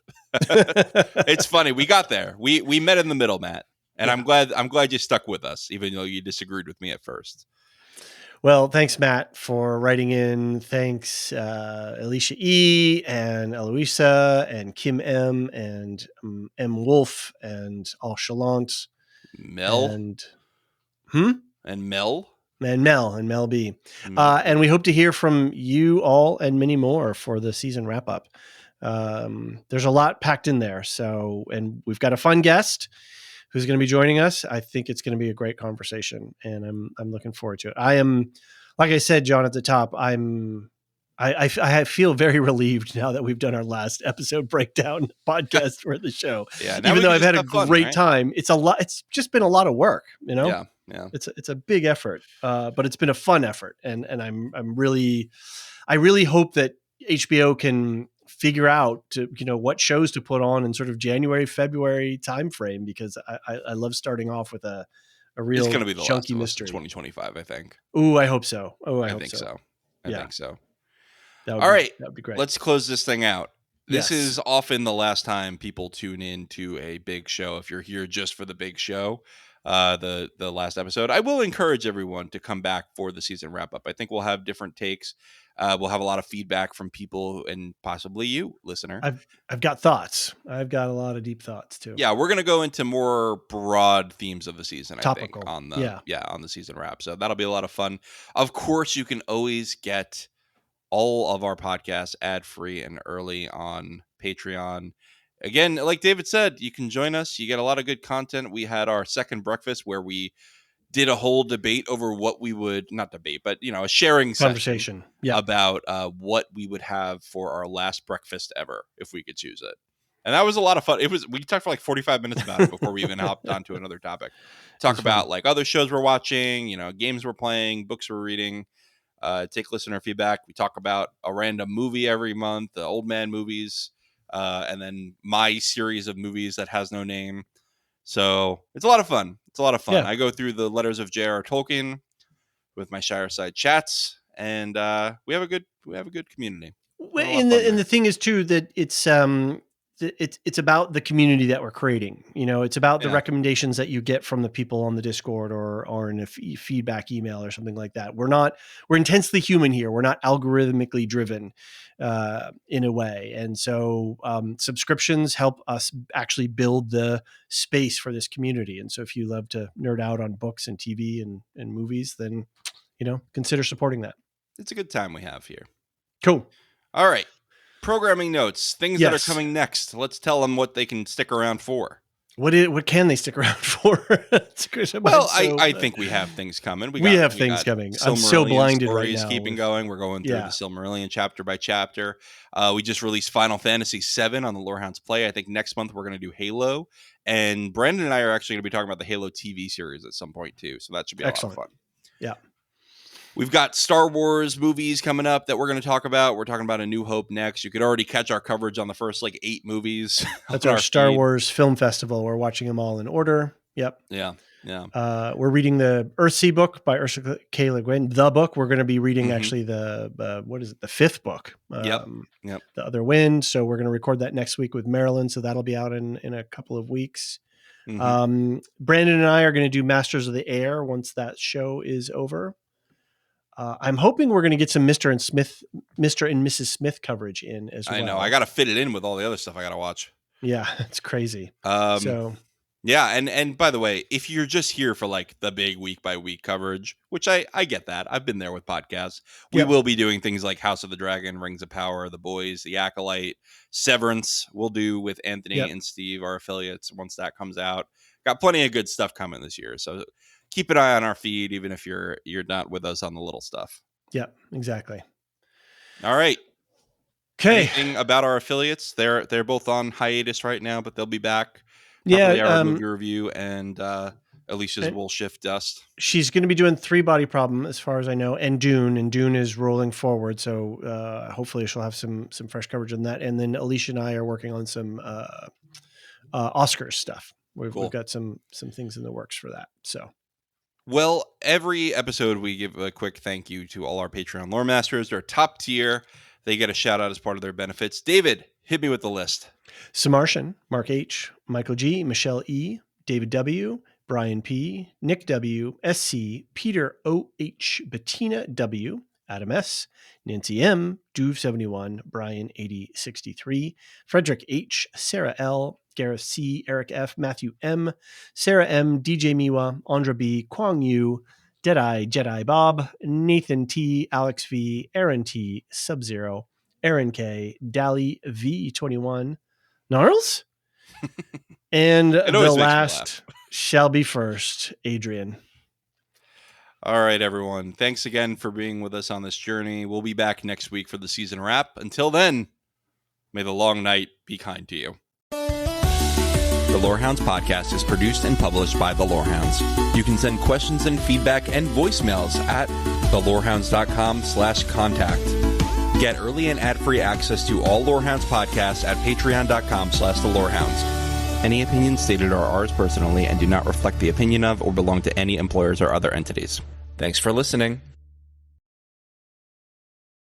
It's funny. We got there. We met in the middle, Matt. And yeah. I'm glad you stuck with us, even though you disagreed with me at first. Well, thanks, Matt, for writing in. Thanks, Elysia E. and Elysia and Kim M. and M. Wolf and All Chalant. Mel. And Mel. And Mel B. And we hope to hear from you all and many more for the season wrap up. There's a lot packed in there. And we've got a fun guest who's going to be joining us. I think it's going to be a great conversation, and I'm looking forward to it. I am, like I said, John, at the top, I'm I feel very relieved now that we've done our last episode breakdown podcast for the show. Yeah, now Even we though can I've just had a have fun, great right? time, it's a lot. It's just been a lot of work, you know. Yeah. It's a big effort, but it's been a fun effort, and I really hope that HBO can figure out what shows to put on in sort of January, February timeframe, because I love starting off with a It's real going to be The Last chunky of Us in mystery. 2025, I think. Ooh, I hope so. I hope think so. so. I Yeah. think so. That All right, would be great. let's close this thing out. This Yes. is often the last time people tune in to a big show. If you're here just for the big show, the last episode, I will encourage everyone to come back for the season wrap up. I think we'll have different takes. We'll have a lot of feedback from people and possibly you, listener. I've got thoughts. I've got a lot of deep thoughts too. Yeah, we're gonna go into more broad themes of the season. Topical. I think on the season wrap. So that'll be a lot of fun. Of course, you can always get all of our podcasts ad-free and early on Patreon. Again, like David said, you can join us. You get a lot of good content. We had our second breakfast where we did a whole debate over what we would, not debate, but a sharing Conversation. session about what we would have for our last breakfast ever if we could choose it. And that was a lot of fun. We talked for like 45 minutes about it before we even hopped onto another topic. Talk about like other shows we're watching, games we're playing, books we're reading. Take listener feedback. We talk about a random movie every month, the old man movies, and then my series of movies that has no name. So it's a lot of fun. Yeah. I go through the letters of J.R. Tolkien with my Shireside chats, and we have a good community. And the thing is too that it's about the community that we're creating. It's about the recommendations that you get from the people on the Discord or in a feedback email or something like that. We're intensely human here. We're not algorithmically driven in a way. And so subscriptions help us actually build the space for this community. And so if you love to nerd out on books and TV and movies, then, consider supporting that. It's a good time we have here. Cool. All right. Programming notes, things that are coming next. Let's tell them what they can stick around for. What can they stick around for? Well, I think we have things coming. We have things coming. I'm so blinded right now. Keeping going. We're going through the Silmarillion chapter by chapter. We just released Final Fantasy VII on the Lorehounds Play. I think next month we're going to do Halo. And Brandon and I are actually going to be talking about the Halo TV series at some point too. So that should be a lot of fun. Yeah. We've got Star Wars movies coming up that we're going to talk about. We're talking about A New Hope next. You could already catch our coverage on the first 8 movies. That's our Star Wars Film Festival. We're watching them all in order. Yep. Yeah. We're reading the Earthsea book by Ursula K. Le Guin. The book we're going to be reading actually the 5th book. Yep. The Other Wind. So we're going to record that next week with Marilyn. So that'll be out in a couple of weeks. Brandon and I are going to do Masters of the Air once that show is over. I'm hoping we're going to get some Mr. and Mrs. Smith coverage in as well. I know. I got to fit it in with all the other stuff I got to watch. Yeah, it's crazy. Yeah, and by the way, if you're just here for the big week by week coverage, which I get that. I've been there with podcasts. We will be doing things like House of the Dragon, Rings of Power, The Boys, The Acolyte, Severance. We'll do with Anthony and Steve, our affiliates, once that comes out. Got plenty of good stuff coming this year. So keep an eye on our feed, even if you're not with us on the little stuff. Yeah, exactly. All right. Okay. Anything about our affiliates? They're both on hiatus right now, but they'll be back. Yeah. Movie review and Elysia's will shift dust. She's going to be doing 3 Body Problem, as far as I know, and Dune is rolling forward. So hopefully she'll have some fresh coverage on that. And then Elysia and I are working on some Oscars stuff. We've got some things in the works for that. So. Well, every episode we give a quick thank you to all our Patreon lore masters. They're top tier. They get a shout out as part of their benefits. David, hit me with the list. Samartian, Mark H, Michael G, Michelle E, David W, Brian P, Nick W, SC, Peter OH, Bettina W, Adam S, Nancy M, Duve71, Brian 8063, Frederick H, Sarah L, Gareth C, Eric F, Matthew M, Sarah M, DJ Miwa, Andra B, Kwang Yu, Deadeye, Jedi Bob, Nathan T, Alex V, Aaron T, Sub-Zero, Aaron K, Dally V21, Gnarls, and the last shall be first, Adrian. All right, everyone. Thanks again for being with us on this journey. We'll be back next week for the season wrap. Until then, may the long night be kind to you. The Lorehounds podcast is produced and published by The Lorehounds. You can send questions and feedback and voicemails at thelorehounds.com/contact. Get early and ad-free access to all Lorehounds podcasts at patreon.com/thelorehounds. Any opinions stated are ours personally and do not reflect the opinion of or belong to any employers or other entities. Thanks for listening.